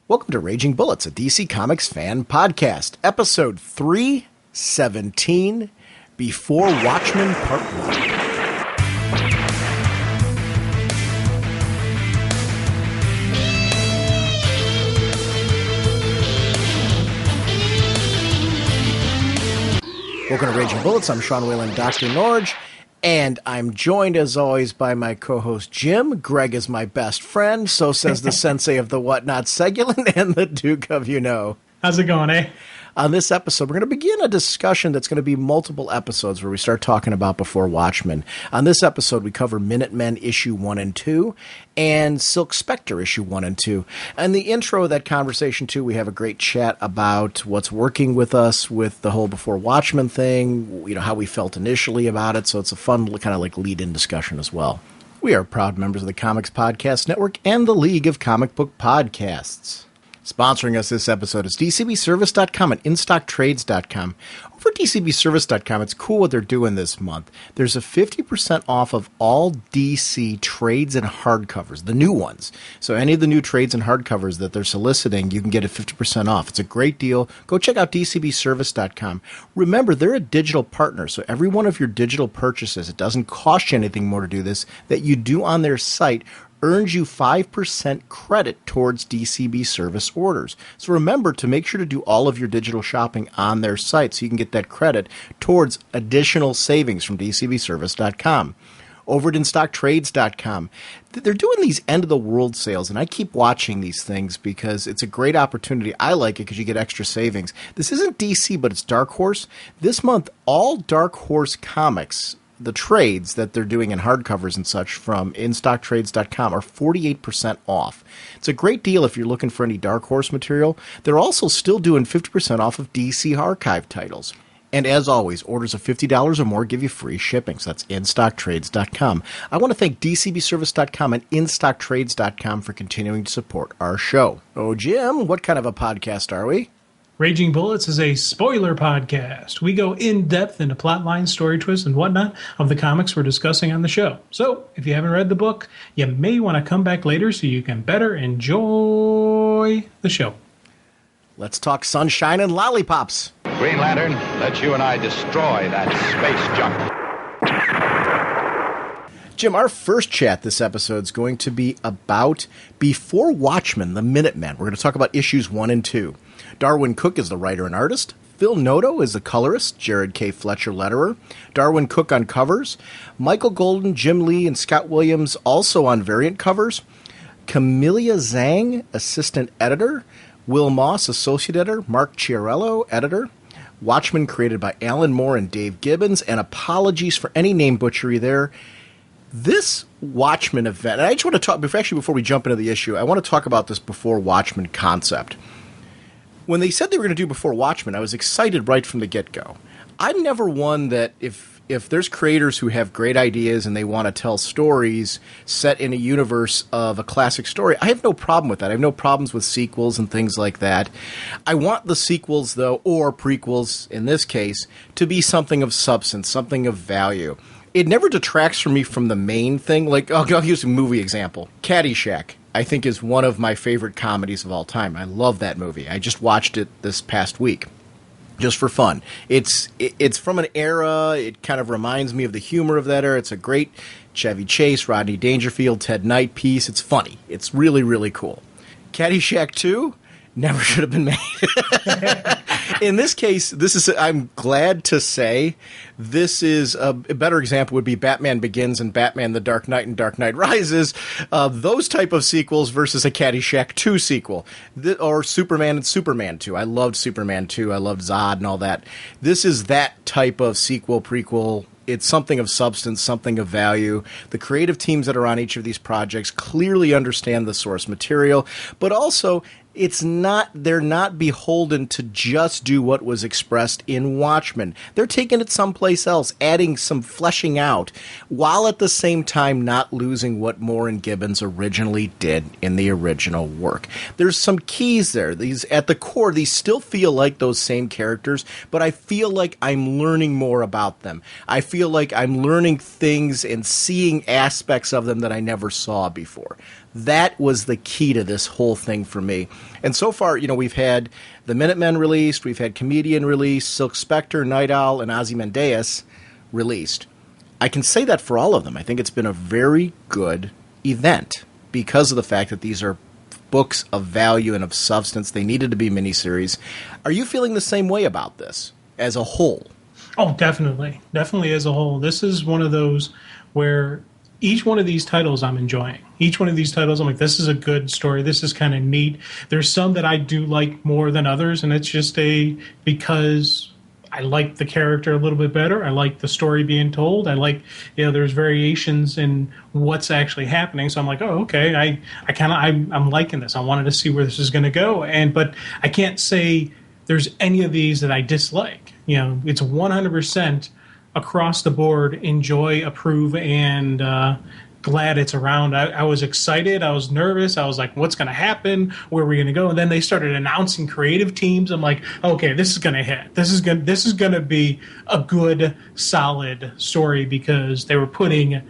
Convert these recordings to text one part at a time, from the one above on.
Welcome to Raging Bullets, a DC Comics fan podcast, episode 317, Before Watchmen Part 1. Welcome to Raging Bullets. I'm Sean Whalen, drnorge, and I'm joined, as always, by my co-host Jim. Greg is my best friend, so says the sensei of the whatnot, Segulin, and the Duke of you-know. How's it going, eh? On this episode, we're going to begin a discussion that's going to be multiple episodes where we start talking about Before Watchmen. On this episode, we cover Minutemen issue 1 and 2 and Silk Spectre issue 1 and 2. And the intro of that conversation, too, we have a great chat about what's working with us with the whole Before Watchmen thing, you know, how we felt initially about it. So it's a fun kind of like lead-in discussion as well. We are proud members of the Comics Podcast Network and the League of Comic Book Podcasts. Sponsoring us this episode is DCBService.com and InStockTrades.com. Over at DCBService.com, it's cool what they're doing this month. There's a 50% off of all DC trades and hardcovers, the new ones. So any of the new trades and hardcovers that they're soliciting, you can get a 50% off. It's a great deal. Go check out DCBService.com. Remember, they're a digital partner, so every one of your digital purchases, it doesn't cost you anything more to do this, that you do on their site earns you 5% credit towards DCB service orders. So remember to make sure to do all of your digital shopping on their site so you can get that credit towards additional savings from DCBService.com. Over at InStockTrades.com, they're doing these end-of-the-world sales, and I keep watching these things because it's a great opportunity. I like it because you get extra savings. This isn't DC, but it's Dark Horse. This month, all Dark Horse comics, the trades that they're doing in hardcovers and such from InStockTrades.com are 48% off. It's a great deal if you're looking for any Dark Horse material. They're also still doing 50% off of DC archive titles. And as always, orders of $50 or more give you free shipping. So that's InStockTrades.com. I want to thank DCBService.com and InStockTrades.com for continuing to support our show. Oh, Jim, what kind of a podcast are we? Raging Bullets is a spoiler podcast. We go in-depth into plot lines, story twists, and whatnot of the comics we're discussing on the show. So, if you haven't read the book, you may want to come back later so you can better enjoy the show. Let's talk sunshine and lollipops. Green Lantern, let you and I destroy that space junk. Jim, our first chat this episode is going to be about Before Watchmen, the Minutemen. We're going to talk about issues 1 and 2. Darwin Cook is the writer and artist. Phil Noto is the colorist. Jared K. Fletcher, letterer. Darwin Cook on covers. Michael Golden, Jim Lee, and Scott Williams also on variant covers. Camelia Zhang, assistant editor. Will Moss, associate editor. Mark Chiarello, editor. Watchmen created by Alan Moore and Dave Gibbons. And apologies for any name butchery there. This Watchmen event, and I just want to talk, before we jump into the issue, I want to talk about this Before Watchmen concept. When they said they were going to do Before Watchmen, I was excited right from the get-go. I'm never one that if there's creators who have great ideas and they want to tell stories set in a universe of a classic story, I have no problem with that. I have no problems with sequels and things like that. I want the sequels, though, or prequels in this case, to be something of substance, something of value. It never detracts from me from the main thing. Like, I'll use a movie example. Caddyshack, I think, is one of my favorite comedies of all time. I love that movie. I just watched it this past week, just for fun. It's from an era. It kind of reminds me of the humor of that era. It's a great Chevy Chase, Rodney Dangerfield, Ted Knight piece. It's funny. It's really, really cool. Caddyshack 2 never should have been made. In this case, I'm glad to say, this is a better example would be Batman Begins and Batman The Dark Knight and Dark Knight Rises. Those type of sequels versus a Caddyshack 2 sequel. Or Superman and Superman 2. I loved Superman 2. I loved Zod and all that. This is that type of sequel, prequel. It's something of substance, something of value. The creative teams that are on each of these projects clearly understand the source material, but also they're not beholden to just do what was expressed in Watchmen. They're taking it someplace else, adding some fleshing out, while at the same time not losing what Moore and Gibbons originally did in the original work. There's some keys there. These, at the core, these still feel like those same characters, but I feel like I'm learning more about them. I feel like I'm learning things and seeing aspects of them that I never saw before. That was the key to this whole thing for me. And so far, we've had the Minutemen released, we've had Comedian released, Silk Spectre, Night Owl, and Ozymandias released. I can say that for all of them. I think it's been a very good event because of the fact that these are books of value and of substance. They needed to be miniseries. Are you feeling the same way about this as a whole? Oh, definitely. Definitely as a whole. This is one of those where each one of these titles I'm enjoying. Each one of these titles, I'm like, this is a good story. This is kind of neat. There's some that I do like more than others, and it's just because I like the character a little bit better. I like the story being told. I like, there's variations in what's actually happening. So I'm like, oh, okay, I'm liking this. I wanted to see where this is going to go. But I can't say there's any of these that I dislike. It's 100% across the board, enjoy, approve, and glad it's around. I was excited. I was nervous. I was like, what's going to happen? Where are we going to go? And then they started announcing creative teams. I'm like, okay, this is going to hit. This is going to be a good, solid story because they were putting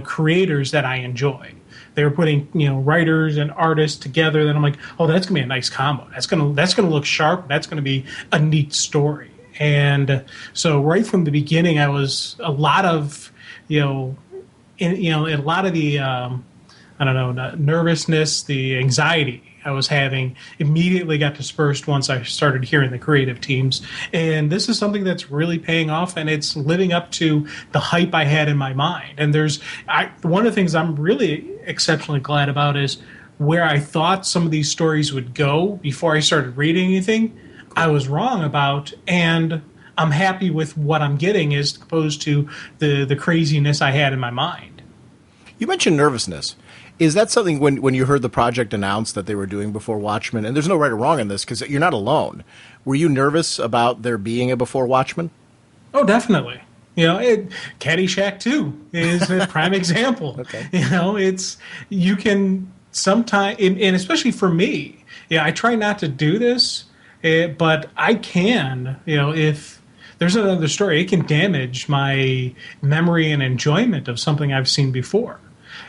creators that I enjoy. They were putting writers and artists together. Then I'm like, oh, that's going to be a nice combo. That's going to look sharp. That's going to be a neat story. And so right from the beginning, I was a lot of the nervousness, the anxiety I was having immediately got dispersed once I started hearing the creative teams. And this is something that's really paying off, and it's living up to the hype I had in my mind. And one of the things I'm really exceptionally glad about is where I thought some of these stories would go before I started reading anything, I was wrong about, and I'm happy with what I'm getting as opposed to the craziness I had in my mind. You mentioned nervousness. Is that something when you heard the project announced that they were doing Before Watchmen, and there's no right or wrong in this because you're not alone, were you nervous about there being a Before Watchmen? Oh, definitely. Caddyshack 2 is a prime example. Okay. You can sometimes, and especially for me, I try not to do this, but I can, if there's another story, it can damage my memory and enjoyment of something I've seen before.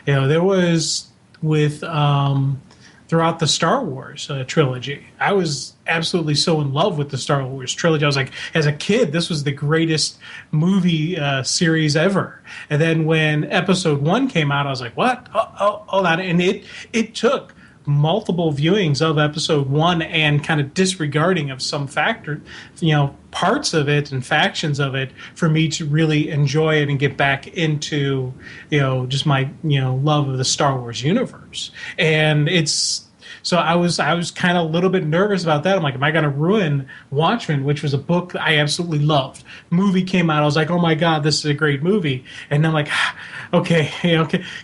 There was with throughout the Star Wars trilogy, I was absolutely so in love with the Star Wars trilogy. I was like, as a kid, this was the greatest movie series ever. And then when Episode 1 came out, I was like, what? Oh, that, and it took multiple viewings of Episode 1 and kind of disregarding of some parts of it and factions of it for me to really enjoy it and get back into just my love of the Star Wars universe. And so I was kind of a little bit nervous about that. I'm like, am I going to ruin Watchmen, which was a book I absolutely loved? Movie came out, I was like, oh my God, this is a great movie. And I'm like, okay,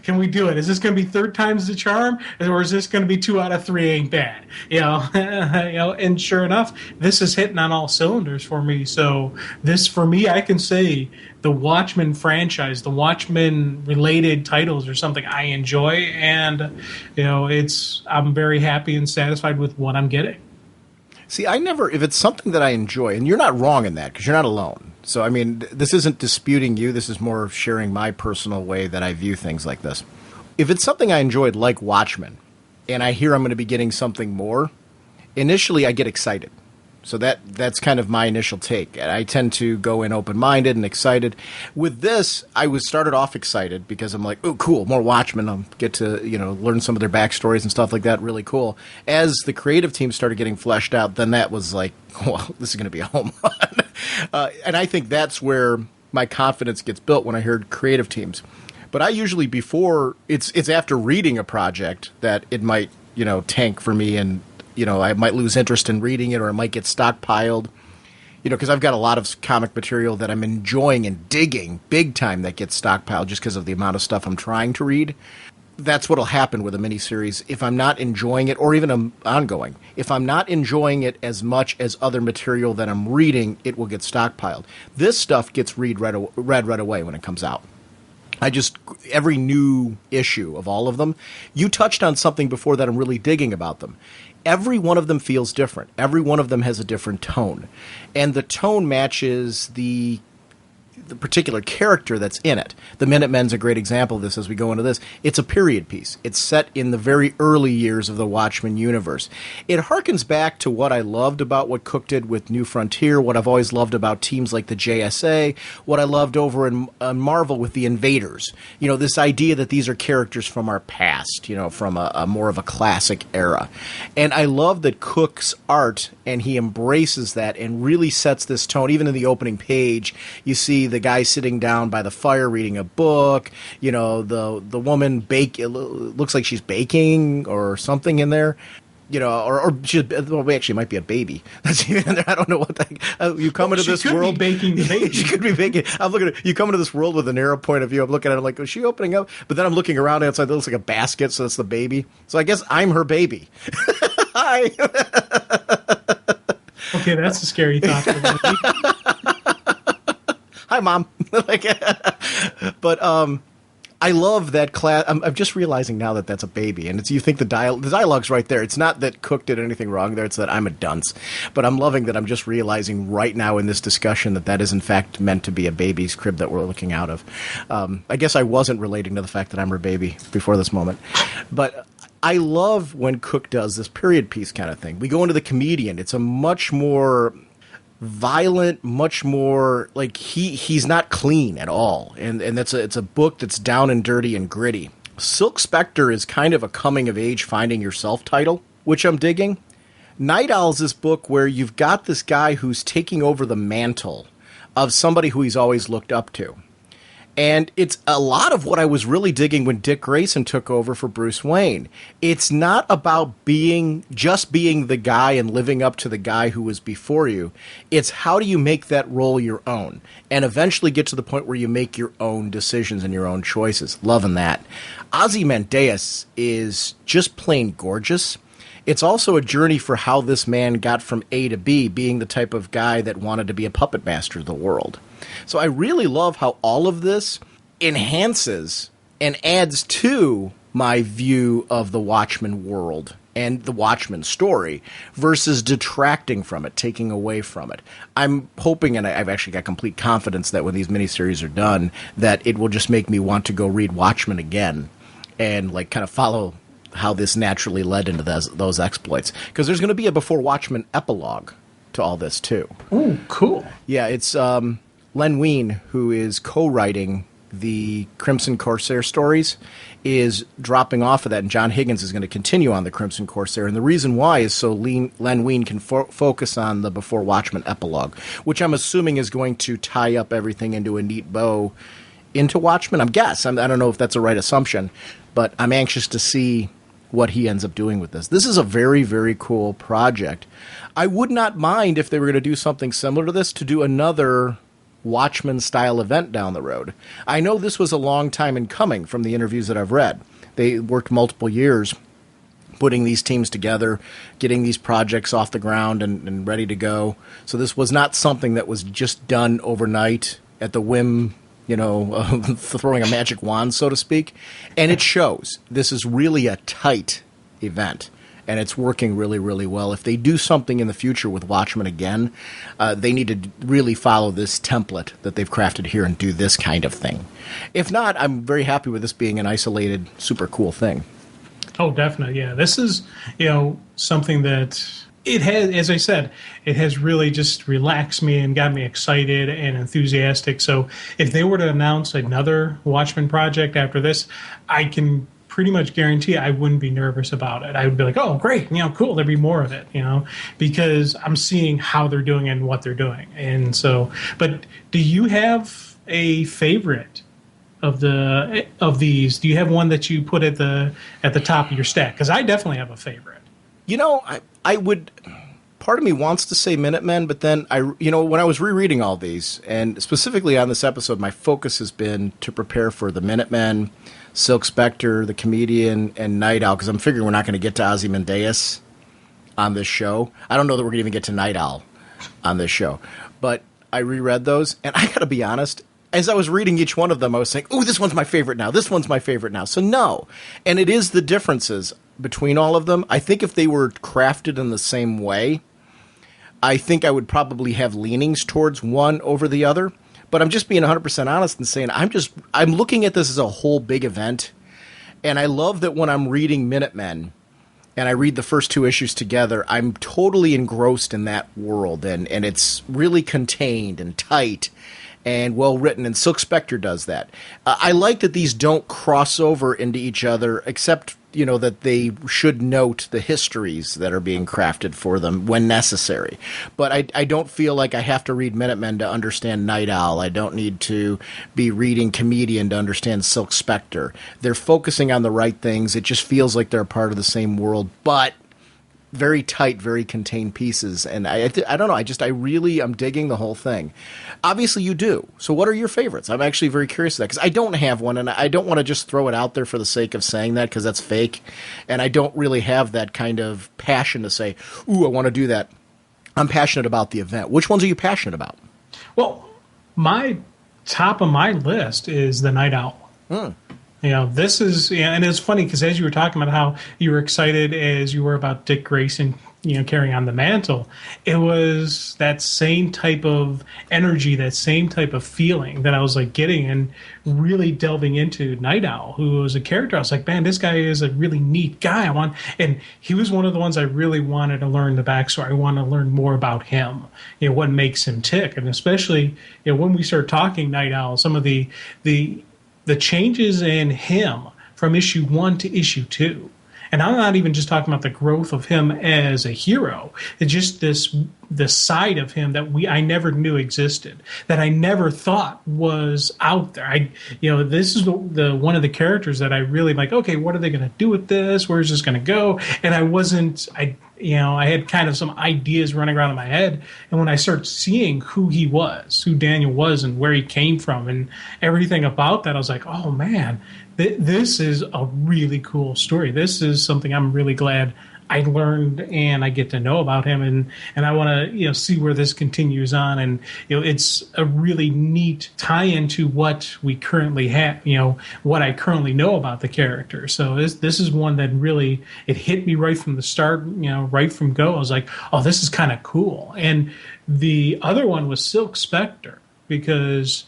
can we do it? Is this going to be third time's the charm, or is this going to be 2 out of 3 ain't bad? And sure enough, this is hitting on all cylinders for me. So this, for me, I can say the Watchmen franchise, the Watchmen related titles are something I enjoy, and I'm very happy and satisfied with what I'm getting. See, if it's something that I enjoy, and you're not wrong in that because you're not alone. So, I mean, this isn't disputing you. This is more sharing my personal way that I view things like this. If it's something I enjoyed, like Watchmen, and I hear I'm going to be getting something more, initially I get excited. So that's kind of my initial take. I tend to go in open-minded and excited. With this, I started off excited because I'm like, oh, cool, more Watchmen. I'll get to learn some of their backstories and stuff like that. Really cool. As the creative team started getting fleshed out, then that was like, well, this is going to be a home run. And I think that's where my confidence gets built when I heard creative teams. But I usually it's after reading a project that it might tank for me, and I might lose interest in reading it, or it might get stockpiled, because I've got a lot of comic material that I'm enjoying and digging big time that gets stockpiled just because of the amount of stuff I'm trying to read. That's what'll happen with a miniseries. If I'm not enjoying it, or even an ongoing, if I'm not enjoying it as much as other material that I'm reading, it will get stockpiled. This stuff gets read right away when it comes out. Every new issue of all of them, you touched on something before that I'm really digging about them. Every one of them feels different. Every one of them has a different tone. And the tone matches the the particular character that's in it. The Minutemen's a great example of this as we go into this. It's a period piece. It's set in the very early years of the Watchmen universe. It harkens back to what I loved about what Cook did with New Frontier, what I've always loved about teams like the JSA, what I loved over in Marvel with the Invaders. You know, this idea that these are characters from our past, you know, from a more of a classic era. And I love that Cook's art, and he embraces that and really sets this tone. Even in the opening page, you see the guy sitting down by the fire reading a book. You know, the woman it looks like she's baking or something in there. You know, or she, well, actually, it might be a baby. That's even in there. I don't know what that. You come into this world. Be baking the baby. She could be baking. I'm looking at you come into this world with a narrow point of view. I'm looking at it like, is she opening up? But then I'm looking around outside. It looks like a basket, so that's the baby. So I guess I'm her baby. Hi. Okay, that's a scary thought. Hi, Mom. But I love that class. I'm just realizing now that that's a baby, and you think the dialogue's right there. It's not that Cook did anything wrong there; it's that I'm a dunce. But I'm loving that I'm just realizing right now in this discussion that is in fact meant to be a baby's crib that we're looking out of. I guess I wasn't relating to the fact that I'm her baby before this moment, but I love when Cook does this period piece kind of thing. We go into the comedian. It's a much more violent, much more like he's not clean at all, and it's a book that's down and dirty and gritty. Silk Spectre is kind of a coming of age, finding yourself title, which I'm digging. Night Owl's this book where you've got this guy who's taking over the mantle of somebody who he's always looked up to. And it's a lot of what I was really digging when Dick Grayson took over for Bruce Wayne. It's not about being the guy and living up to the guy who was before you. It's how do you make that role your own and eventually get to the point where you make your own decisions and your own choices. Loving that. Ozymandias is just plain gorgeous. It's also a journey for how this man got from A to B, being the type of guy that wanted to be a puppet master of the world. So I really love how all of this enhances and adds to my view of the Watchmen world and the Watchmen story versus detracting from it, taking away from it. I'm hoping, and I've actually got complete confidence that when these miniseries are done, that it will just make me want to go read Watchmen again and like kind of follow how this naturally led into those exploits. Because there's going to be a Before Watchmen epilogue to all this, too. Oh, cool. Yeah, it's Len Wein, who is co-writing the Crimson Corsair stories, is dropping off of that, and John Higgins is going to continue on the Crimson Corsair. And the reason why is so Len Wein can focus on the Before Watchmen epilogue, which I'm assuming is going to tie up everything into a neat bow into Watchmen. I don't know if that's a right assumption, but I'm anxious to see what he ends up doing with this. This is a very, very cool project. I would not mind if they were going to do something similar to this, to do another Watchmen-style event down the road. I know this was a long time in coming from the interviews that I've read. They worked multiple years putting these teams together, getting these projects off the ground and ready to go. So this was not something that was just done overnight at the whim, throwing a magic wand, so to speak. And it shows. This is really a tight event, and it's working really, really well. If they do something in the future with Watchmen again, they need to really follow this template that they've crafted here and do this kind of thing. If not, I'm very happy with this being an isolated, super cool thing. Oh, definitely, yeah. This is, something that it has, as I said, it has really just relaxed me and got me excited and enthusiastic. So if they were to announce another Watchmen project after this, I can pretty much guarantee I wouldn't be nervous about it. I would be like, oh, great, cool, there'd be more of it, because I'm seeing how they're doing and what they're doing. And so, but do you have a favorite of these? Do you have one that you put at the top of your stack? Because I definitely have a favorite. I would. Part of me wants to say Minutemen, but then when I was rereading all these, and specifically on this episode, my focus has been to prepare for the Minutemen, Silk Spectre, the Comedian, and Night Owl, because I'm figuring we're not going to get to Ozymandias on this show. I don't know that we're going to even get to Night Owl on this show, but I reread those, and I got to be honest. As I was reading each one of them, I was saying, "Oh, this one's my favorite now. This one's my favorite now." So no, and it is the differences between all of them. I think if they were crafted in the same way, I think I would probably have leanings towards one over the other. But I'm just being 100% honest and saying I'm looking at this as a whole big event. And I love that when I'm reading Minutemen and I read the first 2 issues together, I'm totally engrossed in that world. And it's really contained and tight and well written. And Silk Spectre does that. I like that these don't cross over into each other, except, that they should note the histories that are being crafted for them when necessary. But I don't feel like I have to read Minutemen to understand Night Owl. I don't need to be reading Comedian to understand Silk Spectre. They're focusing on the right things. It just feels like they're a part of the same world, but very tight, very contained pieces. And I don't know. I'm digging the whole thing. Obviously you do. So what are your favorites? I'm actually very curious of that, because I don't have one, and I don't want to just throw it out there for the sake of saying that, because that's fake. And I don't really have that kind of passion to say, ooh, I want to do that. I'm passionate about the event. Which ones are you passionate about? Well, my top of my list is the Night Owl. This is, and it's funny because as you were talking about how you were excited as you were about Dick Grayson, carrying on the mantle, it was that same type of energy, that same type of feeling that I was like getting, and really delving into Night Owl, who was a character. I was like, man, this guy is a really neat guy. And he was one of the ones I really wanted to learn the backstory. I want to learn more about him, what makes him tick, and especially, when we start talking Night Owl, some of the changes in him from issue 1 to issue 2. And I'm not even just talking about the growth of him as a hero. It's just this side of him that I never knew existed, that I never thought was out there. This is the one of the characters that I really like, okay, what are they going to do with this? Where's this going to go? And I had kind of some ideas running around in my head. And when I started seeing who Daniel was and where he came from and everything about that, I was like, oh man, this is a really cool story. This is something I'm really glad I learned and I get to know about him, and I want to see where this continues on. And it's a really neat tie-in to what we currently have, what I currently know about the character. So this is one that really, it hit me right from the start, right from go. I was like, oh, this is kind of cool. And the other one was Silk Spectre, because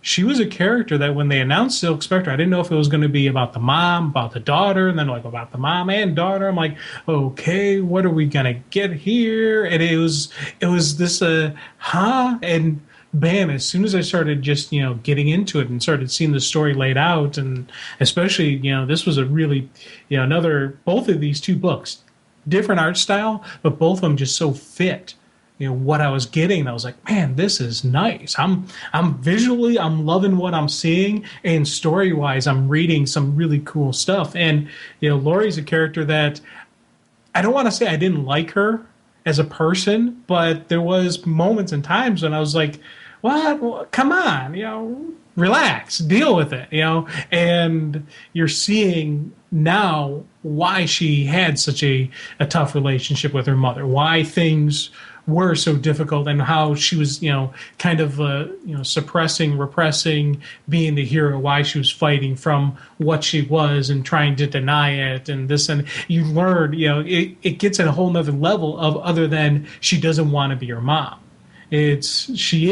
she was a character that when they announced Silk Spectre, I didn't know if it was going to be about the mom, about the daughter, and then like about the mom and daughter. I'm like, okay, what are we going to get here? And it was this, and bam, as soon as I started just, getting into it and started seeing the story laid out, and especially, this was a really, both of these 2 books, different art style, but both of them just so fit what I was getting. I was like, man, this is nice. I'm visually, I'm loving what I'm seeing, and story wise, I'm reading some really cool stuff. And Lori's a character that I don't want to say I didn't like her as a person, but there was moments and times when I was like, what? Well, come on, relax, deal with it, and you're seeing now why she had such a tough relationship with her mother, why things were so difficult, and how she was, kind of, suppressing, repressing, being the hero, why she was fighting from what she was and trying to deny it, and this, and you learn, it gets at a whole nother level of other than she doesn't want to be her mom. She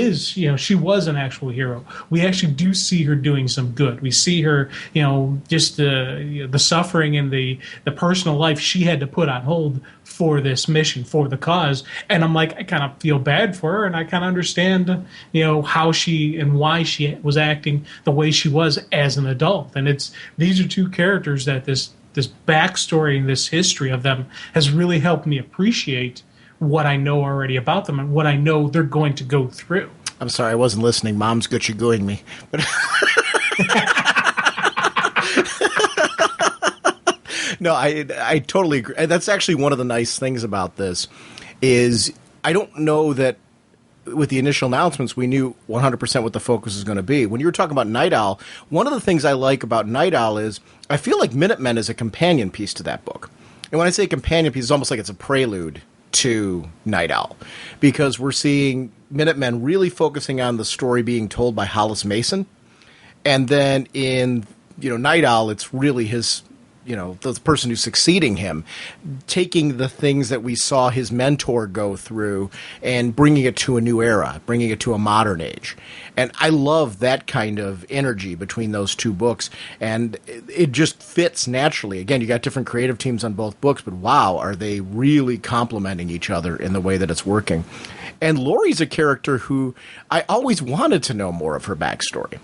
was an actual hero. We actually do see her doing some good. We see her, just the suffering and the personal life she had to put on hold for this mission, for the cause. And I'm like, I kind of feel bad for her, and I kind of understand, how she and why she was acting the way she was as an adult. And these are 2 characters that this backstory and this history of them has really helped me appreciate what I know already about them and what I know they're going to go through. I'm sorry, I wasn't listening. Mom's got you going me. But no, I totally agree. That's actually one of the nice things about this is I don't know that with the initial announcements we knew 100% what the focus is going to be. When you were talking about Night Owl, one of the things I like about Night Owl is I feel like Minutemen is a companion piece to that book. And when I say companion piece, it's almost like it's a prelude to Night Owl, because we're seeing Minutemen really focusing on the story being told by Hollis Mason, and then in Night Owl, it's really his the person who's succeeding him, taking the things that we saw his mentor go through and bringing it to a new era, bringing it to a modern age. And I love that kind of energy between those two books, and it just fits naturally. Again, you got different creative teams on both books, but wow, are they really complementing each other in the way that it's working. And Laurie's a character who I always wanted to know more of her backstory.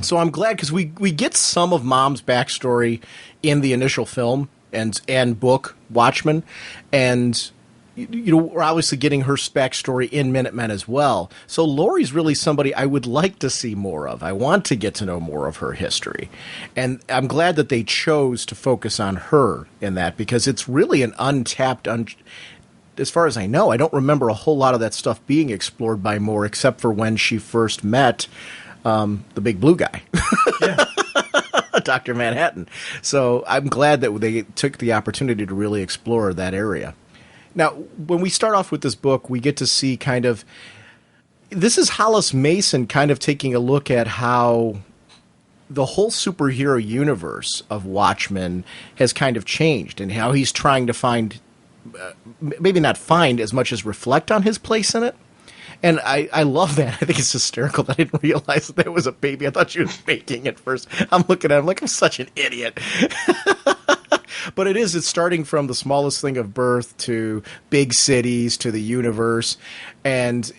So I'm glad, because we get some of Mom's backstory in the initial film and book, Watchmen, and we're obviously getting her backstory in Minutemen as well. So Laurie's really somebody I would like to see more of. I want to get to know more of her history. And I'm glad that they chose to focus on her in that, because it's really an untapped, as far as I know, I don't remember a whole lot of that stuff being explored by Moore, except for when she first met the big blue guy. Yeah. Dr. Manhattan. So I'm glad that they took the opportunity to really explore that area. Now, when we start off with this book, we get to see this is Hollis Mason kind of taking a look at how the whole superhero universe of Watchmen has kind of changed, and how he's trying to find, maybe not find as much as reflect on his place in it. And I love that. I think it's hysterical that I didn't realize that was a baby. I thought she was faking at first. I'm looking at him like I'm such an idiot. But it's starting from the smallest thing of birth to big cities to the universe. And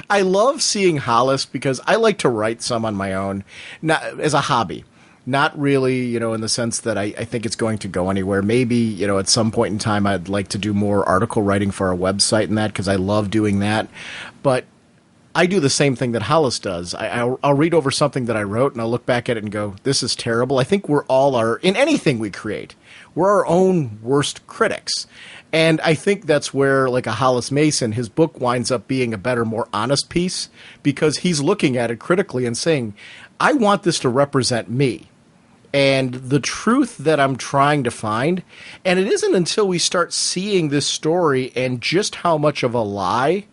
I love seeing Hollis, because I like to write some on my own, not as a hobby. Not really, in the sense that I think it's going to go anywhere. Maybe, at some point in time, I'd like to do more article writing for our website and that, because I love doing that. But I do the same thing that Hollis does. I'll read over something that I wrote, and I'll look back at it and go, this is terrible. I think in anything we create, we're our own worst critics. And I think that's where, like a Hollis Mason, his book winds up being a better, more honest piece, because he's looking at it critically and saying, I want this to represent me and the truth that I'm trying to find. And it isn't until we start seeing this story and just how much of a lie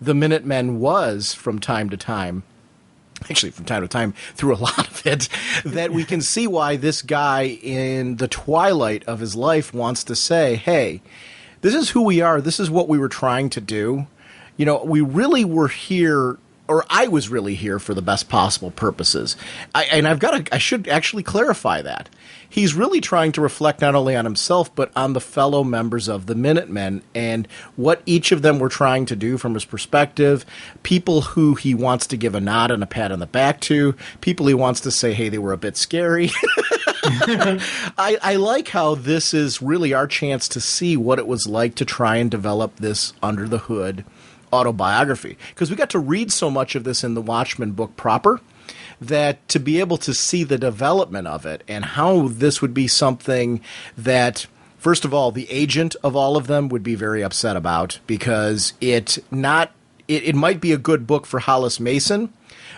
the Minutemen was from time to time, actually from time to time through a lot of it, that we can see why this guy in the twilight of his life wants to say, hey, this is who we are. This is what we were trying to do. We really were here, or I was really here for the best possible purposes. I should actually clarify that. He's really trying to reflect not only on himself, but on the fellow members of the Minutemen and what each of them were trying to do from his perspective, people who he wants to give a nod and a pat on the back to, people he wants to say, hey, they were a bit scary. I like how this is really our chance to see what it was like to try and develop this under the hood autobiography, because we got to read so much of this in the Watchmen book proper that to be able to see the development of it and how this would be something that, first of all, the agent of all of them would be very upset about, because it might be a good book for Hollis Mason,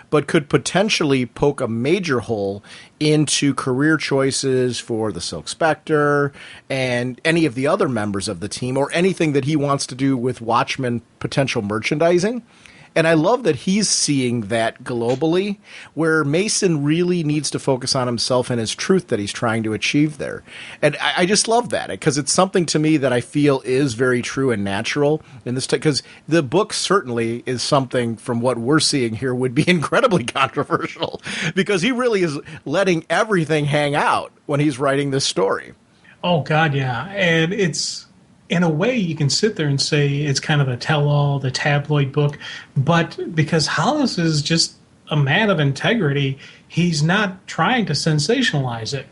but could potentially poke a major hole into career choices for the Silk Spectre and any of the other members of the team, or anything that he wants to do with Watchmen potential merchandising. And I love that he's seeing that globally, where Mason really needs to focus on himself and his truth that he's trying to achieve there. And I just love that, because it's something to me that I feel is very true and natural in this, because the book certainly is something from what we're seeing here would be incredibly controversial, because he really is letting everything hang out when he's writing this story. Oh, God, yeah. And it's, in a way, you can sit there and say it's kind of a tell-all, the tabloid book, but because Hollis is just a man of integrity, he's not trying to sensationalize it.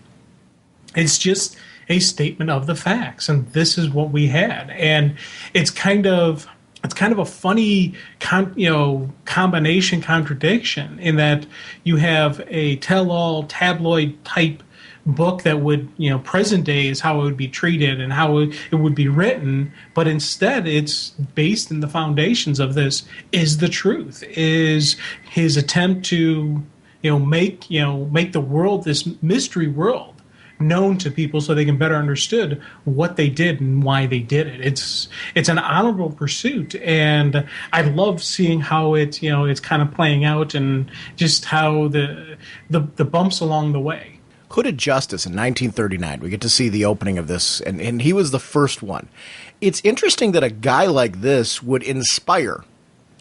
It's just a statement of the facts, and this is what we had. And it's kind of a funny combination contradiction in that you have a tell-all tabloid type book that would, present day is how it would be treated and how it would be written, but instead it's based in the foundations of this is the truth, is his attempt to, make the world, this mystery world, known to people so they can better understood what they did and why they did it. It's an honorable pursuit, and I love seeing how it's kind of playing out and just how the bumps along the way. Hooded Justice in 1939. We get to see the opening of this, and he was the first one. It's interesting that a guy like this would inspire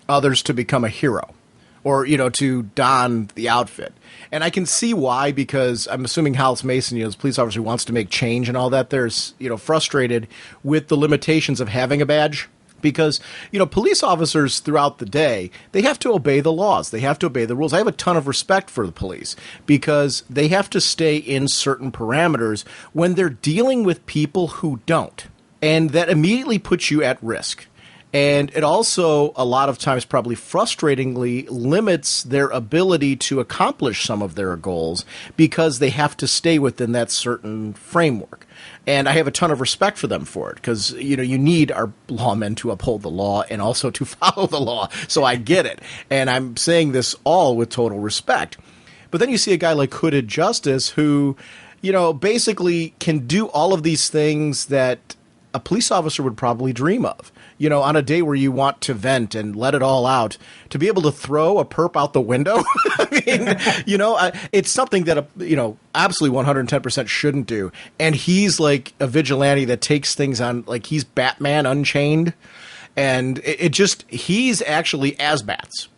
others to become a hero or, to don the outfit. And I can see why, because I'm assuming Hollis Mason, as a police officer who wants to make change and all that, there's, frustrated with the limitations of having a badge. Because, police officers throughout the day, they have to obey the laws. They have to obey the rules. I have a ton of respect for the police because they have to stay in certain parameters when they're dealing with people who don't. And that immediately puts you at risk. And it also, a lot of times, probably frustratingly limits their ability to accomplish some of their goals because they have to stay within that certain framework. And I have a ton of respect for them for it because, you need our lawmen to uphold the law and also to follow the law. So I get it. And I'm saying this all with total respect. But then you see a guy like Hooded Justice who, basically can do all of these things that a police officer would probably dream of. On a day where you want to vent and let it all out, to be able to throw a perp out the window. I mean, it's something that, absolutely 110% shouldn't do. And he's like a vigilante that takes things on, like he's Batman Unchained. And he's actually Asbats.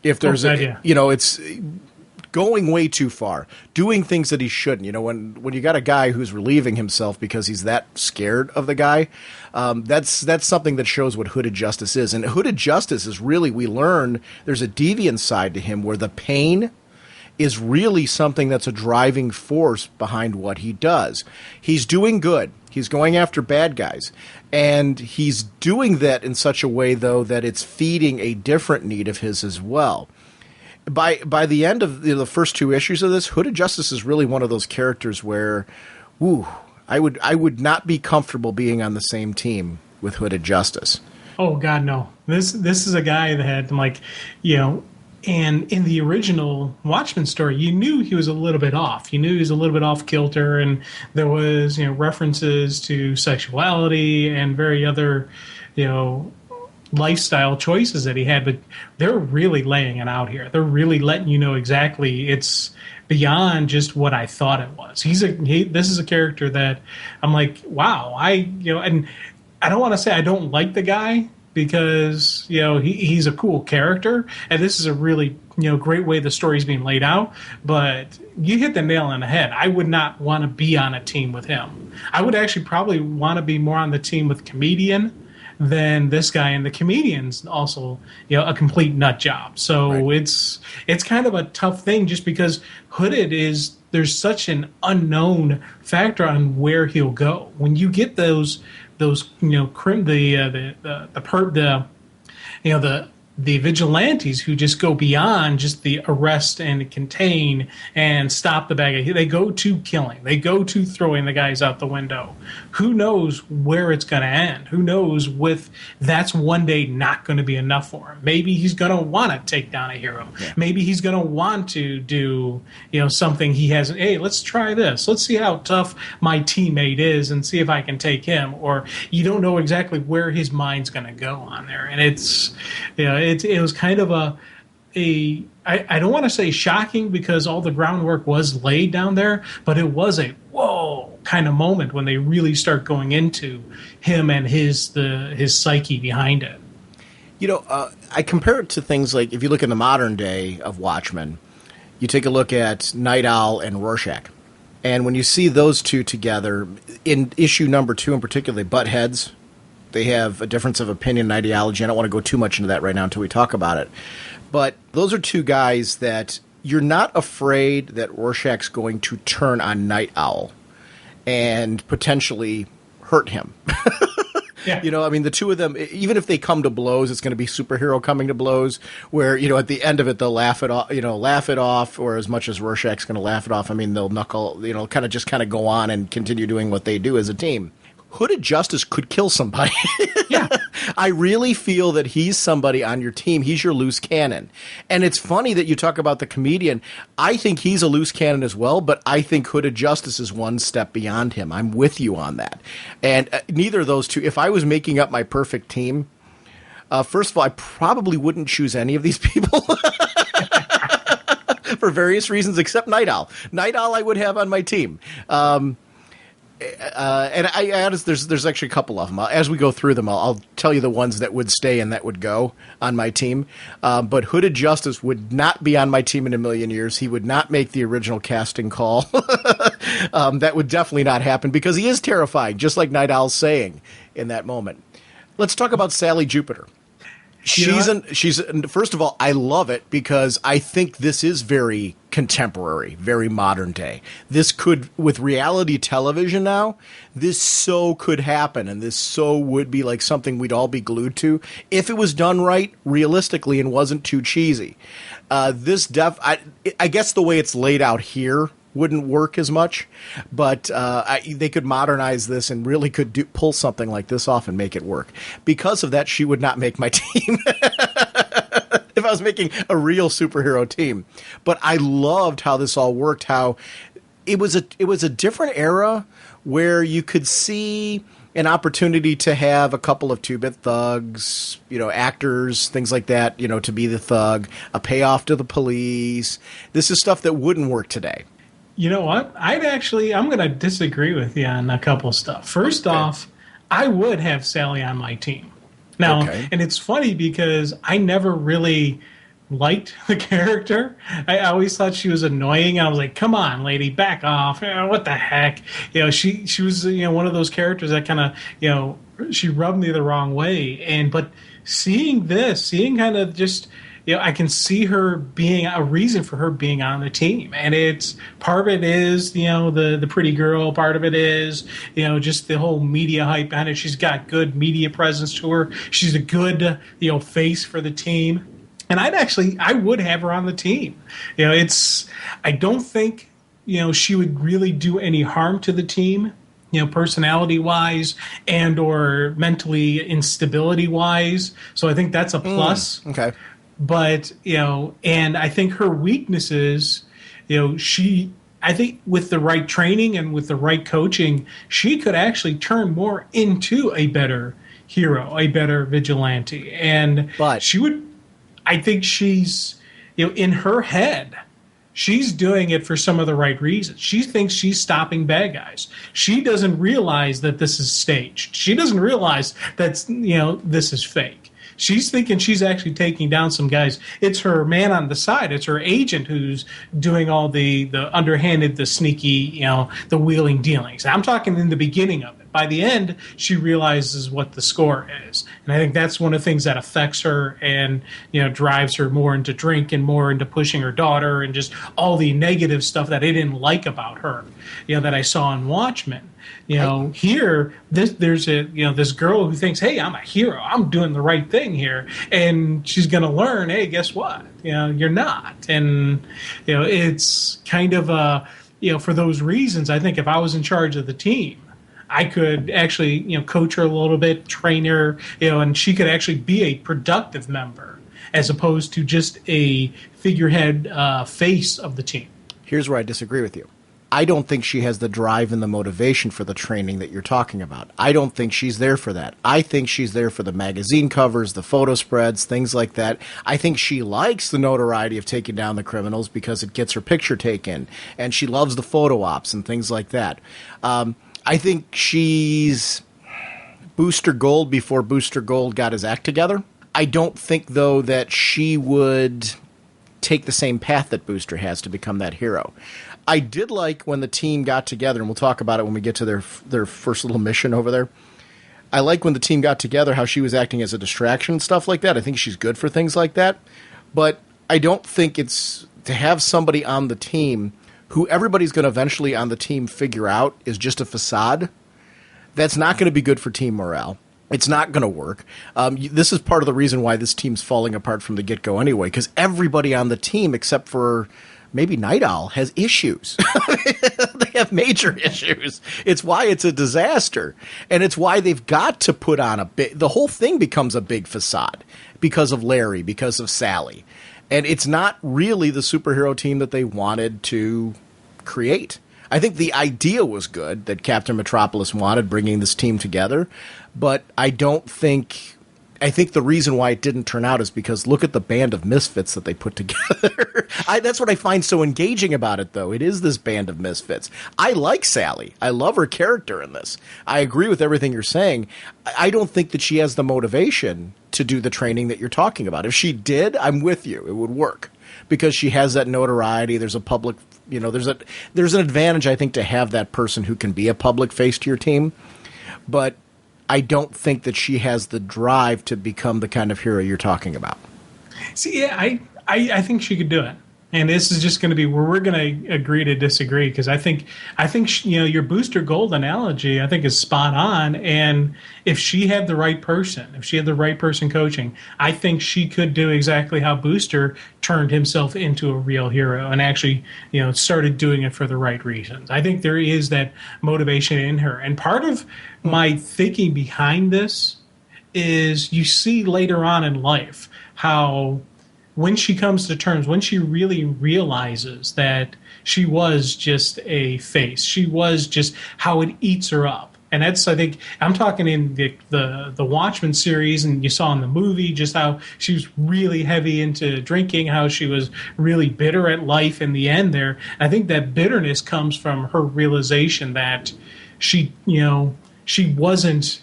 If there's it's going way too far, doing things that he shouldn't. When you got a guy who's relieving himself because he's that scared of the guy, that's something that shows what Hooded Justice is. And Hooded Justice is really, we learn there's a deviant side to him where the pain is really something that's a driving force behind what he does. He's doing good. He's going after bad guys. And he's doing that in such a way, though, that it's feeding a different need of his as well. By the end of the first two issues of this, Hooded Justice is really one of those characters where, I would not be comfortable being on the same team with Hooded Justice. Oh God, no! This is a guy that, and in the original Watchmen story, you knew he was a little bit off. You knew he was a little bit off kilter, and there was references to sexuality and very other lifestyle choices that he had, but they're really laying it out here. They're really letting you know exactly it's beyond just what I thought it was. This is a character that I'm like, wow, and I don't want to say I don't like the guy because, he's a cool character and this is a really, great way the story's being laid out, but you hit the nail on the head. I would not want to be on a team with him. I would actually probably want to be more on the team with Comedian than this guy, and the Comedian's also a complete nut job. So right. It's kind of a tough thing just because Hooded there's such an unknown factor on where he'll go. When you get those the vigilantes who just go beyond just the arrest and contain and stop the bad guy. They go to killing. They go to throwing the guys out the window. Who knows where it's going to end? Who knows that's one day not going to be enough for him. Maybe he's going to want to take down a hero. Yeah. Maybe he's going to want to do something he hasn't. Hey, let's try this. Let's see how tough my teammate is and see if I can take him. Or you don't know exactly where his mind's going to go on there. And it's it was kind of I don't want to say shocking because all the groundwork was laid down there, but it was a whoa kind of moment when they really start going into him and his psyche behind it. I compare it to things like if you look in the modern day of Watchmen, you take a look at Night Owl and Rorschach. And when you see those two together, in issue number 2 in particular, they butt heads. They have a difference of opinion and ideology. I don't want to go too much into that right now until we talk about it. But those are two guys that you're not afraid that Rorschach's going to turn on Night Owl and potentially hurt him. Yeah. The two of them, even if they come to blows, it's going to be superhero coming to blows where, at the end of it, they'll laugh it off, or as much as Rorschach's going to laugh it off, they'll knuckle, kind of go on and continue doing what they do as a team. Hooded Justice could kill somebody. Yeah. I really feel that he's somebody on your team. He's your loose cannon. And it's funny that you talk about the Comedian. I think he's a loose cannon as well, but I think Hooded Justice is one step beyond him. I'm with you on that. And neither of those two, if I was making up my perfect team, first of all, I probably wouldn't choose any of these people. for various reasons, except Night Owl. Night Owl I would have on my team. And I honest, there's actually a couple of them. As we go through them, I'll tell you the ones that would stay and that would go on my team. But Hooded Justice would not be on my team in a million years. He would not make the original casting call. That would definitely not happen because he is terrifying, just like Night Owl's saying in that moment. Let's talk about Sally Jupiter. She's first of all, I love it because I think this is very contemporary, very modern day. This could, with reality television now, this so could happen, and this so would be like something we'd all be glued to if it was done right, realistically, and wasn't too cheesy. I guess the way it's laid out here wouldn't work as much, but they could modernize this and really could pull something like this off and make it work. Because of that, she would not make my team if I was making a real superhero team. But I loved how this all worked, how it was a different era where you could see an opportunity to have a couple of two-bit thugs, actors, things like that, to be the thug, a payoff to the police. This is stuff that wouldn't work today. You know what? I'm going to disagree with you on a couple stuff. First off, I would have Sally on my team. Now, and it's funny because I never really liked the character. I always thought she was annoying. I was like, come on, lady, back off. What the heck? She was, one of those characters that kind of, she rubbed me the wrong way. But seeing kind of just, I can see her being a reason for her being on the team. And it's part of it is, the pretty girl. Part of it is, just the whole media hype on it. She's got good media presence to her. She's a good, face for the team. And I would have her on the team. I don't think, she would really do any harm to the team, personality-wise and or mentally instability-wise. So I think that's a plus. Okay. But, and I think her weaknesses, I think with the right training and with the right coaching, she could actually turn more into a better hero, a better vigilante. But she would, I think she's, in her head, she's doing it for some of the right reasons. She thinks she's stopping bad guys. She doesn't realize that this is staged. She doesn't realize that, this is fake. She's thinking she's actually taking down some guys. It's her man on the side. It's her agent who's doing all the underhanded, the sneaky, the wheeling dealings. I'm talking in the beginning of it. By the end, she realizes what the score is. And I think that's one of the things that affects her and, drives her more into drink and more into pushing her daughter and just all the negative stuff that I didn't like about her, that I saw in Watchmen. Here, there's this girl who thinks, hey, I'm a hero. I'm doing the right thing here. And she's going to learn, hey, guess what? You're not. And, it's kind of, for those reasons, I think if I was in charge of the team, I could actually, coach her a little bit, train her, and she could actually be a productive member as opposed to just a figurehead face of the team. Here's where I disagree with you. I don't think she has the drive and the motivation for the training that you're talking about. I don't think she's there for that. I think she's there for the magazine covers, the photo spreads, things like that. I think she likes the notoriety of taking down the criminals because it gets her picture taken, and she loves the photo ops and things like that. I think she's Booster Gold before Booster Gold got his act together. I don't think, though, that she would take the same path that Booster has to become that hero. I did like when the team got together, and we'll talk about it when we get to their first little mission over there. I like when the team got together, how she was acting as a distraction and stuff like that. I think she's good for things like that. But I don't think it's to have somebody on the team who everybody's going to eventually on the team figure out is just a facade. That's not going to be good for team morale. It's not going to work. This is part of the reason why this team's falling apart from the get-go anyway, because everybody on the team, except for maybe Night Owl, has issues. They have major issues. It's why it's a disaster. And it's why they've got to put on the whole thing becomes a big facade because of Larry, because of Sally. And it's not really the superhero team that they wanted to create. I think the idea was good that Captain Metropolis wanted, bringing this team together, but I don't think I think the reason why it didn't turn out is because look at the band of misfits that they put together. That's what I find so engaging about it, though. It is this band of misfits. I like Sally. I love her character in this. I agree with everything you're saying. I don't think that she has the motivation to do the training that you're talking about. If she did, I'm with you. It would work because she has that notoriety. There's a public, there's an advantage, I think, to have that person who can be a public face to your team. But I don't think that she has the drive to become the kind of hero you're talking about. See, yeah, I think she could do it. And this is just going to be where we're going to agree to disagree, because I think your Booster Gold analogy I think is spot on. And if she had the right person, coaching, I think she could do exactly how Booster turned himself into a real hero and actually started doing it for the right reasons. I think there is that motivation in her, and part of my thinking behind this is you see later on in life how, when she comes to terms, when she really realizes that she was just a face, she was just how it eats her up. And that's, I think, I'm talking in the Watchmen series, and you saw in the movie just how she was really heavy into drinking, how she was really bitter at life in the end there. And I think that bitterness comes from her realization that she wasn't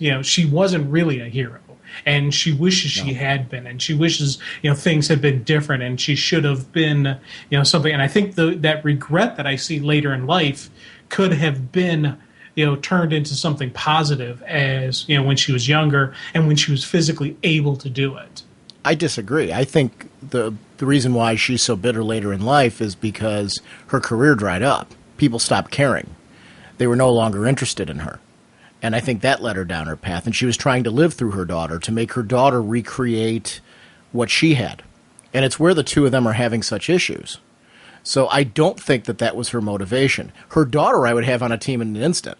really a hero. And she wishes she had been, and she wishes things had been different, and she should have been something. And I think that regret that I see later in life could have been turned into something positive, as when she was younger and when she was physically able to do it. I disagree. I think the reason why she's so bitter later in life is because her career dried up. People stopped caring. They were no longer interested in her. And I think that led her down her path. And she was trying to live through her daughter to make her daughter recreate what she had. And it's where the two of them are having such issues. So I don't think that was her motivation. Her daughter I would have on a team in an instant.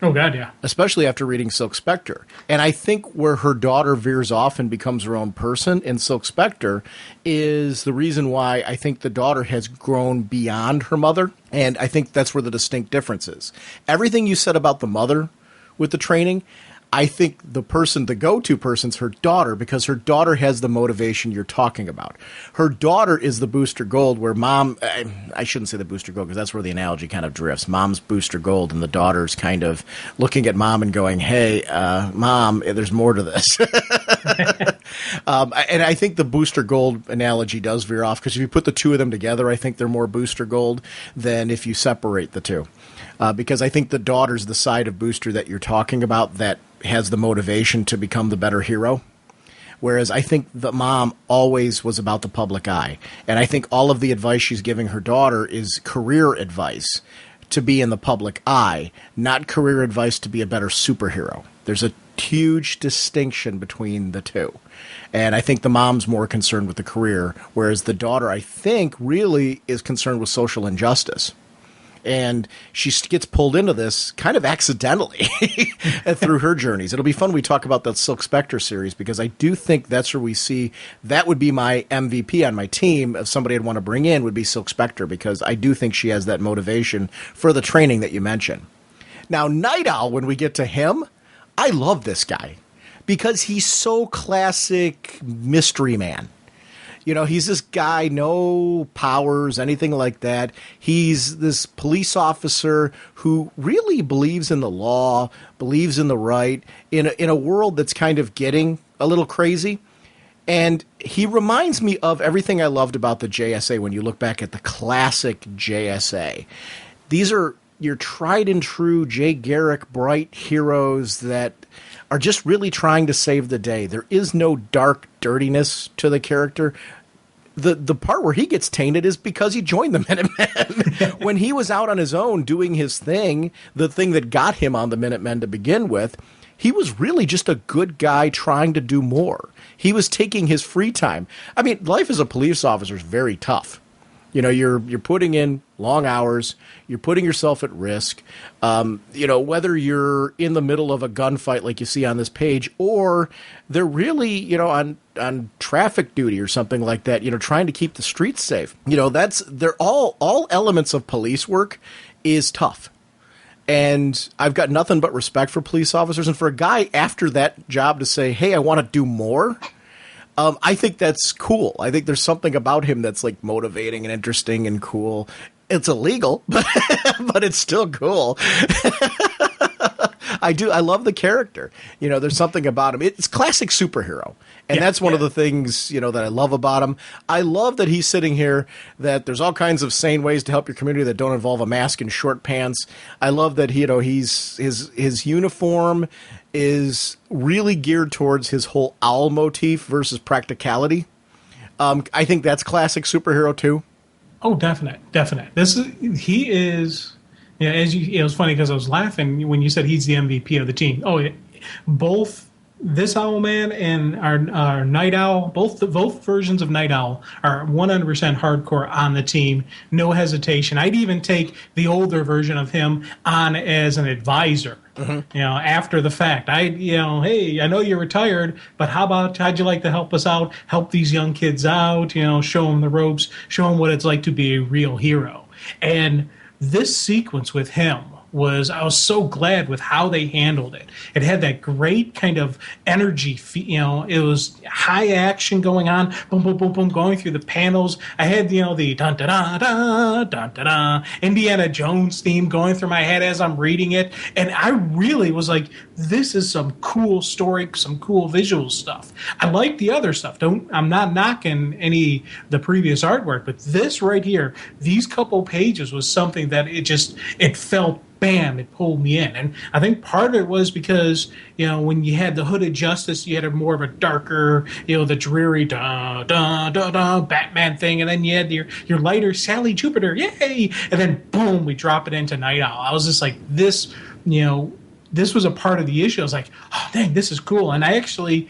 Oh, God, yeah. Especially after reading Silk Spectre. And I think where her daughter veers off and becomes her own person in Silk Spectre is the reason why I think the daughter has grown beyond her mother. And I think that's where the distinct difference is. Everything you said about the mother with the training, I think the go-to person's her daughter, because her daughter has the motivation you're talking about. Her daughter is the Booster Gold, where mom, I shouldn't say the Booster Gold, because that's where the analogy kind of drifts. Mom's Booster Gold, and the daughter's kind of looking at mom and going, hey, mom, there's more to this. And I think the Booster Gold analogy does veer off, because if you put the two of them together, I think they're more Booster Gold than if you separate the two. Because I think the daughter's the side of Booster that you're talking about that has the motivation to become the better hero. Whereas I think the mom always was about the public eye. And I think all of the advice she's giving her daughter is career advice to be in the public eye, not career advice to be a better superhero. There's a huge distinction between the two. And I think the mom's more concerned with the career, whereas the daughter, I think, really is concerned with social injustice. And she gets pulled into this kind of accidentally through her journeys. It'll be fun when we talk about that Silk Spectre series, because I do think that's where we see that would be my MVP on my team. If somebody I'd want to bring in would be Silk Spectre, because I do think she has that motivation for the training that you mentioned. Now, Night Owl, when we get to him, I love this guy because he's so classic mystery man. He's this guy, no powers, anything like that. He's this police officer who really believes in the law, believes in the right, in a world that's kind of getting a little crazy. And he reminds me of everything I loved about the JSA when you look back at the classic JSA. These are your tried and true Jay Garrick, bright heroes that are just really trying to save the day. There is no dark dirtiness to the character. The part where he gets tainted is because he joined the Minutemen. When he was out on his own doing his thing, the thing that got him on the Minutemen to begin with, he was really just a good guy trying to do more. He was taking his free time. I mean, life as a police officer is very tough. You're putting in long hours. You're putting yourself at risk. Whether you're in the middle of a gunfight like you see on this page, or they're really, on traffic duty or something like that, trying to keep the streets safe. They're all elements of police work is tough. And I've got nothing but respect for police officers. And for a guy after that job to say, hey, I want to do more, I think that's cool. I think there's something about him that's like motivating and interesting and cool. It's illegal, but it's still cool. I love the character. There's something about him. It's classic superhero. And that's one of the things, that I love about him. I love that he's sitting here, that there's all kinds of sane ways to help your community that don't involve a mask and short pants. I love that his uniform is really geared towards his whole owl motif versus practicality. I think that's classic superhero too. Oh, definite. He is. Yeah, it was funny because I was laughing when you said he's the MVP of the team. Oh, yeah, both this Owlman and our Night Owl, both versions of Night Owl are 100% hardcore on the team. No hesitation. I'd even take the older version of him on as an advisor. Mm-hmm. After the fact, hey, I know you're retired, but how'd you like to help us out? Help these young kids out. Show them the ropes. Show them what it's like to be a real hero. And this sequence with him I was so glad with how they handled it. It had that great kind of energy, it was high action going on, boom, boom, boom, boom, going through the panels. I had, the dun da da da dun da da Indiana Jones theme going through my head as I'm reading it. And I really was like, this is some cool story, some cool visual stuff. I like the other stuff. I'm not knocking the previous artwork, but this right here, these couple pages was something that it felt, bam, it pulled me in. And I think part of it was because, when you had the Hooded Justice, you had more of a darker, the dreary Batman thing, and then you had your lighter Sally Jupiter, yay! And then boom, we drop it into Night Owl. I was just like, this was a part of the issue. I was like, oh dang, this is cool. And I actually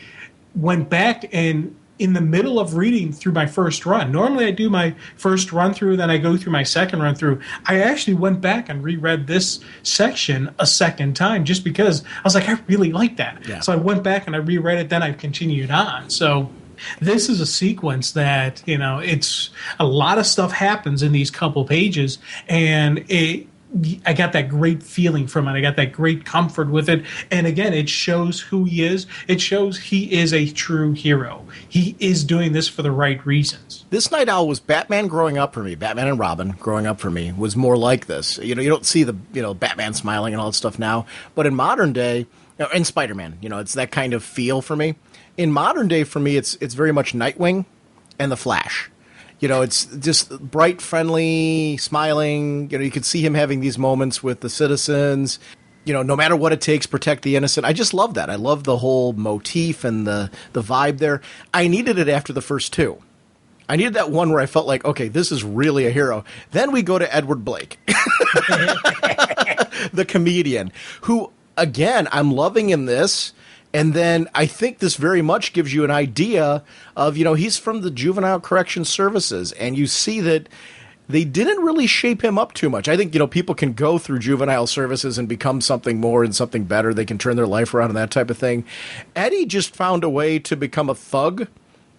went back and in the middle of reading through my first run. Normally I do my first run through, then I go through my second run through. I actually went back and reread this section a second time just because I was like, I really like that. Yeah. So I went back and I reread it, then I continued on. So this is a sequence that, it's a lot of stuff happens in these couple pages, and I got that great feeling from it. I got that great comfort with it. And again, it shows who he is. It shows he is a true hero. He is doing this for the right reasons. This Night Owl was Batman growing up for me. Batman and Robin growing up for me was more like this. You don't see the, Batman smiling and all that stuff now. But in modern day, and Spider-Man, it's that kind of feel for me. In modern day, for me, it's very much Nightwing and the Flash. It's just bright, friendly, smiling. You could see him having these moments with the citizens. No matter what it takes, protect the innocent. I just love that. I love the whole motif and the vibe there. I needed it after the first two. I needed that one where I felt like, okay, this is really a hero. Then we go to Edward Blake, the comedian, who, again, I'm loving in this. And then I think this very much gives you an idea of, he's from the Juvenile Correction Services, and you see that they didn't really shape him up too much. I think, people can go through juvenile services and become something more and something better. They can turn their life around and that type of thing. Eddie just found a way to become a thug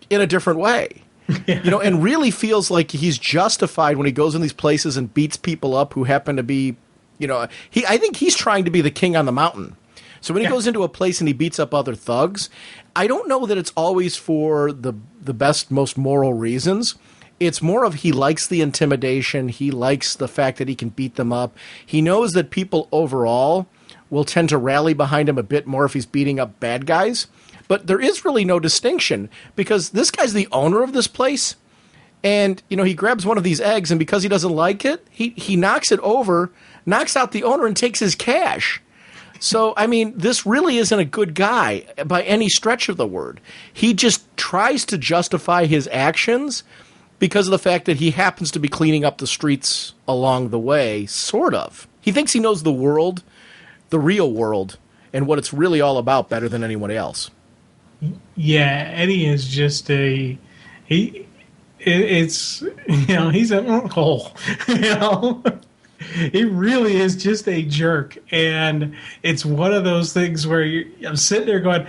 in a different way. Yeah. And really feels like he's justified when he goes in these places and beats people up who happen to be, I think he's trying to be the king on the mountain. So when he goes into a place and he beats up other thugs, I don't know that it's always for the best, most moral reasons. It's more of he likes the intimidation. He likes the fact that he can beat them up. He knows that people overall will tend to rally behind him a bit more if he's beating up bad guys. But there is really no distinction because this guy's the owner of this place. And, he grabs one of these eggs, and because he doesn't like it, he knocks it over, knocks out the owner, and takes his cash. So, this really isn't a good guy by any stretch of the word. He just tries to justify his actions because of the fact that he happens to be cleaning up the streets along the way, sort of. He thinks he knows the world, the real world, and what it's really all about better than anyone else. Yeah, Eddie is just he's a hole, He really is just a jerk, and it's one of those things where I'm sitting there going,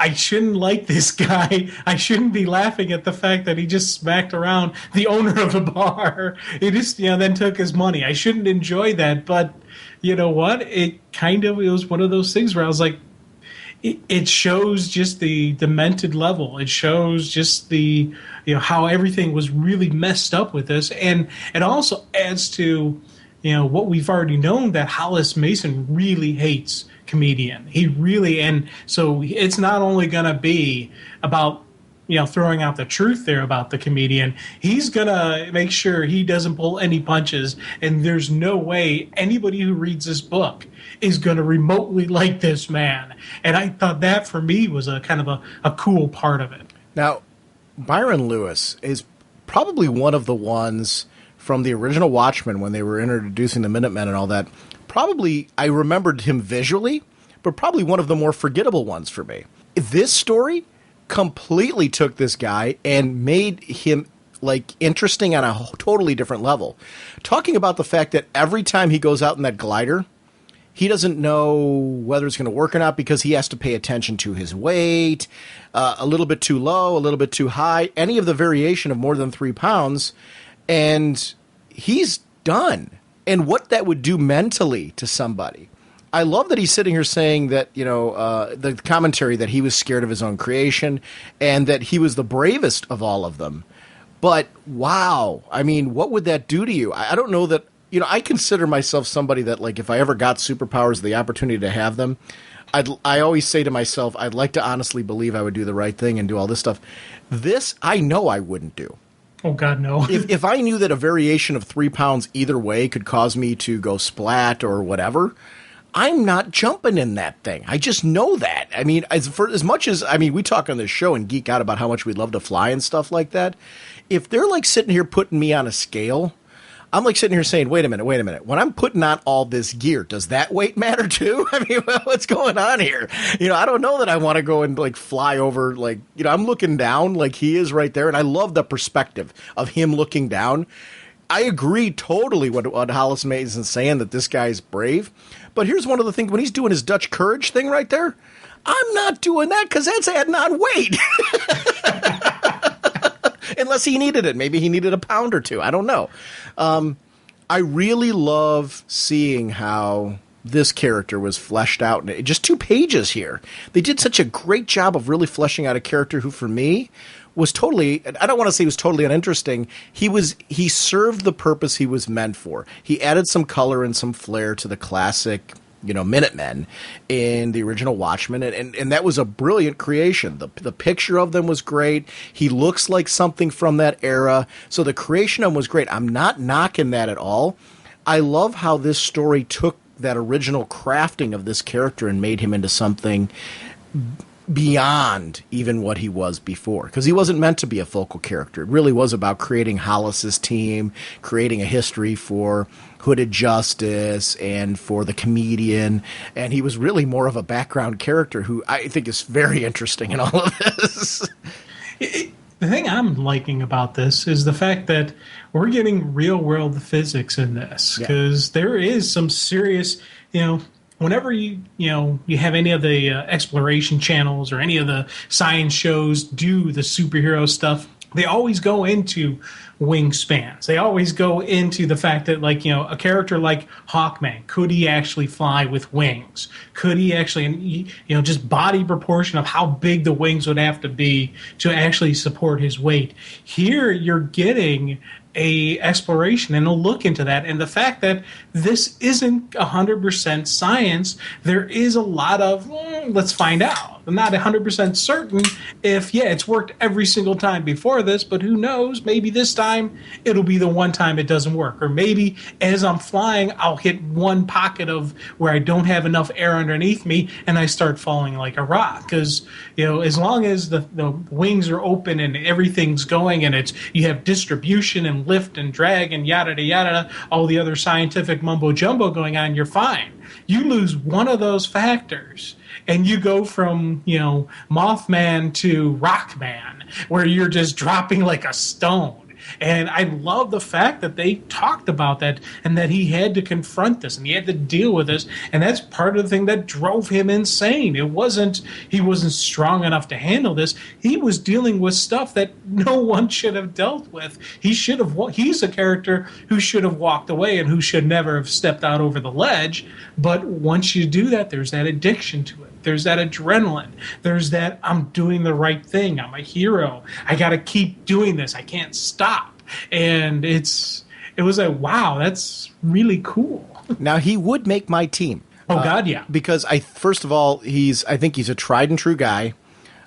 I shouldn't like this guy. I shouldn't be laughing at the fact that he just smacked around the owner of the bar. He just, then took his money. I shouldn't enjoy that. But you know what? It was one of those things where I was like, it shows just the demented level. It shows just the, how everything was really messed up with this. And it also adds to, what we've already known, that Hollis Mason really hates comedian. He really, and so it's not only going to be about, throwing out the truth there about the comedian. He's going to make sure he doesn't pull any punches. And there's no way anybody who reads this book is going to remotely like this man. And I thought that for me was a kind of a cool part of it. Now, Byron Lewis is probably one of the ones from the original Watchmen when they were introducing the Minutemen and all that. Probably, I remembered him visually, but probably one of the more forgettable ones for me. This story completely took this guy and made him interesting on a totally different level. Talking about the fact that every time he goes out in that glider, he doesn't know whether it's going to work or not because he has to pay attention to his weight, a little bit too low, a little bit too high, any of the variation of more than 3 pounds, and he's done. And what that would do mentally to somebody. I love that he's sitting here saying that, the commentary that he was scared of his own creation and that he was the bravest of all of them. But, wow, I mean, what would that do to you? I don't know that, I consider myself somebody that, if I ever got superpowers, the opportunity to have them, I always say to myself, I'd like to honestly believe I would do the right thing and do all this stuff. This, I know I wouldn't do. Oh, God, no. if I knew that a variation of 3 pounds either way could cause me to go splat or whatever, I'm not jumping in that thing. I just know that. I mean, as much as we talk on this show and geek out about how much we love to fly and stuff like that. If they're sitting here putting me on a scale, I'm sitting here saying, wait a minute. When I'm putting on all this gear, does that weight matter too? I mean, what's going on here? I don't know that I want to go and fly over. I'm looking down like he is right there, and I love the perspective of him looking down. I agree totally what Hollis Mason's saying, that this guy's brave. But here's one of the things, when he's doing his Dutch courage thing right there, I'm not doing that because that's adding on weight. Unless he needed it. Maybe he needed a pound or two. I don't know. I really love seeing how this character was fleshed out. Just 2 pages here. They did such a great job of really fleshing out a character who, for me, was totally, I don't want to say he was totally uninteresting. He served the purpose he was meant for. He added some color and some flair to the classic, Minutemen in the original Watchmen, and that was a brilliant creation. The picture of them was great. He looks like something from that era, so the creation of him was great. I'm not knocking that at all. I love how this story took that original crafting of this character and made him into something beyond even what he was before, because he wasn't meant to be a focal character. It really was about creating Hollis's team, creating a history for Hooded Justice and for the comedian, and he was really more of a background character who I think is very interesting in all of this. The thing I'm liking about this is the fact that we're getting real world physics in this, because there is some serious, whenever you have any of the exploration channels or any of the science shows do the superhero stuff, they always go into wingspans. They always go into the fact that, a character like Hawkman, could he actually fly with wings? Could he actually, just body proportion of how big the wings would have to be to actually support his weight. Here you're getting a exploration and a look into that, and the fact that this isn't 100% science, there is a lot of let's find out. I'm not 100% certain if it's worked every single time before this, but who knows, maybe this time it'll be the one time it doesn't work, or maybe as I'm flying I'll hit one pocket of where I don't have enough air underneath me and I start falling like a rock, because as long as the wings are open and everything's going and you have distribution and lift and drag and yada yada, all the other scientific mumbo jumbo going on, you're fine. You lose one of those factors and you go from Mothman to Rockman, where you're just dropping like a stone. And I love the fact that they talked about that and that he had to confront this and he had to deal with this. And that's part of the thing that drove him insane. He wasn't strong enough to handle this. He was dealing with stuff that no one should have dealt with. He's a character who should have walked away and who should never have stepped out over the ledge. But once you do that, there's that addiction to it. There's that adrenaline. There's that I'm doing the right thing. I'm a hero. I got to keep doing this. I can't stop. And it was like, wow, that's really cool. Now, he would make my team. Oh, God, yeah. Because first of all, I think he's a tried and true guy.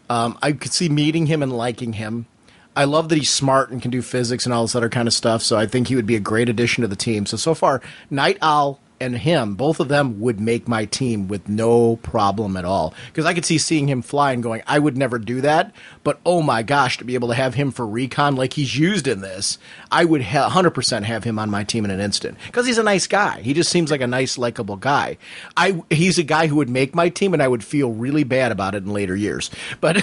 I could see meeting him and liking him. I love that he's smart and can do physics and all this other kind of stuff. So I think he would be a great addition to the team. So far, Night Owl and him, both of them would make my team with no problem at all. Because I could see seeing him fly and going, I would never do that. But oh my gosh, to be able to have him for recon like he's used in this, I would 100% have him on my team in an instant. Because he's a nice guy. He just seems like a nice, likable guy. He's a guy who would make my team, and I would feel really bad about it in later years. But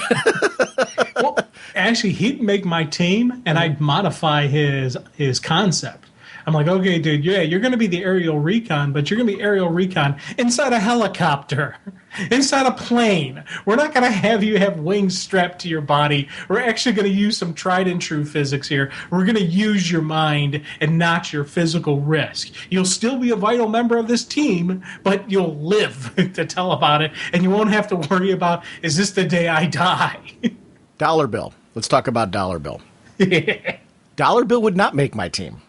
well, actually, he'd make my team, and I'd modify his concept. I'm like, okay, dude, yeah, you're going to be the aerial recon, but you're going to be aerial recon inside a helicopter, inside a plane. We're not going to have you have wings strapped to your body. We're actually going to use some tried and true physics here. We're going to use your mind and not your physical risk. You'll still be a vital member of this team, but you'll live to tell about it, and you won't have to worry about, is this the day I die? Dollar Bill. Let's talk about Dollar Bill. Dollar Bill would not make my team.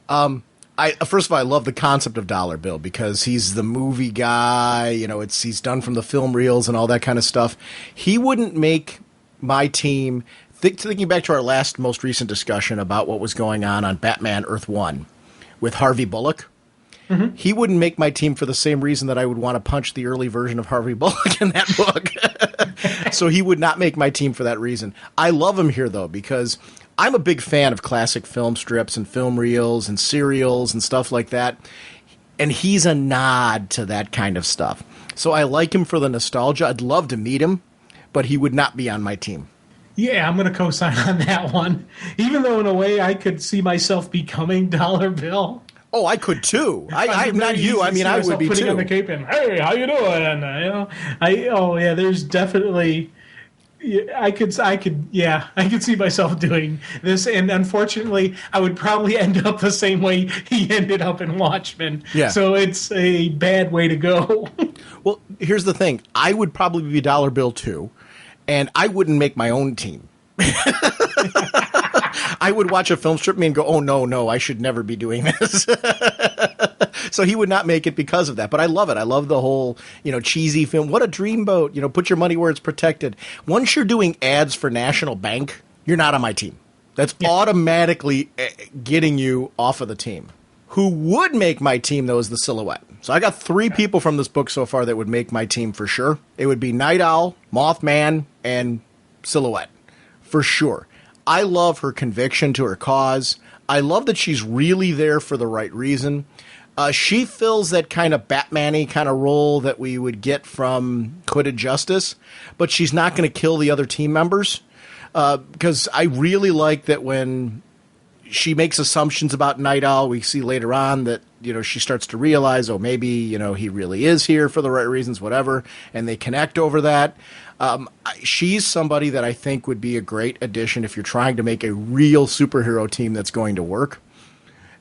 First of all, I love the concept of Dollar Bill because he's the movie guy. You know, he's done from the film reels and all that kind of stuff. He wouldn't make my team. Thinking back to our most recent discussion about what was going on Batman Earth 1 with Harvey Bullock. Mm-hmm. He wouldn't make my team for the same reason that I would want to punch the early version of Harvey Bullock in that book. So he would not make my team for that reason. I love him here, though, because I'm a big fan of classic film strips and film reels and serials and stuff like that. And he's a nod to that kind of stuff. So I like him for the nostalgia. I'd love to meet him, but he would not be on my team. Yeah, I'm going to co-sign on that one. Even though in a way I could see myself becoming Dollar Bill. Oh, I could too. I'm not you. I mean, I would be putting too. On the cape and, hey, how you doing? There's definitely. I could see myself doing this, and unfortunately, I would probably end up the same way he ended up in Watchmen. Yeah. So it's a bad way to go. Well, here's the thing: I would probably be Dollar Bill too, and I wouldn't make my own team. I would watch a film strip me and go, "Oh no, I should never be doing this." So he would not make it because of that. But I love it. I love the whole, cheesy film. What a dreamboat. Put your money where it's protected. Once you're doing ads for National Bank, you're not on my team. That's automatically getting you off of the team. Who would make my team, though, is the Silhouette. So I got 3 people from this book so far that would make my team for sure. It would be Night Owl, Mothman, and Silhouette. For sure. I love her conviction to her cause. I love that she's really there for the right reason. She fills that kind of Batman-y kind of role that we would get from Hooded Justice, but she's not going to kill the other team members. Because I really like that when she makes assumptions about Night Owl, we see later on that, she starts to realize, oh, maybe, he really is here for the right reasons, whatever, and they connect over that. She's somebody that I think would be a great addition if you're trying to make a real superhero team that's going to work.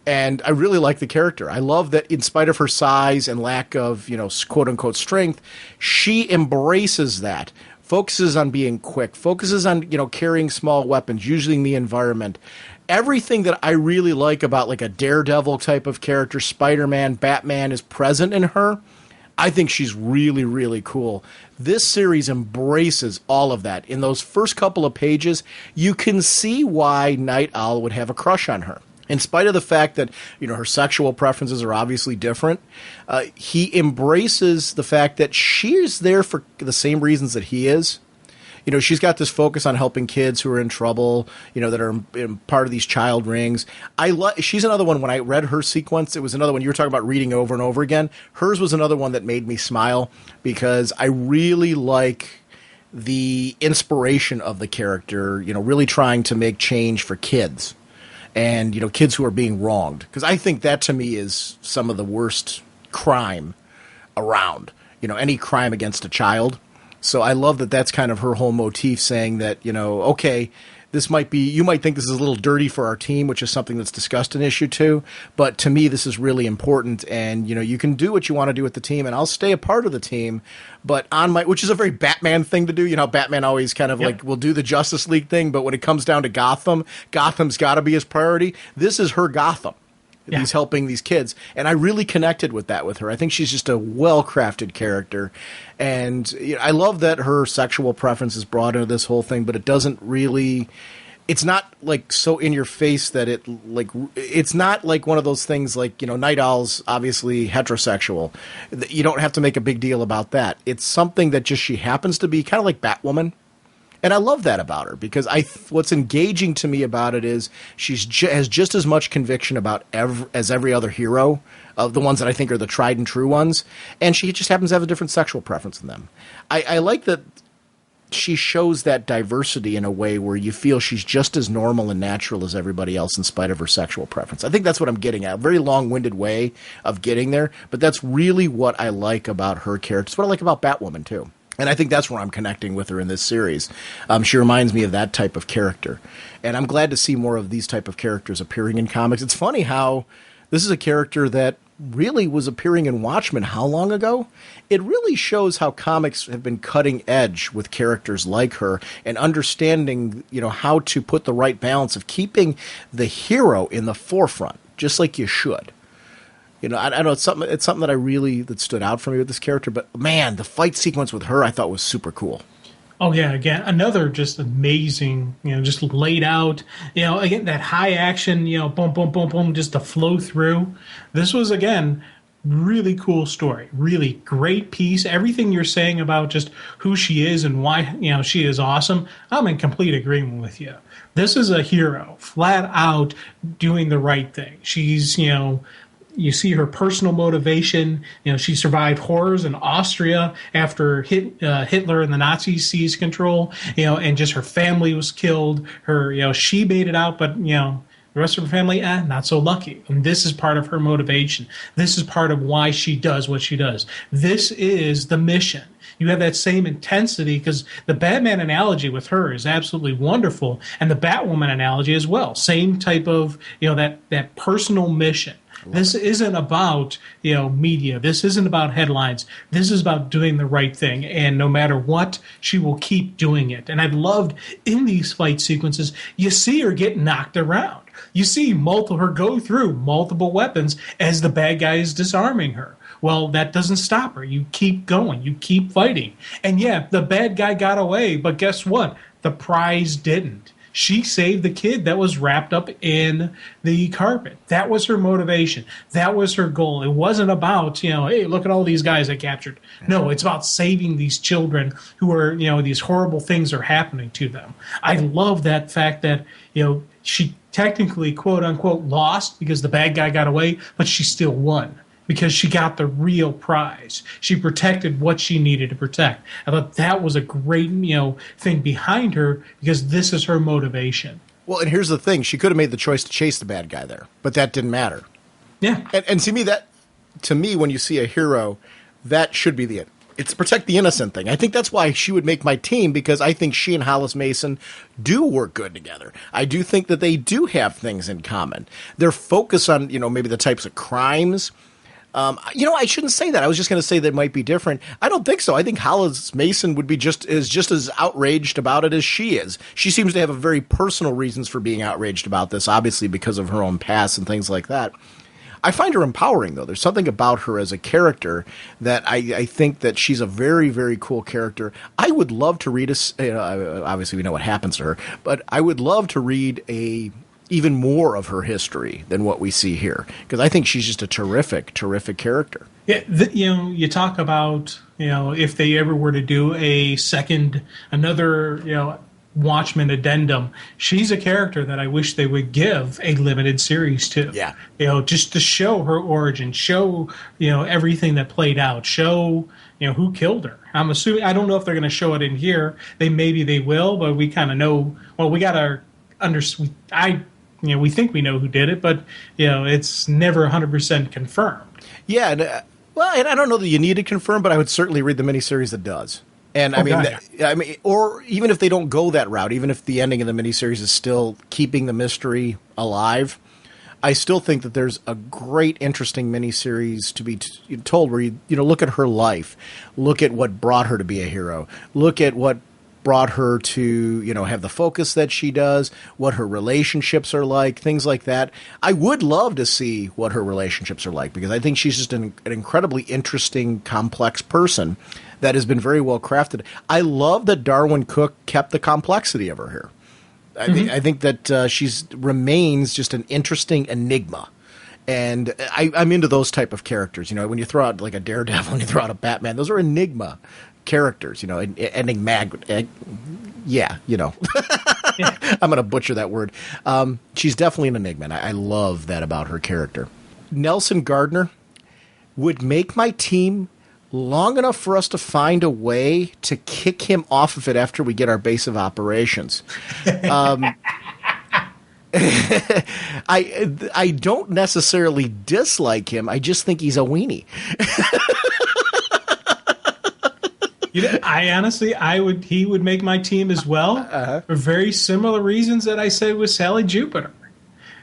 And I really like the character. I love that in spite of her size and lack of, quote-unquote strength, she embraces that, focuses on being quick, focuses on, carrying small weapons, using the environment. Everything that I really like about like a Daredevil type of character, Spider-Man, Batman is present in her. I think she's really, really cool. This series embraces all of that. In those first couple of pages, you can see why Night Owl would have a crush on her. In spite of the fact that, her sexual preferences are obviously different, he embraces the fact that she's there for the same reasons that he is. She's got this focus on helping kids who are in trouble, that are part of these child rings. She's another one. When I read her sequence, it was another one. You were talking about reading over and over again. Hers was another one that made me smile because I really like the inspiration of the character, really trying to make change for kids. and, kids who are being wronged. Because I think that, to me, is some of the worst crime around, any crime against a child. So I love that that's kind of her whole motif, saying that, okay, you might think this is a little dirty for our team, which is something that's discussed in issue 2, but to me, this is really important, and, you can do what you want to do with the team, and I'll stay a part of the team, but which is a very Batman thing to do. Batman always kind of will do the Justice League thing, but when it comes down to Gotham's got to be his priority. This is her Gotham. Yeah. He's helping these kids, and I really connected with her. I think she's just a well-crafted character, and I love that her sexual preference is brought into this whole thing, but it doesn't really... It's not so in your face that it's not like one of those things Night Owl's obviously heterosexual. You don't have to make a big deal about that. It's something that just she happens to be, kind of like Batwoman. And I love that about her, because what's engaging to me about it is she has just as much conviction about as every other hero, of the ones that I think are the tried and true ones, and she just happens to have a different sexual preference than them. I like that she shows that diversity in a way where you feel she's just as normal and natural as everybody else in spite of her sexual preference. I think that's what I'm getting at. A very long-winded way of getting there, but that's really what I like about her character. It's what I like about Batwoman, too. And I think that's where I'm connecting with her in this series. She reminds me of that type of character. And I'm glad to see more of these type of characters appearing in comics. It's funny how this is a character that really was appearing in Watchmen how long ago? It really shows how comics have been cutting edge with characters like her and understanding, how to put the right balance of keeping the hero in the forefront, just like you should. I don't know, it's something that stood out for me with this character, but man, the fight sequence with her I thought was super cool. Oh yeah, again, another just amazing, just laid out, again, that high action, boom, boom, boom, boom, just to flow through. This was, again, really cool story, really great piece. Everything you're saying about just who she is and why, she is awesome, I'm in complete agreement with you. This is a hero, flat out doing the right thing. She's, you see her personal motivation. She survived horrors in Austria after Hitler and the Nazis seized control. And just her family was killed. She made it out, but the rest of her family, not so lucky. And this is part of her motivation. This is part of why she does what she does. This is the mission. You have that same intensity, because the Batman analogy with her is absolutely wonderful, and the Batwoman analogy as well. Same type of that personal mission. This isn't about, media. This isn't about headlines. This is about doing the right thing. And no matter what, she will keep doing it. And I've loved in these fight sequences, you see her get knocked around. You see her go through multiple weapons as the bad guy is disarming her. Well, that doesn't stop her. You keep going. You keep fighting. And yeah, the bad guy got away, but guess what? The prize didn't. She saved the kid that was wrapped up in the carpet. That was her motivation. That was her goal. It wasn't about, hey, look at all these guys I captured. No, it's about saving these children who are, these horrible things are happening to them. I love that fact that, she technically, quote unquote, lost because the bad guy got away, but she still won, because she got the real prize. She protected what she needed to protect. I thought that was a great, thing behind her, because this is her motivation. Well, and here's the thing. She could have made the choice to chase the bad guy there, but that didn't matter. Yeah. And to me, when you see a hero, that should be it's protect the innocent thing. I think that's why she would make my team, because I think she and Hollis Mason do work good together. I do think that they do have things in common. Their focus on, maybe the types of crimes. I shouldn't say that. I was just going to say that it might be different. I don't think so. I think Hollis Mason would be just as outraged about it as she is. She seems to have a very personal reasons for being outraged about this, obviously because of her own past and things like that. I find her empowering, though. There's something about her as a character that I think that she's a very, very cool character. I would love to read obviously we know what happens to her, but I would love to read even more of her history than what we see here, because I think she's just a terrific, terrific character. Yeah, you talk about, if they ever were to do another Watchmen addendum, she's a character that I wish they would give a limited series to. Yeah. Just to show her origin, show, everything that played out, show, who killed her. I'm assuming, I don't know if they're going to show it in here. Maybe they will, but we kind of know, well, we got to I we think we know who did it, but it's never 100% confirmed. Yeah, and, and I don't know that you need to confirm, but I would certainly read the miniseries that does. And I mean, or even if they don't go that route, even if the ending of the miniseries is still keeping the mystery alive, I still think that there's a great, interesting miniseries to be told where you look at her life, look at what brought her to be a hero, look at what brought her to have the focus that she does, what her relationships are like, things like that. I would love to see what her relationships are like, because I think she's just an incredibly interesting, complex person that has been very well crafted. I love that Darwin Cook kept the complexity of her here. I think that she's remains just an interesting enigma. And I'm into those type of characters. When you throw out like a Daredevil and you throw out a Batman, those are enigma characters, enigmatic. Yeah. I'm going to butcher that word. She's definitely an enigma. And I love that about her character. Nelson Gardner would make my team long enough for us to find a way to kick him off of it after we get our base of operations. I don't necessarily dislike him. I just think he's a weenie. I honestly, he would make my team as well for very similar reasons that I said with Sally Jupiter.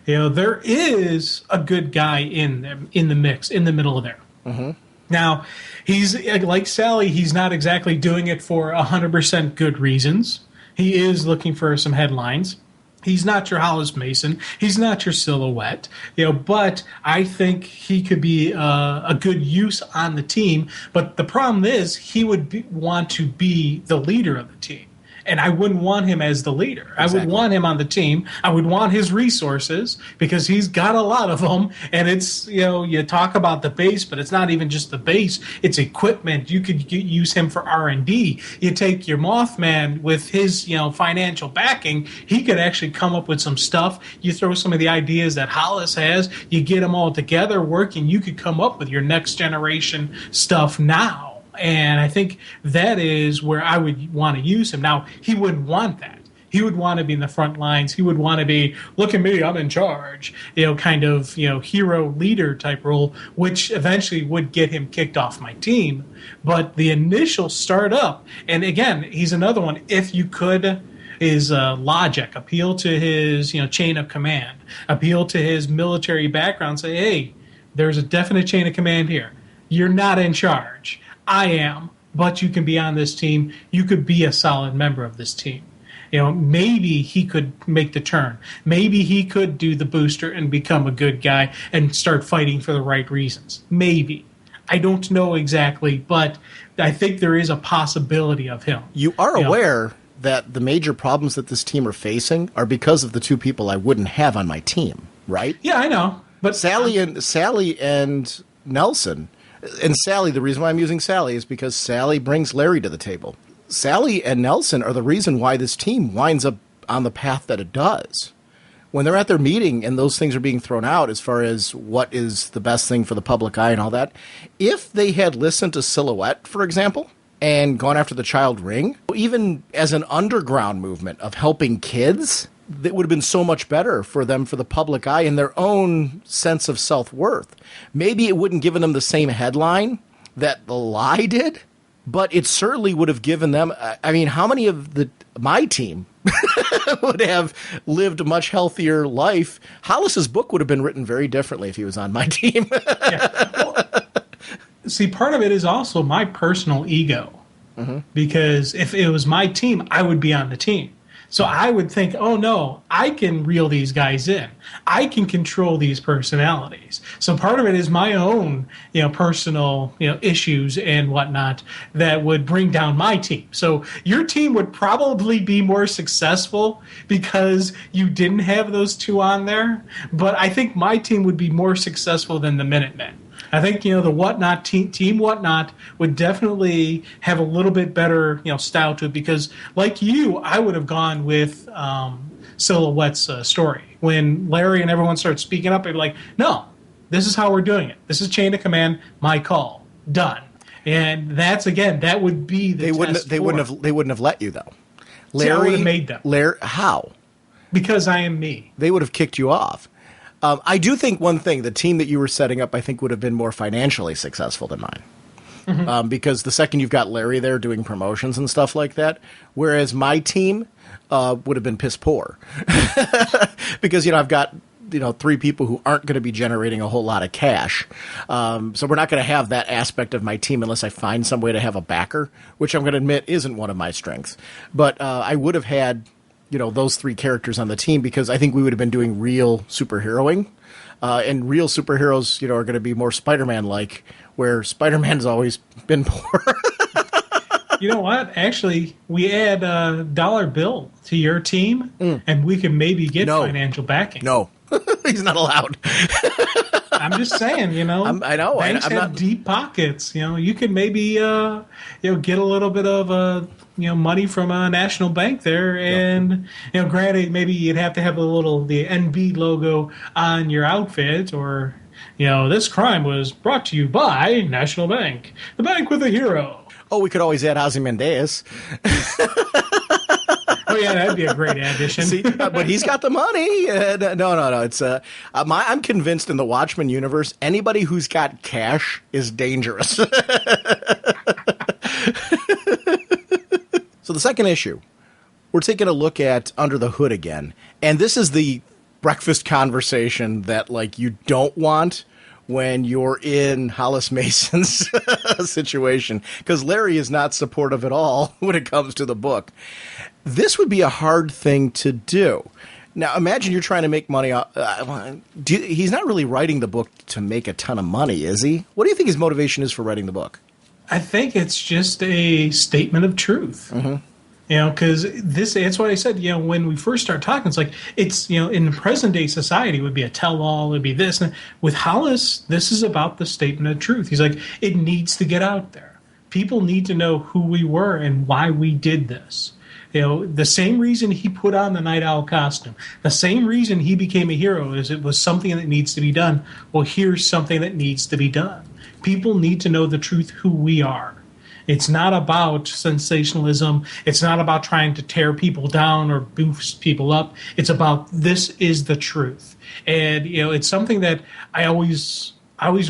There is a good guy in the mix, in the middle of there. Mm-hmm. Now, he's like Sally. He's not exactly doing it for 100% good reasons. He is looking for some headlines. He's not your Hollis Mason. He's not your Silhouette. But I think he could be a good use on the team. But the problem is he would want to be the leader of the team. And I wouldn't want him as the leader. Exactly. I would want him on the team. I would want his resources because he's got a lot of them. And it's, you talk about the base, but it's not even just the base. It's equipment. You could use him for R&D. You take your Mothman with his, financial backing. He could actually come up with some stuff. You throw some of the ideas that Hollis has. You get them all together working. You could come up with your next generation stuff now. And I think that is where I would want to use him. Now, he wouldn't want that. He would want to be in the front lines. He would want to be, look at me, I'm in charge, kind of, hero leader type role, which eventually would get him kicked off my team. But the initial startup, and again, he's another one, if you could, is logic, appeal to his, chain of command, appeal to his military background, say, hey, there's a definite chain of command here. You're not in charge. I am, but you can be on this team. You could be a solid member of this team. Maybe he could make the turn. Maybe he could do the booster and become a good guy and start fighting for the right reasons. Maybe. I don't know exactly, but I think there is a possibility of him. You are aware that the major problems that this team are facing are because of the two people I wouldn't have on my team, right? Yeah, I know. But Sally and Nelson. And Sally, the reason why I'm using Sally is because Sally brings Larry to the table. Sally and Nelson are the reason why this team winds up on the path that it does. When they're at their meeting and those things are being thrown out as far as what is the best thing for the public eye and all that, if they had listened to Silhouette, for example, and gone after the child ring, even as an underground movement of helping kids, that would have been so much better for them, for the public eye and their own sense of self-worth. Maybe it wouldn't given them the same headline that The Lie did, but it certainly would have given them, how many of my team would have lived a much healthier life? Hollis's book would have been written very differently if he was on my team. Well, see, part of it is also my personal ego. Mm-hmm. Because if it was my team, I would be on the team. So I would think, oh, no, I can reel these guys in. I can control these personalities. So part of it is my own, personal, issues and whatnot that would bring down my team. So your team would probably be more successful because you didn't have those two on there. But I think my team would be more successful than the Minutemen. I think, the Whatnot team Whatnot would definitely have a little bit better, style to it because, like you, I would have gone with Silhouette's story. When Larry and everyone started speaking up, they'd be like, no, this is how we're doing it. This is chain of command, my call, done. And that's, again, that would be the They wouldn't have let you, though. Larry, I would have made them. How? Because I am me. They would have kicked you off. I do think one thing, the team that you were setting up, I think would have been more financially successful than mine. Mm-hmm. Because the second you've got Larry there doing promotions and stuff like that, whereas my team would have been piss poor. Because, I've got, 3 people who aren't going to be generating a whole lot of cash. So we're not going to have that aspect of my team unless I find some way to have a backer, which I'm going to admit isn't one of my strengths. But I would have had, those 3 characters on the team because I think we would have been doing real superheroing. And real superheroes, are going to be more Spider-Man-like, where Spider-Man's always been poor. You know what? Actually, we add a dollar bill to your team, and we can maybe get financial backing. No, he's not allowed. I'm just saying, I know. Banks have deep pockets. You could maybe, get a little bit of money from a national bank there, and granted, maybe you'd have to have the NB logo on your outfit, or this crime was brought to you by National Bank, the bank with a hero. Oh, we could always add Ozymandias. Oh yeah, that'd be a great addition. See, but he's got the money. No. It's I'm convinced in the Watchmen universe, anybody who's got cash is dangerous. So the second issue, we're taking a look at Under the Hood again, and this is the breakfast conversation that you don't want when you're in Hollis Mason's situation, because Larry is not supportive at all when it comes to the book. This would be a hard thing to do. Now, imagine you're trying to make money. He's not really writing the book to make a ton of money, is he? What do you think his motivation is for writing the book? I think it's just a statement of truth. Mm-hmm. Because that's what I said, when we first start talking, it's in the present day society, it would be a tell-all, it would be this. And with Hollis, this is about the statement of truth. He's like, it needs to get out there. People need to know who we were and why we did this. The same reason he put on the Night Owl costume, the same reason he became a hero is it was something that needs to be done. Well, here's something that needs to be done. People need to know the truth, who we are. It's not about sensationalism. It's not about trying to tear people down or boost people up. It's about this is the truth. And, it's something that I always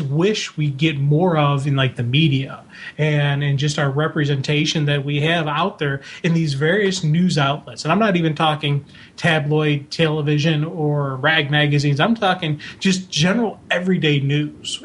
wish we get more of in the media and in just our representation that we have out there in these various news outlets. And I'm not even talking tabloid television or rag magazines. I'm talking just general everyday news.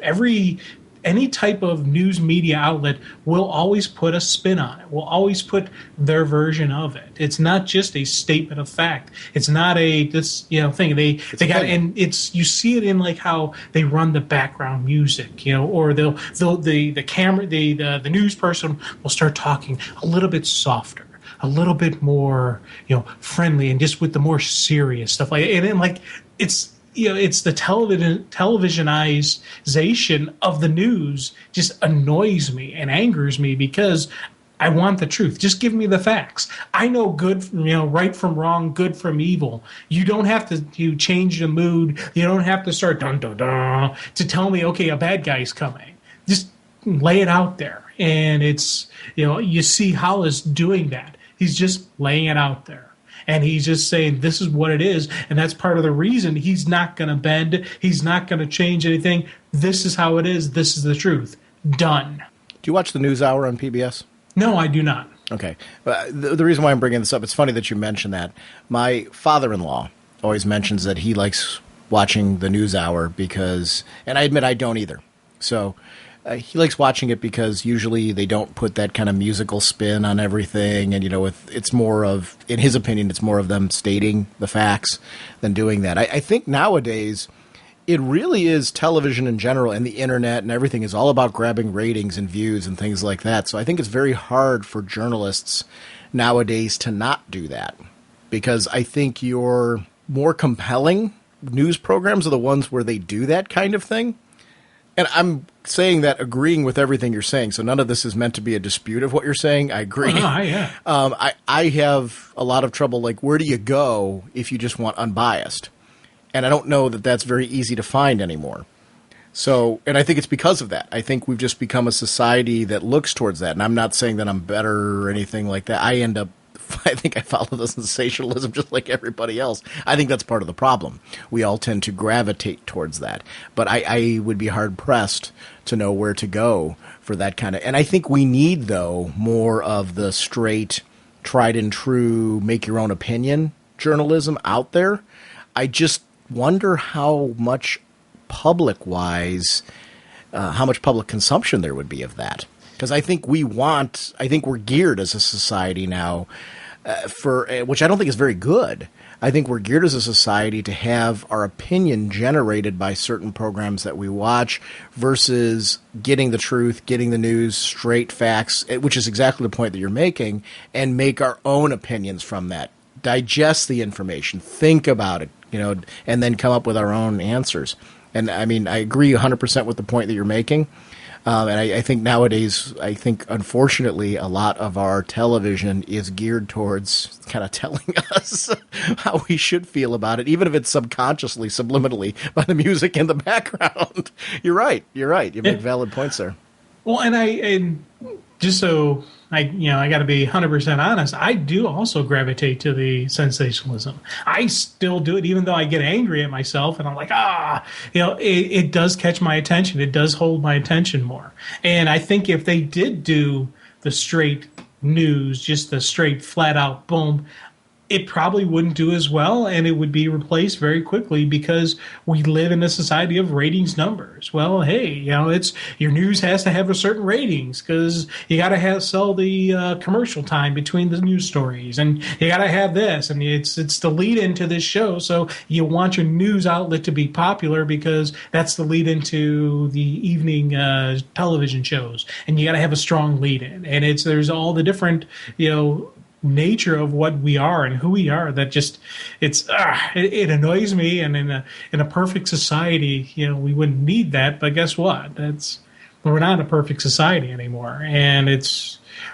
Any type of news media outlet will always put a spin on it, will always put their version of it. It's not just a statement of fact. It's not thing. They got, and it's, you see it in how they run the background music, or the camera, the news person will start talking a little bit softer, a little bit more, friendly, and just with the more serious stuff. It's the televisionization of the news just annoys me and angers me because I want the truth. Just give me the facts. I know good, right from wrong, good from evil. You don't have to change the mood. You don't have to start dun dun dun to tell me, okay, a bad guy's coming. Just lay it out there. And it's, you see Hollis doing that. He's just laying it out there. And he's just saying this is what it is, and that's part of the reason he's not going to bend. He's not going to change anything. This is how it is. This is the truth. Done. Do you watch the NewsHour on PBS? No, I do not. Okay. The reason why I'm bringing this up, it's funny that you mentioned that. My father-in-law always mentions that he likes watching the NewsHour because, and I admit I don't either. So he likes watching it because usually they don't put that kind of musical spin on everything, and it's more of, in his opinion, it's more of them stating the facts than doing that. I think nowadays it really is television in general and the internet and everything is all about grabbing ratings and views and things like that. So I think it's very hard for journalists nowadays to not do that, because I think your more compelling news programs are the ones where they do that kind of thing. And I'm saying that agreeing with everything you're saying, so none of this is meant to be a dispute of what you're saying. I agree. Yeah. I have a lot of trouble, where do you go if you just want unbiased? And I don't know that that's very easy to find anymore. So, and I think it's because of that. I think we've just become a society that looks towards that. And I'm not saying that I'm better or anything like that. I end up I think I follow the sensationalism just like everybody else. I think that's part of the problem. We all tend to gravitate towards that. But I would be hard-pressed to know where to go for that kind of... And I think we need, though, more of the straight, tried-and-true, make-your-own-opinion journalism out there. I just wonder how much public-wise, how much public consumption there would be of that. Because I think we're geared as a society now for, which I don't think is very good. I think we're geared as a society to have our opinion generated by certain programs that we watch versus getting the truth, getting the news, straight facts, which is exactly the point that you're making, and make our own opinions from that. Digest the information, think about it, and then come up with our own answers. And I mean, I agree 100% with the point that you're making. And I think nowadays, unfortunately, a lot of our television is geared towards kind of telling us how we should feel about it, even if it's subconsciously, subliminally, by the music in the background. You're right. You make valid points there. Well, and just so I got to be 100% honest, I do also gravitate to the sensationalism. I still do it, even though I get angry at myself and I'm like, it does catch my attention. It does hold my attention more. And I think if they did do the straight news, just the straight flat out boom, it probably wouldn't do as well, and it would be replaced very quickly because we live in a society of ratings numbers. Well, hey, it's your news has to have a certain ratings because you got to sell the commercial time between the news stories, and you got to have this, and it's the lead into this show. So you want your news outlet to be popular because that's the lead into the evening television shows, and you got to have a strong lead in, and there's all the different nature of what we are and who we are that just it annoys me. And in a perfect society, we wouldn't need that, but guess what, we're not a perfect society anymore, and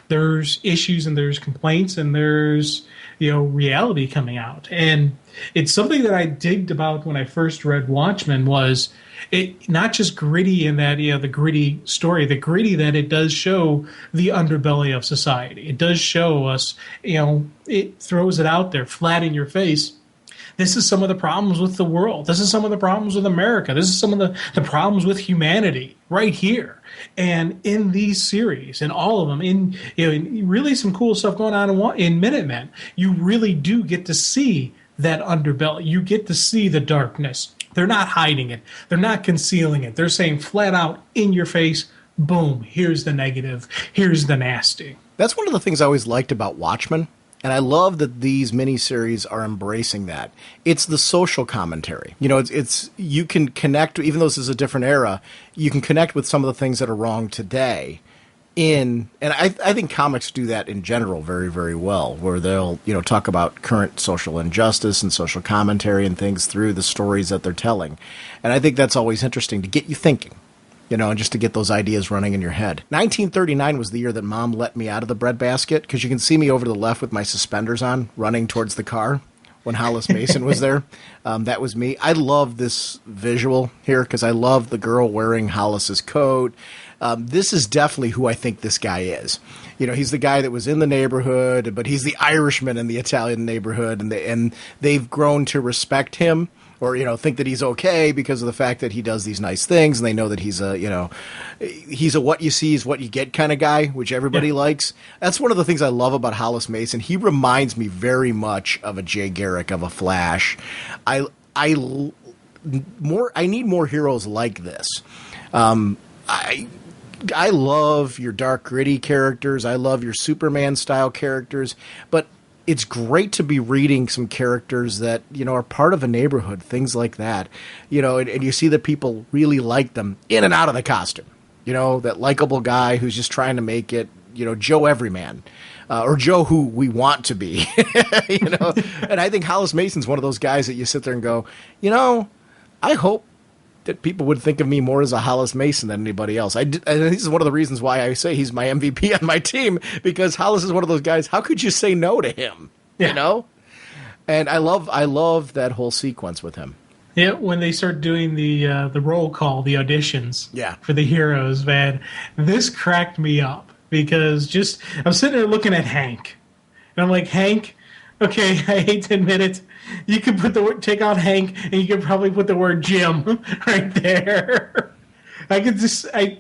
there's issues and there's complaints and there's reality coming out. And it's something that I digged about when I first read Watchmen was it not just gritty in that the gritty story, the gritty that it does show the underbelly of society. It does show us, it throws it out there flat in your face. This is some of the problems with the world. This is some of the problems with America. This is some of the problems with humanity right here. And in these series, and all of them, in really some cool stuff going on in Minutemen, you really do get to see that underbelly. You get to see the darkness. They're not hiding it. They're not concealing it. They're saying flat out in your face, boom, here's the negative. Here's the nasty. That's one of the things I always liked about Watchmen. And I love that these miniseries are embracing that. It's the social commentary. It's you can connect, even though this is a different era, you can connect with some of the things that are wrong today. And I think comics do that in general very, very well, where they'll, talk about current social injustice and social commentary and things through the stories that they're telling. And I think that's always interesting to get you thinking. And just to get those ideas running in your head. 1939 was the year that Mom let me out of the breadbasket, because you can see me over to the left with my suspenders on, running towards the car when Hollis Mason was there. That was me. I love this visual here, because I love the girl wearing Hollis's coat. This is definitely who I think this guy is. He's the guy that was in the neighborhood, but he's the Irishman in the Italian neighborhood, and they've grown to respect him. Or, think that he's okay because of the fact that he does these nice things, and they know that he's a what you see is what you get kind of guy, which everybody likes. That's one of the things I love about Hollis Mason. He reminds me very much of a Jay Garrick, of a Flash. I need more heroes like this. I love your dark, gritty characters. I love your Superman-style characters, but it's great to be reading some characters that, are part of a neighborhood, things like that, and you see that people really like them in and out of the costume, that likable guy who's just trying to make it, Joe Everyman, or Joe who we want to be, and I think Hollis Mason's one of those guys that you sit there and go, I hope that people would think of me more as a Hollis Mason than anybody else. And this is one of the reasons why I say he's my MVP on my team, because Hollis is one of those guys. How could you say no to him? Yeah. And I love that whole sequence with him. Yeah, when they start doing the roll call, the auditions for the heroes, man, this cracked me up because I'm sitting there looking at Hank. And I'm like, Hank, okay, I hate to admit it. You could put the word, take out Hank, and you could probably put the word Jim right there. I could just, I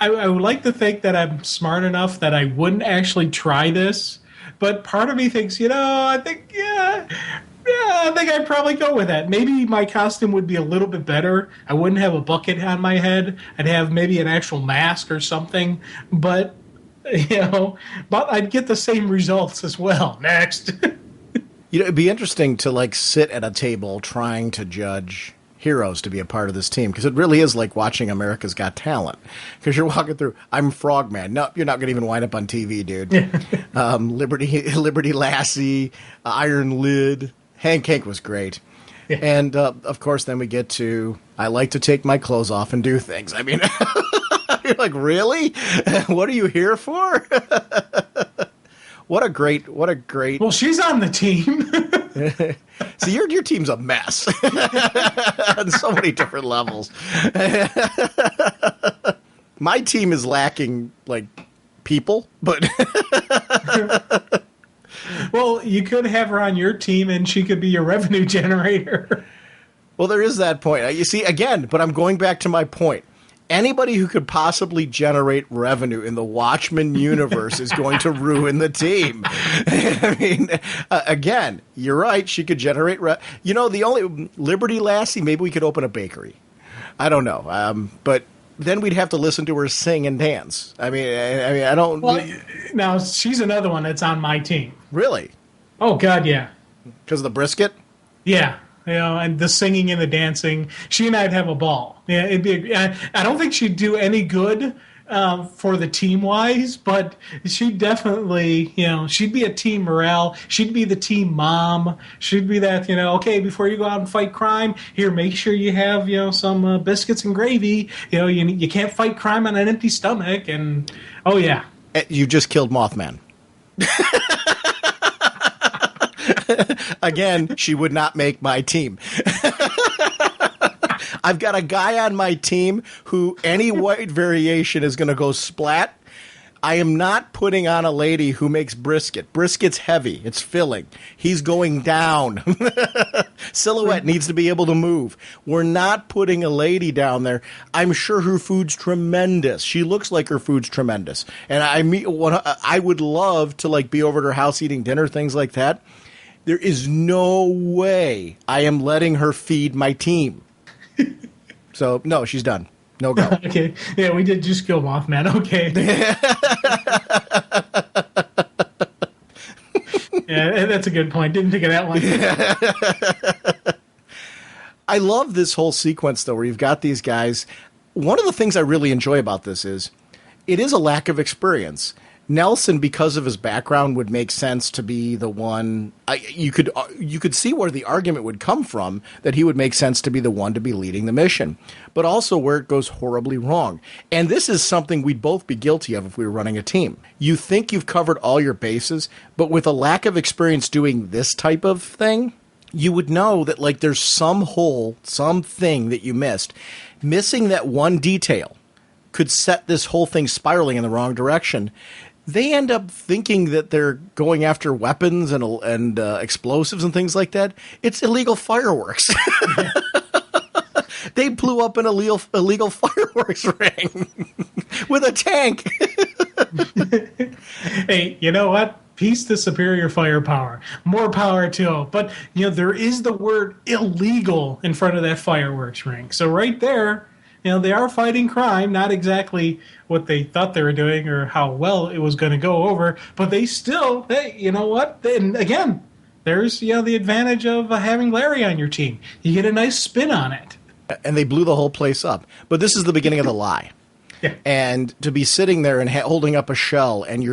would like to think that I'm smart enough that I wouldn't actually try this, but part of me thinks, I think, I think I'd probably go with that. Maybe my costume would be a little bit better. I wouldn't have a bucket on my head. I'd have maybe an actual mask or something, but, but I'd get the same results as well. Next. It'd be interesting to like sit at a table trying to judge heroes to be a part of this team, because it really is like watching America's Got Talent, because you're walking through, I'm Frogman. No, you're not going to even wind up on TV, dude. Liberty Lassie, Iron Lid, Hank was great. Yeah. And of course then we get to, I like to take my clothes off and do things. I mean, you're like, really? What are you here for? What a great. Well, she's on the team. See, your team's a mess on so many different levels. My team is lacking like people, but well, you could have her on your team, and she could be your revenue generator. Well, there is that point. You see, again, but I'm going back to my point. Anybody who could possibly generate revenue in the Watchmen universe is going to ruin the team. I mean, again, you're right. She could generate the only Liberty Lassie, maybe we could open a bakery. I don't know. But then we'd have to listen to her sing and dance. I mean, I don't. Well, now, she's another one that's on my team. Really? Oh, God, yeah. Because of the brisket? Yeah. And the singing and the dancing. She and I'd have a ball. Yeah, it'd be. I don't think she'd do any good for the team wise, but she'd definitely, she'd be a team morale. She'd be the team mom. She'd be that, okay, before you go out and fight crime, here, make sure you have, some biscuits and gravy. You can't fight crime on an empty stomach. And oh yeah, you just killed Mothman. Again, she would not make my team. I've got a guy on my team who any white variation is going to go splat. I am not putting on a lady who makes brisket. Brisket's heavy. It's filling. He's going down. Silhouette needs to be able to move. We're not putting a lady down there. I'm sure her food's tremendous. She looks like her food's tremendous. And I would love to like be over at her house eating dinner, things like that. There is no way I am letting her feed my team. So, no, she's done. No go. Okay. Yeah, we did just kill Mothman. Okay. Yeah, that's a good point. Didn't think of that one. I love this whole sequence, though, where you've got these guys. One of the things I really enjoy about this is it is a lack of experience. Nelson, because of his background, would make sense to be the one. You could see where the argument would come from, that he would make sense to be the one to be leading the mission, but also where it goes horribly wrong. And this is something we'd both be guilty of if we were running a team. You think you've covered all your bases, but with a lack of experience doing this type of thing, you would know that like there's some hole, something that you missed. Missing that one detail could set this whole thing spiraling in the wrong direction. They end up thinking that they're going after weapons and explosives and things like that. It's illegal fireworks. They blew up an illegal fireworks ring with a tank. Hey, you know what? Peace to superior firepower. More power to it. But, there is the word illegal in front of that fireworks ring. So right there, they are fighting crime, not exactly what they thought they were doing or how well it was going to go over, but they still, hey, you know what? And again, there's, the advantage of having Larry on your team. You get a nice spin on it. And they blew the whole place up. But this is the beginning of the lie. Yeah. And to be sitting there and holding up a shell, and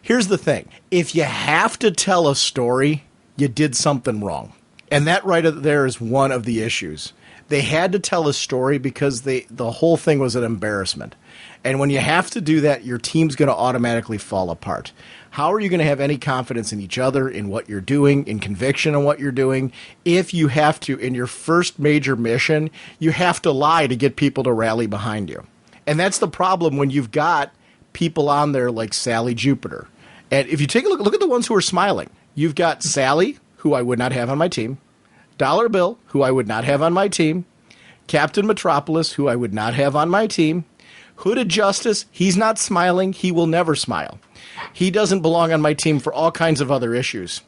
here's the thing. If you have to tell a story, you did something wrong. And that right there is one of the issues. They had to tell a story because the whole thing was an embarrassment. And when you have to do that, your team's going to automatically fall apart. How are you going to have any confidence in each other, in what you're doing, in conviction on what you're doing, if you have to, in your first major mission, you have to lie to get people to rally behind you? And that's the problem when you've got people on there like Sally Jupiter And if you take a look at the ones who are smiling. You've got Sally, who I would not have on my team. Dollar Bill, who I would not have on my team. Captain Metropolis, who I would not have on my team. Hooded Justice, he's not smiling. He will never smile. He doesn't belong on my team for all kinds of other issues.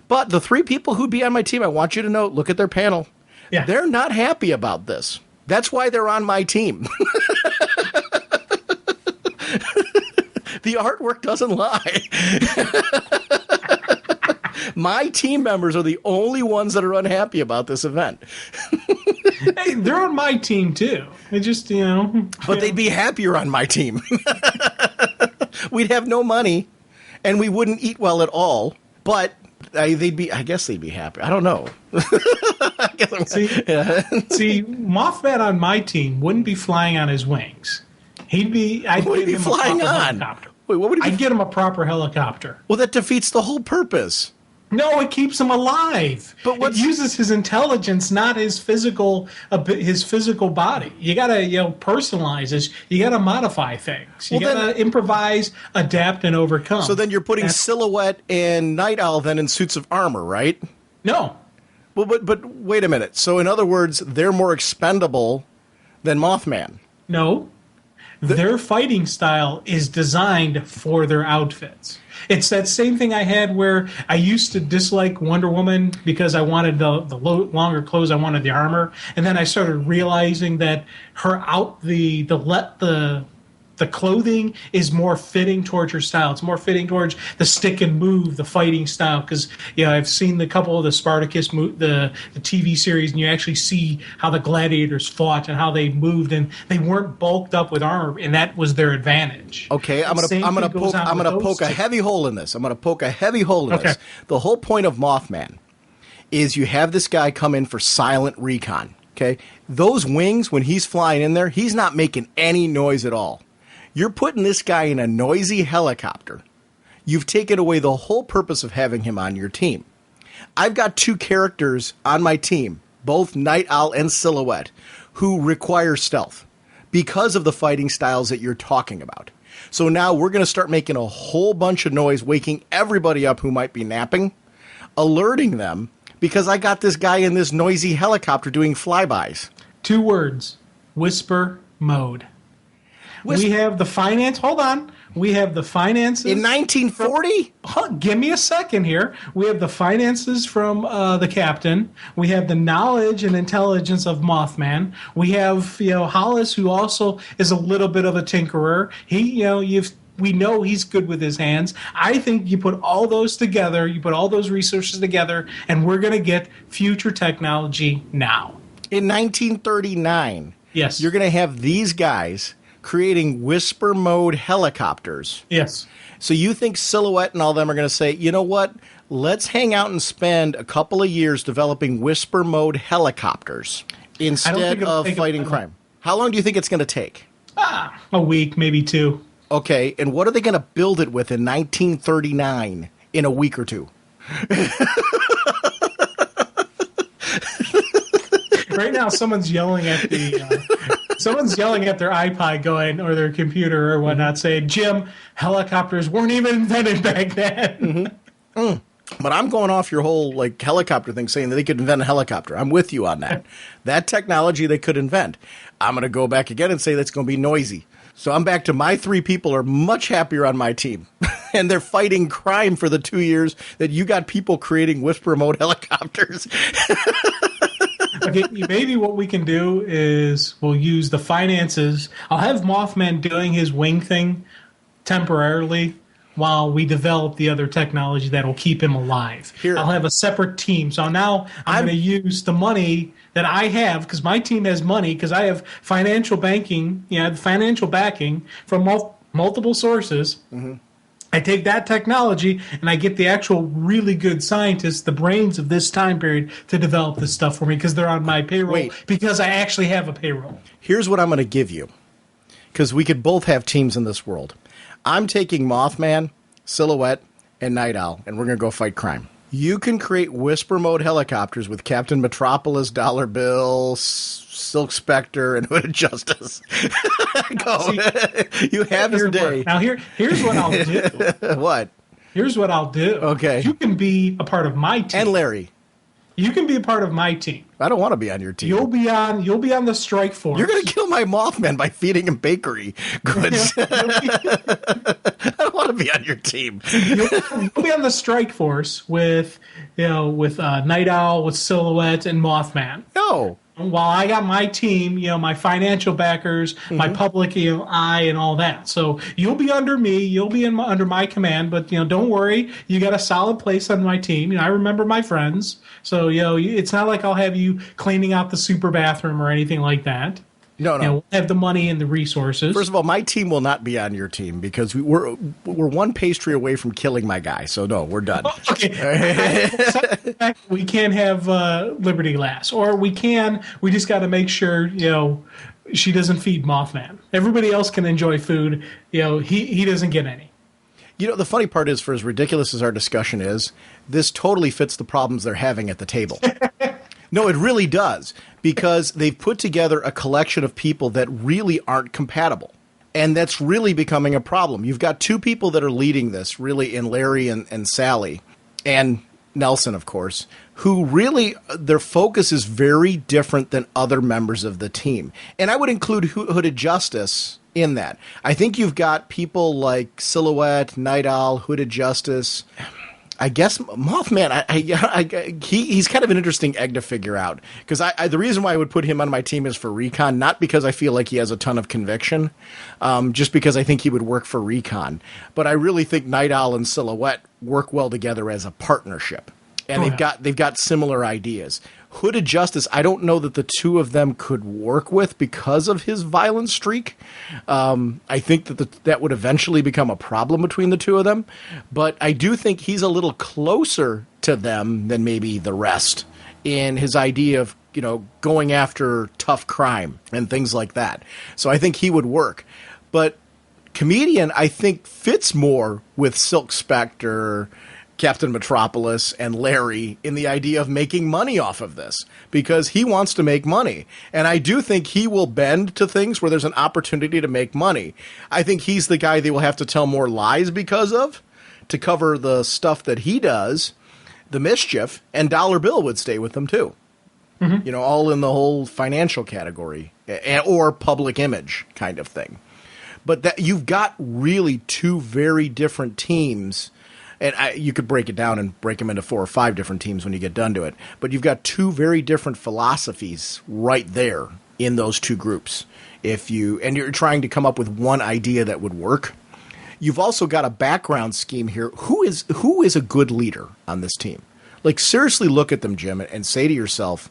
But the 3 people who'd be on my team, I want you to know, look at their panel. Yeah. They're not happy about this. That's why they're on my team. The artwork doesn't lie. My team members are the only ones that are unhappy about this event. Hey, they're on my team too. They just, But they'd be happier on my team. We'd have no money, and we wouldn't eat well at all. But I guess they'd be happy. I don't know. See, Mothman on my team wouldn't be flying on his wings. I'd what would he be flying on? Helicopter. Wait, what would he be? I'd get him a proper helicopter. Well, that defeats the whole purpose. No, it keeps him alive. But it uses his intelligence, not his physical body. You gotta, personalize this. You gotta modify things. You gotta improvise, adapt, and overcome. So then you're putting Silhouette and Night Owl then in suits of armor, right? No. Well, but wait a minute. So in other words, they're more expendable than Mothman. No. Their fighting style is designed for their outfits. It's that same thing I had where I used to dislike Wonder Woman because I wanted the longer clothes, I wanted the armor, and then I started realizing that the clothing is more fitting towards her style. It's more fitting towards the stick and move, the fighting style. Because I've seen the couple of the Spartacus, the TV series, and you actually see how the gladiators fought and how they moved, and they weren't bulked up with armor, and that was their advantage. Okay, I'm gonna poke a heavy hole in this. This. The whole point of Mothman is you have this guy come in for silent recon. Okay, those wings when he's flying in there, he's not making any noise at all. You're putting this guy in a noisy helicopter. You've taken away the whole purpose of having him on your team. I've got 2 characters on my team, both Night Owl and Silhouette, who require stealth because of the fighting styles that you're talking about. So now we're going to start making a whole bunch of noise, waking everybody up who might be napping, alerting them, because I got this guy in this noisy helicopter doing flybys. 2 words: whisper mode. We have the finance. Hold on. We have the finances. In 1940? Give me a second here. We have the finances from the captain. We have the knowledge and intelligence of Mothman. We have Hollis, who also is a little bit of a tinkerer. We know he's good with his hands. I think you put all those together, you put all those resources together, and we're going to get future technology now. In 1939, yes, you're going to have these guys creating whisper mode helicopters. Yes. So you think Silhouette and all them are going to say, you know what? Let's hang out and spend a couple of years developing whisper mode helicopters instead of fighting crime. How long do you think it's going to take? A week, maybe 2. Okay, and what are they going to build it with in 1939 in a week or 2? Right now, someone's yelling at their iPod going, or their computer or whatnot, saying, Jim, helicopters weren't even invented back then. But I'm going off your whole helicopter thing, saying that they could invent a helicopter. I'm with you on that. That technology they could invent. I'm going to go back again and say that's going to be noisy. So I'm back to my 3 people are much happier on my team. And they're fighting crime for the 2 years that you got people creating whisper mode helicopters. Okay, maybe what we can do is we'll use the finances. I'll have Mothman doing his wing thing temporarily while we develop the other technology that will keep him alive. I'll have a separate team. So now I'm going to use the money that I have, because my team has money, because I have financial banking, financial backing from multiple sources. Mm-hmm. I take that technology and I get the actual really good scientists, the brains of this time period, to develop this stuff for me, because they're on my payroll, because I actually have a payroll. Here's what I'm going to give you, because we could both have teams in this world. I'm taking Mothman, Silhouette, and Night Owl, and we're going to go fight crime. You can create whisper mode helicopters with Captain Metropolis, Dollar Bill, Silk Spectre, and Hooded Justice. Go. You have your day. Now here's what I'll do. What? Here's what I'll do. Okay. You can be a part of my team. And Larry. You can be a part of my team. I don't want to be on your team. You'll be on the strike force. You're going to kill my Mothman by feeding him bakery goods. I don't want to be on your team. You'll be on the strike force with Night Owl, with Silhouette, and Mothman. No. While I got my team, my financial backers, my public eye, and all that. So you'll be under me. You'll be under my command. But don't worry, you got a solid place on my team. I remember my friends. So it's not like I'll have you cleaning out the super bathroom or anything like that. No. We'll have the money and the resources. First of all, my team will not be on your team because we're one pastry away from killing my guy. So no, we're done. Okay. We can't have Liberty Lass, or we can. We just got to make sure she doesn't feed Mothman. Everybody else can enjoy food. He doesn't get any. The funny part is, for as ridiculous as our discussion is, this totally fits the problems they're having at the table. No, it really does, because they've put together a collection of people that really aren't compatible. And that's really becoming a problem. You've got two people that are leading this, really, in Larry and Sally, and Nelson, of course, who really, their focus is very different than other members of the team. And I would include Hooded Justice in that. I think you've got people like Silhouette, Night Owl, Hooded Justice. I guess Mothman, he's kind of an interesting egg to figure out, because the reason why I would put him on my team is for Recon, not because I feel like he has a ton of conviction, just because I think he would work for Recon. But I really think Night Owl and Silhouette work well together as a partnership, and they've got similar ideas. Hooded Justice, I don't know that the two of them could work with because of his violent streak. I think that would eventually become a problem between the two of them. But I do think he's a little closer to them than maybe the rest in his idea of, going after tough crime and things like that. So I think he would work. But Comedian, I think, fits more with Silk Spectre, Captain Metropolis, and Larry in the idea of making money off of this, because he wants to make money. And I do think he will bend to things where there's an opportunity to make money. I think he's the guy they will have to tell more lies because of, to cover the stuff that he does, the mischief, and Dollar Bill would stay with them too. Mm-hmm. All in the whole financial category or public image kind of thing. But that you've got really two very different teams. And you could break it down and break them into 4 or 5 different teams when you get done to it. But you've got two very different philosophies right there in those two groups. And you're trying to come up with one idea that would work. You've also got a background scheme here. Who is a good leader on this team? Like, seriously look at them, Jim, and say to yourself,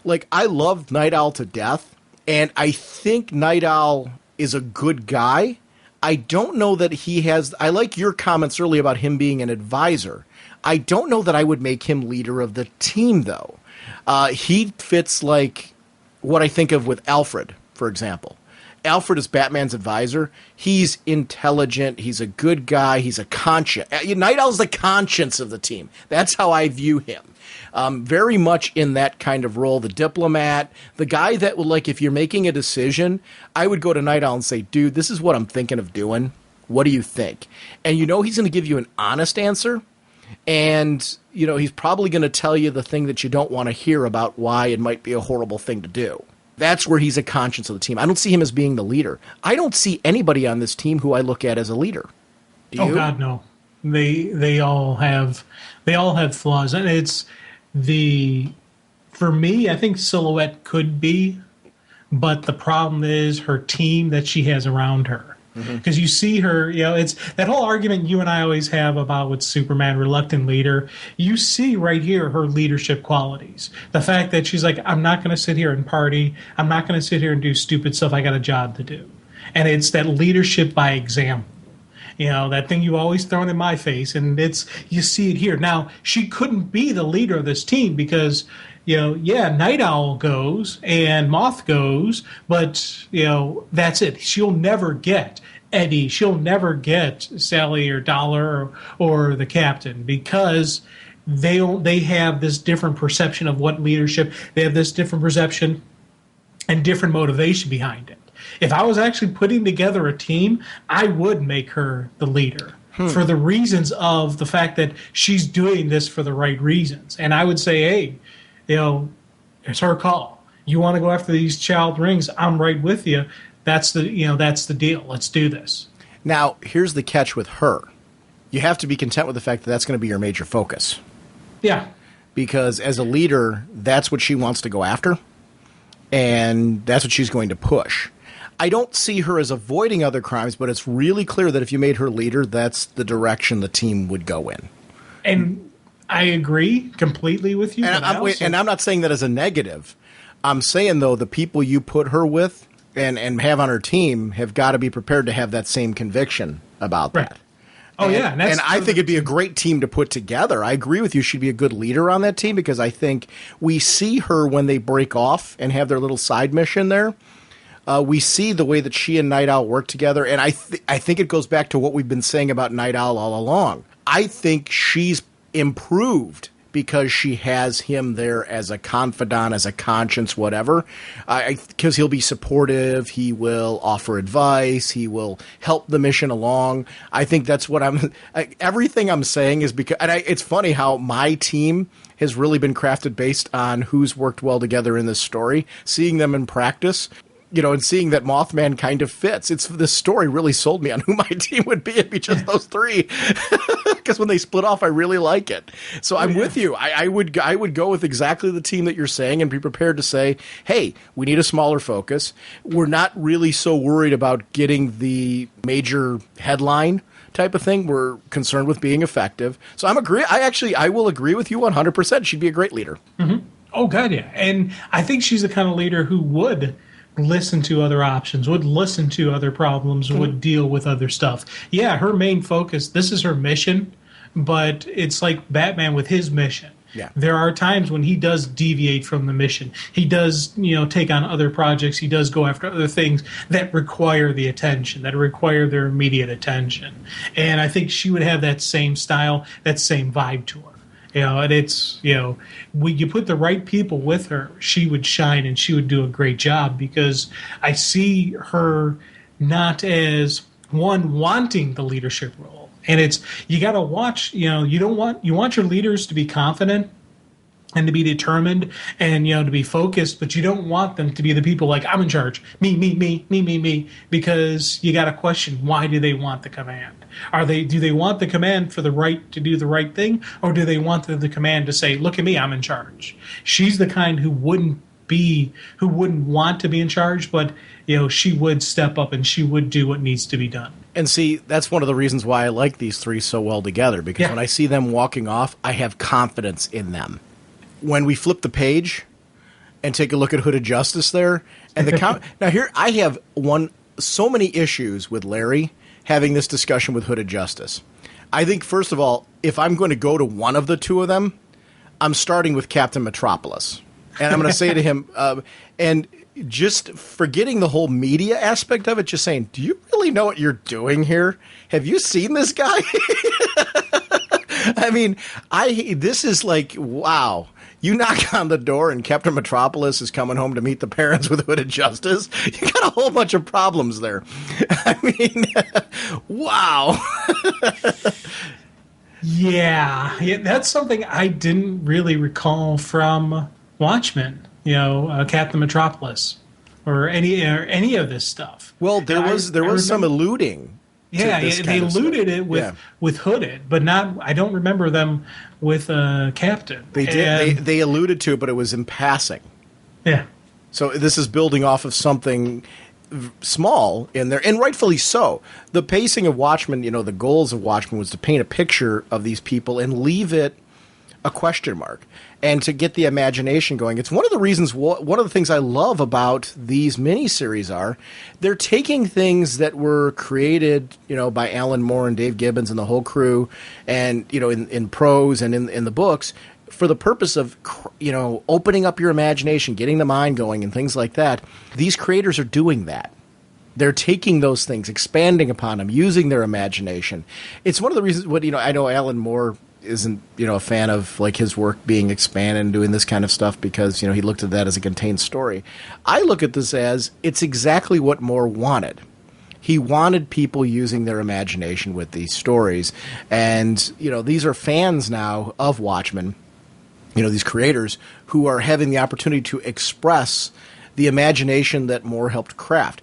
like, I love Night Owl to death, and I think Night Owl is a good guy. I don't know that he has – I like your comments earlier about him being an advisor. I don't know that I would make him leader of the team, though. He fits like what I think of with Alfred, for example. Alfred is Batman's advisor. He's intelligent. He's a good guy. He's a conscience. Night Owl's the conscience of the team. That's how I view him. Very much in that kind of role, the diplomat, the guy that would, like, if you're making a decision, I would go to Night Owl and say, dude, this is what I'm thinking of doing. What do you think? And he's going to give you an honest answer. And, he's probably going to tell you the thing that you don't want to hear about why it might be a horrible thing to do. That's where he's a conscience of the team. I don't see him as being the leader. I don't see anybody on this team who I look at as a leader. Do you? Oh, God, no. They all have flaws. And it's for me, I think Silhouette could be, but the problem is her team that she has around her. Because you see her, it's that whole argument you and I always have about with Superman, reluctant leader. You see right here her leadership qualities. The fact that she's like, I'm not going to sit here and party. I'm not going to sit here and do stupid stuff. I got a job to do. And it's that leadership by example. That thing you've always thrown in my face. And you see it here. Now, she couldn't be the leader of this team because, Night Owl goes and Moth goes, but, that's it. She'll never get Eddie. She'll never get Sally or Dollar or the Captain because they have this different perception of what leadership. They have this different perception and different motivation behind it. If I was actually putting together a team, I would make her the leader. for the reasons of the fact that she's doing this for the right reasons. And I would say, hey, it's her call. You want to go after these child rings? I'm right with you. That's the deal. Let's do this. Now, here's the catch with her. You have to be content with the fact that that's going to be your major focus. Yeah. Because as a leader, that's what she wants to go after, and that's what she's going to push. I don't see her as avoiding other crimes, but it's really clear that if you made her leader, that's the direction the team would go in. And I agree completely with you. And I'm not saying that as a negative. I'm saying, though, the people you put her with and have on her team have got to be prepared to have that same conviction about that. Right. Oh, yeah. And I think it'd be a great team to put together. I agree with you. She'd be a good leader on that team because I think we see her when they break off and have their little side mission there. We see the way that she and Night Owl work together. And I think it goes back to what we've been saying about Night Owl all along. I think she's improved because she has him there as a confidant, as a conscience, whatever. Because he'll be supportive, he will offer advice, he will help the mission along. I think that's what everything I'm saying is because, and it's funny how my team has really been crafted based on who's worked well together in this story, seeing them in practice. And seeing that Mothman kind of fits. This story really sold me on who my team would be. It'd be just those three. Because when they split off, I really like it. So I'm with you. I would go with exactly the team that you're saying and be prepared to say, hey, we need a smaller focus. We're not really so worried about getting the major headline type of thing. We're concerned with being effective. So I will agree with you 100%. She'd be a great leader. Mm-hmm. Oh, God, yeah. And I think she's the kind of leader who would listen to other options, would listen to other problems, would deal with other stuff. Yeah, her main focus, this is her mission, but it's like Batman with his mission. Yeah. There are times when he does deviate from the mission. He does, take on other projects. He does go after other things that require the attention, that require their immediate attention. And I think she would have that same style, that same vibe to her. And it's, when you put the right people with her, she would shine and she would do a great job because I see her not as one wanting the leadership role. And it's, you got to watch, you want your leaders to be confident and to be determined and, to be focused, but you don't want them to be the people like, I'm in charge, me, because you got to question, why do they want the command? Do they want the command for the right to do the right thing, or do they want the command to say, look at me, I'm in charge? She's the kind who wouldn't want to be in charge, but she would step up and she would do what needs to be done. And see, that's one of the reasons why I like these three so well together, because when I see them walking off, I have confidence in them. When we flip the page and take a look at Hooded Justice there, and now here I have so many issues with Larry having this discussion with Hooded Justice. I think, first of all, if I'm going to go to one of the two of them, I'm starting with Captain Metropolis. And I'm going to say to him, and just forgetting the whole media aspect of it, just saying, do you really know what you're doing here? Have you seen this guy? I mean, this is like, wow. You knock on the door and Captain Metropolis is coming home to meet the parents with Hooded Justice. You got a whole bunch of problems there. I mean, wow. Yeah, that's something I didn't really recall from Watchmen, Captain Metropolis or any of this stuff. Well, there was some alluding. Yeah, they alluded it with Hooded, but not. I don't remember them with Captain. They did. They alluded to it, but it was in passing. Yeah. So this is building off of something small in there, and rightfully so. The pacing of Watchmen, the goals of Watchmen was to paint a picture of these people and leave it a question mark, and to get the imagination going. It's one of the reasons, one of the things I love about these miniseries are they're taking things that were created, by Alan Moore and Dave Gibbons and the whole crew, and, in prose and in the books, for the purpose of, opening up your imagination, getting the mind going and things like that. These creators are doing that. They're taking those things, expanding upon them, using their imagination. It's one of the reasons, I know Alan Moore isn't, a fan of like his work being expanded and doing this kind of stuff because, he looked at that as a contained story. I look at this as it's exactly what Moore wanted. He wanted people using their imagination with these stories. And, you know, these are fans now of Watchmen, you know, these creators who are having the opportunity to express the imagination that Moore helped craft.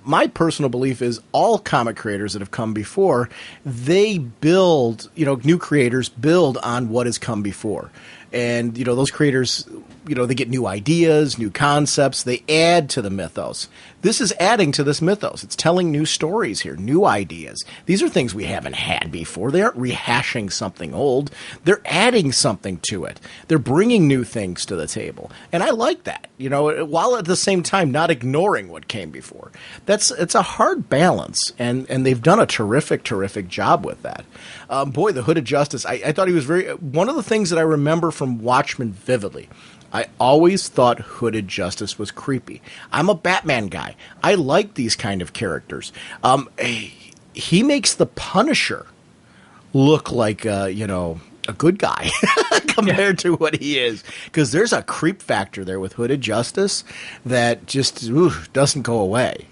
My personal belief is all comic creators that have come before, they build, you know, new creators build on what has come before. And, you know, those creators, you know, they get new ideas, new concepts, they add to the mythos. This is adding to this mythos. It's telling new stories here, new ideas. These are things we haven't had before. They aren't rehashing something old. They're adding something to it. They're bringing new things to the table. And I like that, you know, while at the same time not ignoring what came before. It's a hard balance, and they've done a terrific job with that. Boy, the Hooded Justice, I thought he was one of the things that I remember from Watchmen vividly, I always thought Hooded Justice was creepy. I'm a Batman guy. I like these kind of characters. He makes the Punisher look like, you know, a good guy compared to what he is. Because there's a creep factor there with Hooded Justice that just doesn't go away.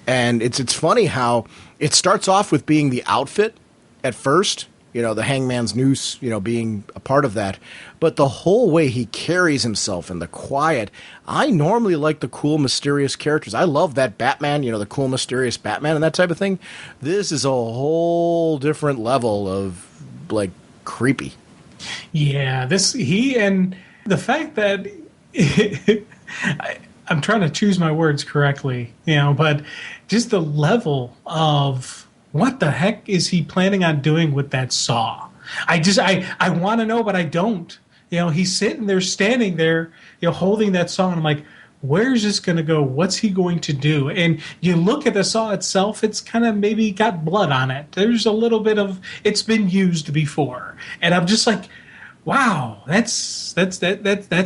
And it's funny how it starts off with being the outfit at first, you know, the Hangman's Noose, you know, being a part of that. But the whole way he carries himself and the quiet, I normally like the cool, mysterious characters. I love that Batman, you know, the cool, mysterious Batman and that type of thing. This is a whole different level of, like, creepy. Yeah, and the fact that I'm trying to choose my words correctly, you know, but just the level of what the heck is he planning on doing with that saw? I want to know, but I don't. You know, he's standing there, you know, holding that saw, and I'm like, where's this going to go? What's he going to do? And you look at the saw itself, it's kind of maybe got blood on it. There's a little bit of, it's been used before. And I'm just like, wow, that's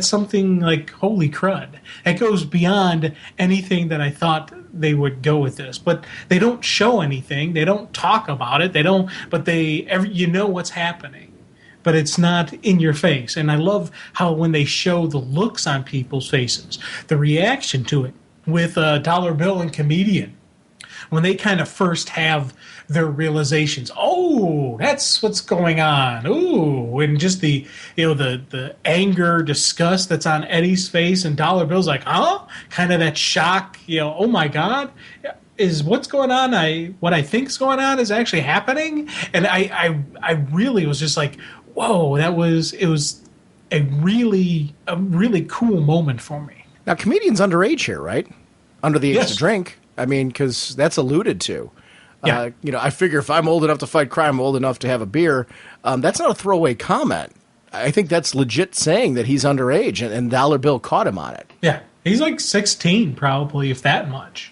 something like, holy crud. It goes beyond anything that I thought they would go with this. But they don't show anything. They don't talk about it. You know what's happening. But it's not in your face. And I love how when they show the looks on people's faces, the reaction to it with Dollar Bill and Comedian, when they kind of first have their realizations, oh, that's what's going on. Ooh, and just the, you know, the anger, disgust that's on Eddie's face, and Dollar Bill's like, huh? Kind of that shock, you know, oh my God. Is what's going on? What I think's going on is actually happening. And I really was just like, whoa, it was a really cool moment for me. Now, Comedian's underage here, right? Under the age Yes. to drink. I mean, because that's alluded to. Yeah. You know, I figure if I'm old enough to fight crime, I'm old enough to have a beer. That's not a throwaway comment. I think that's legit saying that he's underage, and Dollar Bill caught him on it. Yeah, he's like 16 probably, if that much.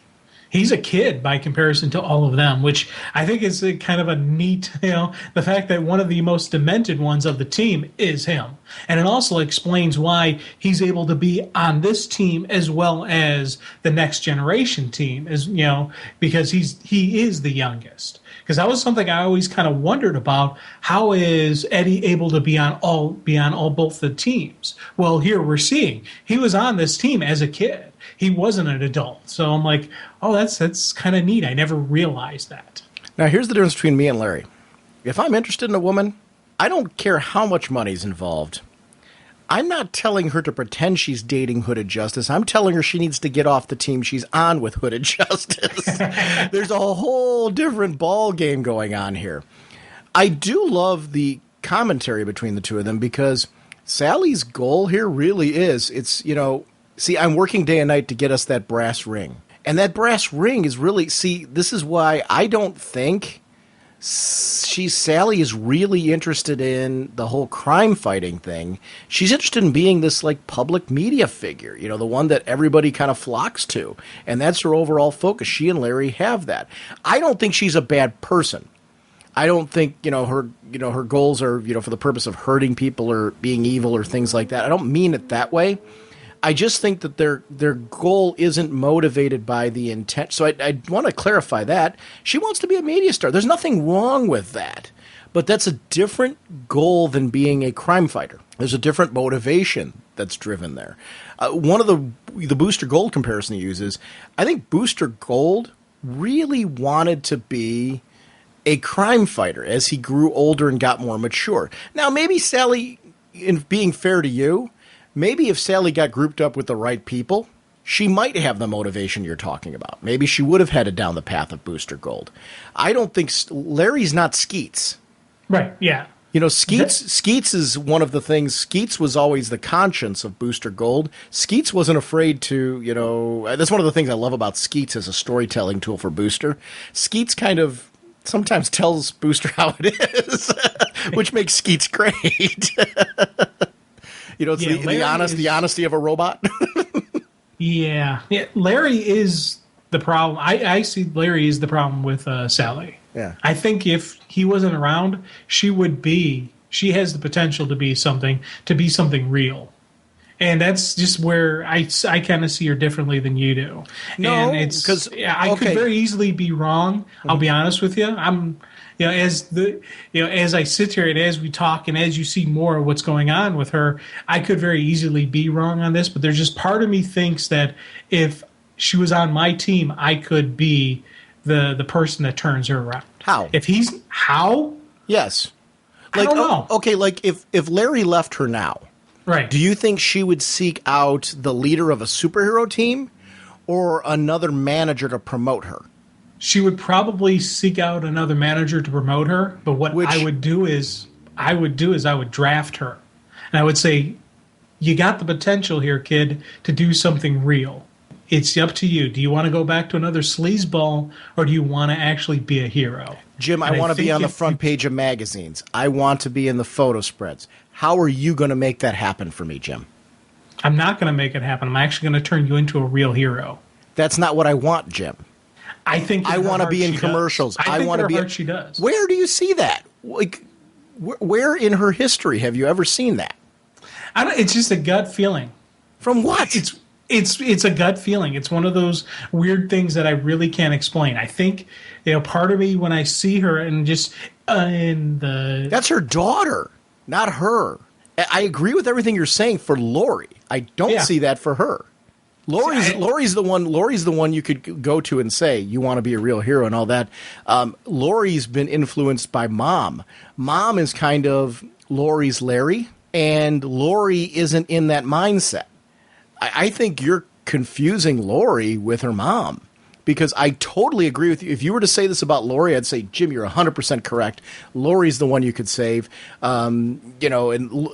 He's a kid by comparison to all of them, which I think is a kind of a neat, you know, the fact that one of the most demented ones of the team is him. And it also explains why he's able to be on this team as well as the next generation team, as you know, because he is the youngest. Because that was something I always kind of wondered about. How is Eddie able to be on both the teams? Well, here we're seeing he was on this team as a kid. He wasn't an adult. So I'm like, oh, that's kind of neat. I never realized that. Now, here's the difference between me and Larry. If I'm interested in a woman, I don't care how much money's involved. I'm not telling her to pretend she's dating Hooded Justice. I'm telling her she needs to get off the team she's on with Hooded Justice. There's a whole different ball game going on here. I do love the commentary between the two of them because Sally's goal here really is, it's, you know, see, I'm working day and night to get us that brass ring. And that brass ring is really, see, this is why I don't think Sally is really interested in the whole crime fighting thing. She's interested in being this, like, public media figure, you know, the one that everybody kind of flocks to. And that's her overall focus. She and Larry have that. I don't think she's a bad person. I don't think, her goals are, you know, for the purpose of hurting people or being evil or things like that. I don't mean it that way. I just think that their goal isn't motivated by the intent. So I want to clarify that. She wants to be a media star. There's nothing wrong with that. But that's a different goal than being a crime fighter. There's a different motivation that's driven there. One of the Booster Gold comparison he uses, I think Booster Gold really wanted to be a crime fighter as he grew older and got more mature. Now, maybe Sally, in being fair to you, maybe if Sally got grouped up with the right people, she might have the motivation you're talking about. Maybe she would have headed down the path of Booster Gold. I don't think Larry's not Skeets. Right, yeah. You know, Skeets is one of the things. Skeets was always the conscience of Booster Gold. Skeets wasn't afraid to, you know, that's one of the things I love about Skeets as a storytelling tool for Booster. Skeets kind of sometimes tells Booster how it is, which makes Skeets great. You know, it's the honesty of a robot. Yeah. Larry is the problem. I see Larry is the problem with Sally. Yeah. I think if he wasn't around, she has the potential to be something real. And that's just where I kind of see her differently than you do. No, because I could very easily be wrong. I'll be honest with you. As I sit here and as we talk and as you see more of what's going on with her, I could very easily be wrong on this. But there's just part of me thinks that if she was on my team, I could be the person that turns her around. How? How? Yes. I don't know. Okay, like if Larry left her now, right? Do you think she would seek out the leader of a superhero team or another manager to promote her? She would probably seek out another manager to promote her. But what I would do is I would draft her, and I would say, "You got the potential here, kid, to do something real. It's up to you. Do you want to go back to another sleazeball, or do you want to actually be a hero?" Jim, I want to be on the front page of magazines. I want to be in the photo spreads. How are you going to make that happen for me, Jim? I'm not going to make it happen. I'm actually going to turn you into a real hero. That's not what I want, Jim. I think I want to be in commercials. I want to be. She does. Where do you see that? Like, where in her history have you ever seen that? It's just a gut feeling. From what? It's a gut feeling. It's one of those weird things that I really can't explain. I think, part of me when I see her and just that's her daughter, not her. I agree with everything you're saying for Lori. I don't see that for her. Lori's the one you could go to and say you want to be a real hero and all that. Lori's been influenced by Mom. Mom is kind of Lori's Larry, and Lori isn't in that mindset. I think you're confusing Lori with her mom, because I totally agree with you. If you were to say this about Lori, I'd say, Jim, you're 100% correct. Lori's the one you could save. And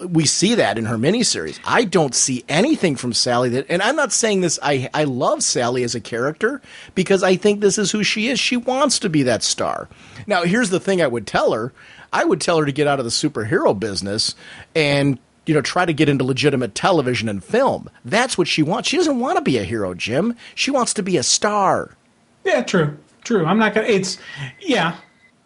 we see that in her miniseries. I don't see anything from Sally and I'm not saying this. I love Sally as a character because I think this is who she is. She wants to be that star. Now, here's the thing I would tell her. I would tell her to get out of the superhero business and try to get into legitimate television and film. That's what she wants. She doesn't want to be a hero, Jim. She wants to be a star. Yeah, true. I'm not going to,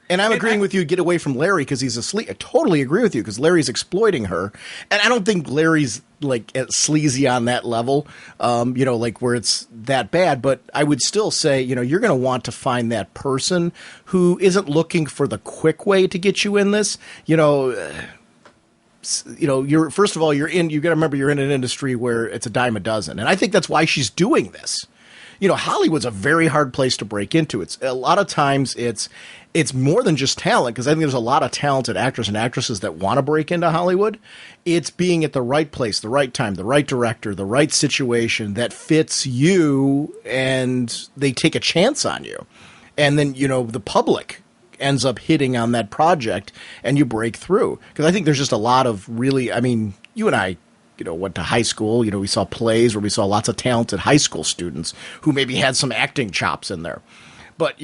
And I'm agreeing with you, get away from Larry because he's asleep. I totally agree with you because Larry's exploiting her. And I don't think Larry's like sleazy on that level, like where it's that bad. But I would still say, you're going to want to find that person who isn't looking for the quick way to get you in this, you're first of all, you got to remember you're in an industry where it's a dime a dozen. And I think that's why she's doing this. Hollywood's a very hard place to break into. It's a lot of times it's more than just talent, because I think there's a lot of talented actors and actresses that want to break into Hollywood. It's being at the right place, the right time, the right director, the right situation that fits you, and they take a chance on you. And then, the public ends up hitting on that project and you break through. Because I think there's just a lot of really, you and I, went to high school, we saw plays where we saw lots of talented high school students who maybe had some acting chops in there. But,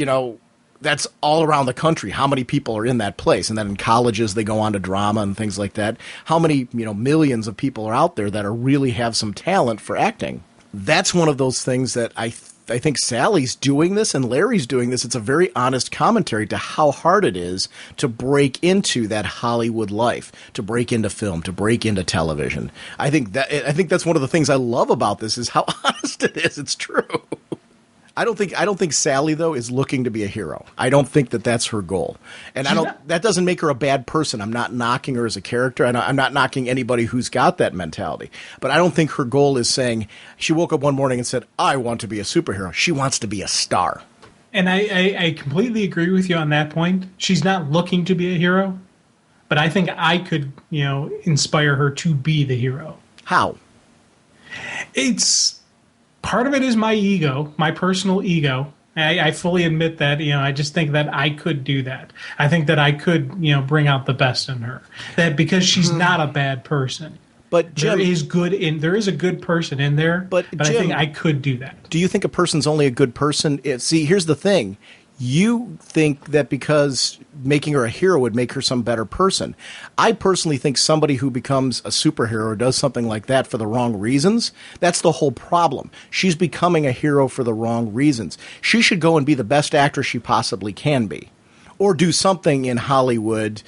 that's all around the country. How many people are in that place? And then in colleges, they go on to drama and things like that. How many, millions of people are out there that really have some talent for acting? That's one of those things that I think Sally's doing this and Larry's doing this. It's a very honest commentary to how hard it is to break into that Hollywood life, to break into film, to break into television. I think that's one of the things I love about this is how honest it is. It's true. I don't think Sally though is looking to be a hero. I don't think that that's her goal, and that doesn't make her a bad person. I'm not knocking her as a character, and I'm not knocking anybody who's got that mentality. But I don't think her goal is saying she woke up one morning and said, "I want to be a superhero." She wants to be a star. And I completely agree with you on that point. She's not looking to be a hero, but I think I could, inspire her to be the hero. How? It's part of it is my ego, my personal ego. I fully admit that, I just think that I could do that. I think that I could, bring out the best in her. That because she's not a bad person. But Jim, there is a good person in there, but Jim, I think I could do that. Do you think a person's only a good person? See, here's the thing. You think that because making her a hero would make her some better person. I personally think somebody who becomes a superhero or does something like that for the wrong reasons, that's the whole problem. She's becoming a hero for the wrong reasons. She should go and be the best actress she possibly can be, or do something in Hollywood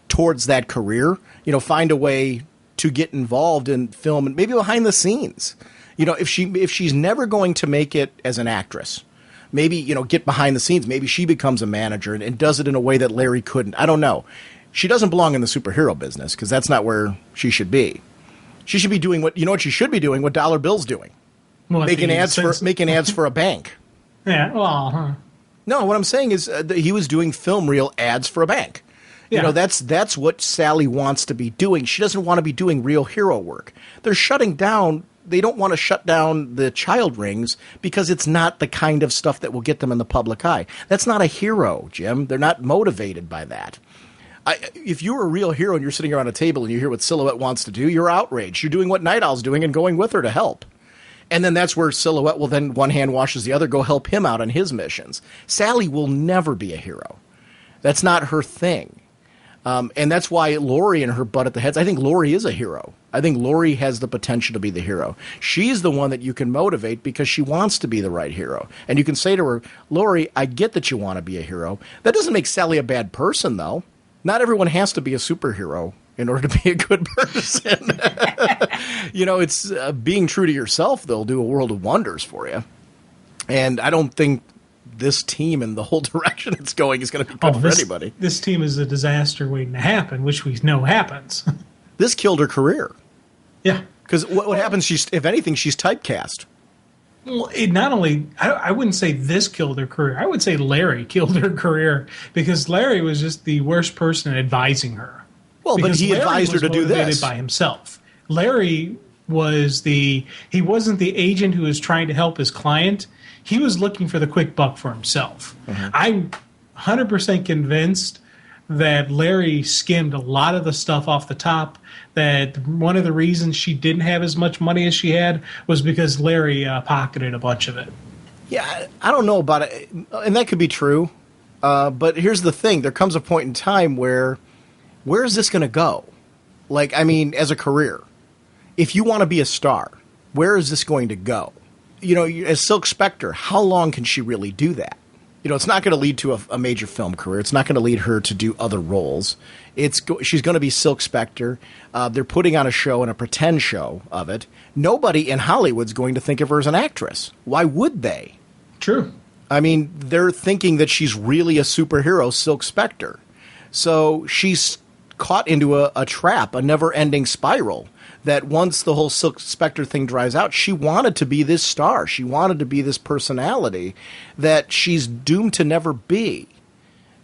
towards that career. Find a way to get involved in film and maybe behind the scenes. If she's never going to make it as an actress, maybe, get behind the scenes. Maybe she becomes a manager and does it in a way that Larry couldn't. I don't know. She doesn't belong in the superhero business because that's not where she should be. She should be doing what she should be doing, what Dollar Bill's doing. Making ads for a bank. Yeah, well, No, what I'm saying is that he was doing film reel ads for a bank. Yeah. That's what Sally wants to be doing. She doesn't want to be doing real hero work. They're shutting down. They don't want to shut down the child rings because it's not the kind of stuff that will get them in the public eye. That's not a hero, Jim. They're not motivated by that. If you were a real hero and you're sitting around a table and you hear what Silhouette wants to do, you're outraged. You're doing what Night Owl's doing and going with her to help. And then that's where Silhouette will then one hand washes the other, go help him out on his missions. Sally will never be a hero. That's not her thing. And that's why Lori and her butt at the heads, I think Lori is a hero. I think Lori has the potential to be the hero. She's the one that you can motivate because she wants to be the right hero. And you can say to her, Lori, I get that you want to be a hero. That doesn't make Sally a bad person, though. Not everyone has to be a superhero in order to be a good person. It's being true to yourself, they'll do a world of wonders for you. And I don't think this team and the whole direction it's going is going to be good for anybody. This team is a disaster waiting to happen, which we know happens. This killed her career. Yeah. Because what happens, if anything, she's typecast. Well, it not only, I wouldn't say this killed her career. I would say Larry killed her career because Larry was just the worst person advising her. Well, but he advised her to do this by himself. Larry he wasn't the agent who was trying to help his client. He was looking for the quick buck for himself. Mm-hmm. I'm 100% convinced that Larry skimmed a lot of the stuff off the top, that one of the reasons she didn't have as much money as she had was because Larry pocketed a bunch of it. Yeah, I don't know about it, and that could be true. But here's the thing. There comes a point in time where is this going to go? As a career, if you want to be a star, where is this going to go? As Silk Spectre, how long can she really do that? It's not going to lead to a major film career. It's not going to lead her to do other roles. She's going to be Silk Spectre. They're putting on a show and a pretend show of it. Nobody in Hollywood's going to think of her as an actress. Why would they? True. They're thinking that she's really a superhero, Silk Spectre. So she's caught into a trap, a never-ending spiral, that once the whole Silk Spectre thing dries out, she wanted to be this star. She wanted to be this personality that she's doomed to never be.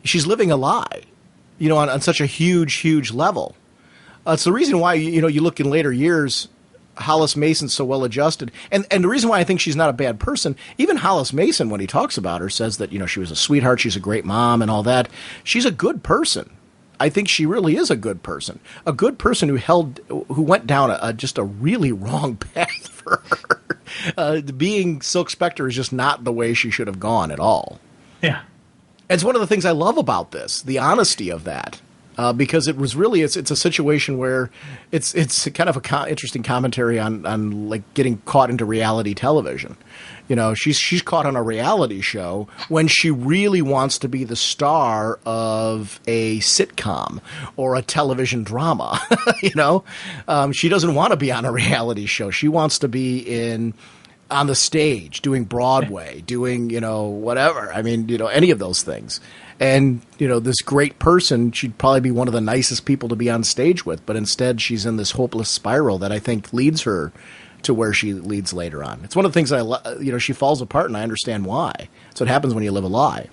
She's living a lie, on such a huge, huge level. It's the reason why, you look in later years, Hollis Mason's so well adjusted. And the reason why I think she's not a bad person, even Hollis Mason, when he talks about her, says that, she was a sweetheart, she's a great mom and all that. She's a good person. I think she really is a good person who went down just a really wrong path for her. Being Silk Spectre is just not the way she should have gone at all. Yeah. It's one of the things I love about this, the honesty of that. Because it was really it's a situation where it's kind of interesting commentary on like getting caught into reality television. She's caught on a reality show when she really wants to be the star of a sitcom or a television drama. She doesn't want to be on a reality show. She wants to be on the stage doing Broadway, doing whatever. Any of those things. And, this great person, she'd probably be one of the nicest people to be on stage with. But instead, she's in this hopeless spiral that I think leads her to where she leads later on. It's one of the things she falls apart, and I understand why. That's what happens when you live a lie.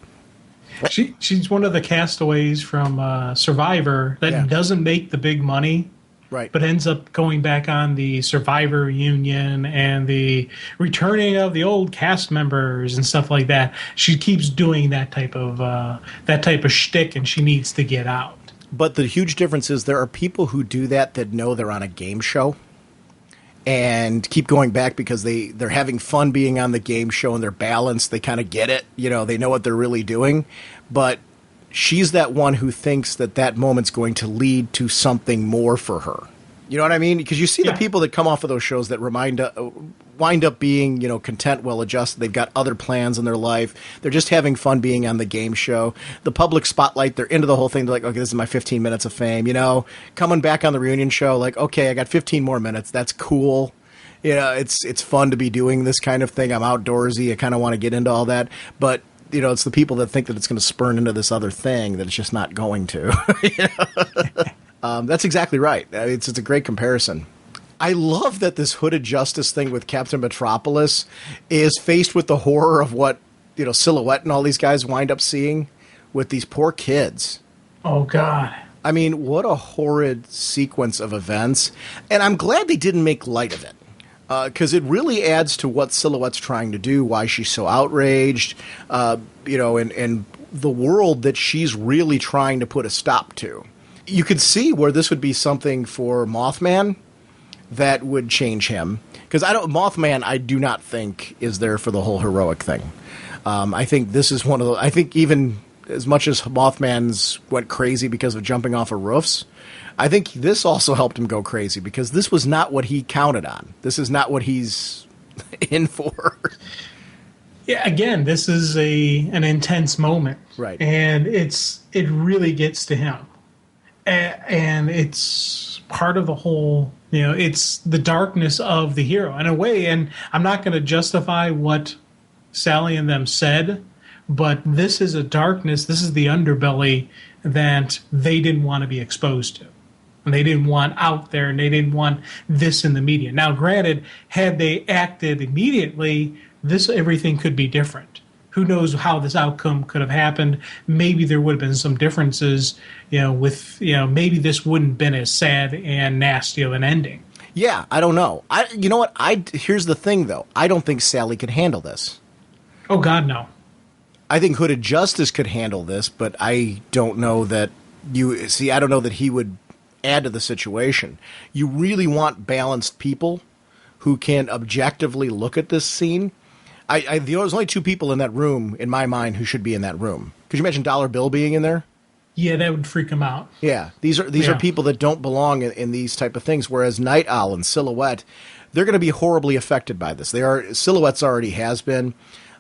She's one of the castaways from Survivor that doesn't make the big money, right? But ends up going back on the Survivor reunion and the returning of the old cast members and stuff like that. She keeps doing that type of shtick, and she needs to get out. But the huge difference is there are people who do that know they're on a game show and keep going back because they're having fun being on the game show and they're balanced. They kind of get it. They know what they're really doing. But she's that one who thinks that moment's going to lead to something more for her. You know what I mean? Because you see the people that come off of those shows that wind up being, content, well-adjusted. They've got other plans in their life. They're just having fun being on the game show. The public spotlight, they're into the whole thing. They're like, okay, this is my 15 minutes of fame. Coming back on the reunion show, like, okay, I got 15 more minutes. That's cool. It's fun to be doing this kind of thing. I'm outdoorsy. I kind of want to get into all that. But, it's the people that think that it's going to spurn into this other thing that it's just not going to. That's exactly right. It's a great comparison. I love that this Hooded Justice thing with Captain Metropolis is faced with the horror of what, Silhouette and all these guys wind up seeing with these poor kids. Oh, God. I mean, what a horrid sequence of events. And I'm glad they didn't make light of it. Because it really adds to what Silhouette's trying to do, why she's so outraged, and the world that she's really trying to put a stop to. You could see where this would be something for Mothman that would change him. Because Mothman, I do not think is there for the whole heroic thing. I think this is one of the. I think even as much as Mothman's went crazy because of jumping off of roofs, I think this also helped him go crazy because this was not what he counted on. This is not what he's in for. Yeah, again, this is an intense moment, right? And it really gets to him. And it's part of the whole, it's the darkness of the hero in a way. And I'm not going to justify what Sally and them said, but this is a darkness. This is the underbelly that they didn't want to be exposed to. And they didn't want out there, and they didn't want this in the media. Now, granted, had they acted immediately, everything could be different. Who knows how this outcome could have happened? Maybe there would have been some differences, maybe this wouldn't have been as sad and nasty of an ending. Yeah, I don't know. You know what? Here's the thing, though. I don't think Sally could handle this. Oh, God, no. I think Hooded Justice could handle this, but I don't know that I don't know that he would add to the situation. You really want balanced people who can objectively look at this scene. There's only two people in that room, in my mind, who should be in that room. Could you imagine Dollar Bill being in there? Yeah, that would freak him out. Yeah, these are people that don't belong in these type of things. Whereas Night Owl and Silhouette, they're going to be horribly affected by this. Silhouette's already has been.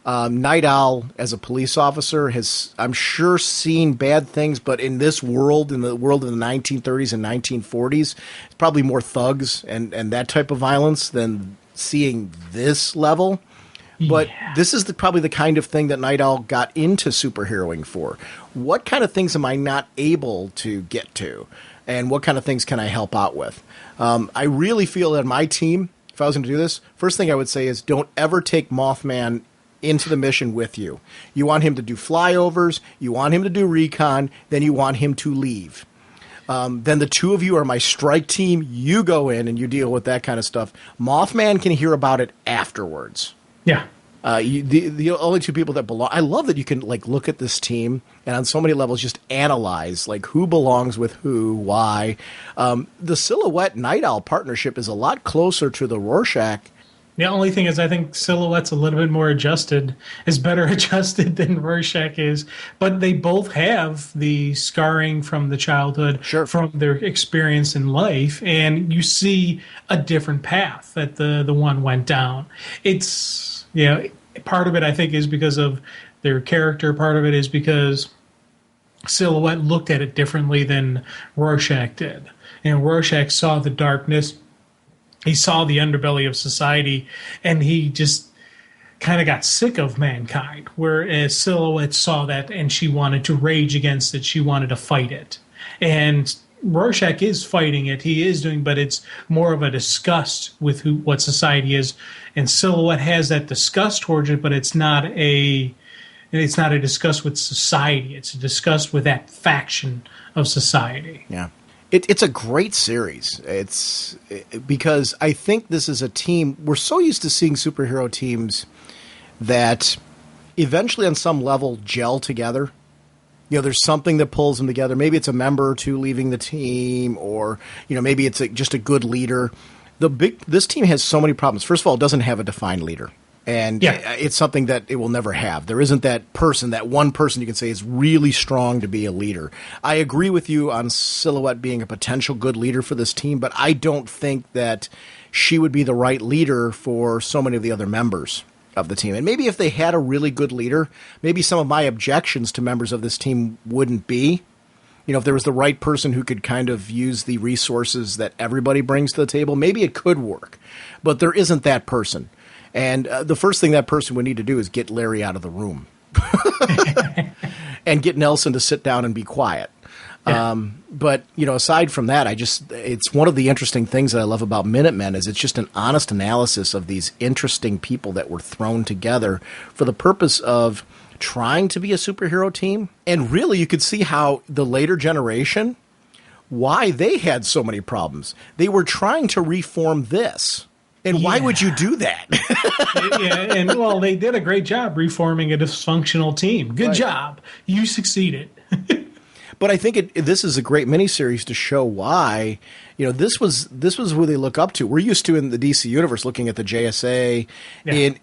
Night Owl, as a police officer, has, I'm sure, seen bad things, but in this world, in the world of the 1930s and 1940s, it's probably more thugs and that type of violence than seeing this level. But this is probably the kind of thing that Night Owl got into superheroing for. What kind of things am I not able to get to? And what kind of things can I help out with? I really feel that my team, if I was going to do this, first thing I would say is don't ever take Mothman into the mission with you. You want him to do flyovers, you want him to do recon, then you want him to leave. Then the two of you are my strike team. You go in and you deal with that kind of stuff. Mothman can hear about it afterwards. Yeah. The only two people that belong. I love that you can look at this team and on so many levels just analyze who belongs with who, why. The Silhouette Night Owl partnership is a lot closer to the Rorschach. The only thing is I think Silhouette's a little bit more is better adjusted than Rorschach is. But they both have the scarring from the childhood, from their experience in life, and you see a different path that the one went down. It's, part of it I think is because of their character. Part of it is because Silhouette looked at it differently than Rorschach did. And Rorschach saw the darkness. He saw the underbelly of society, and he just kind of got sick of mankind, whereas Silhouette saw that, and she wanted to rage against it. She wanted to fight it. And Rorschach is fighting it. He is doing, but it's more of a disgust with what society is. And Silhouette has that disgust towards it, but it's not a disgust with society. It's a disgust with that faction of society. Yeah. It's a great series. Because I think this is a team. We're so used to seeing superhero teams that eventually on some level gel together. There's something that pulls them together. Maybe it's a member or two leaving the team, or, maybe it's just a good leader. This team has so many problems. First of all, it doesn't have a defined leader. And it's something that it will never have. There isn't that one person you can say is really strong to be a leader. I agree with you on Silhouette being a potential good leader for this team, but I don't think that she would be the right leader for so many of the other members of the team. And maybe if they had a really good leader, maybe some of my objections to members of this team wouldn't be. If there was the right person who could kind of use the resources that everybody brings to the table, maybe it could work. But there isn't that person. And the first thing that person would need to do is get Larry out of the room and get Nelson to sit down and be quiet. Yeah. But, aside from that, it's one of the interesting things that I love about Minutemen is it's just an honest analysis of these interesting people that were thrown together for the purpose of trying to be a superhero team. And really, you could see how the later generation, why they had so many problems. They were trying to reform this. And why would you do that? And they did a great job reforming a dysfunctional team. Good job. You succeeded. But I think this is a great miniseries to show why, this was who they look up to. We're used to in the DC universe looking at the JSA. In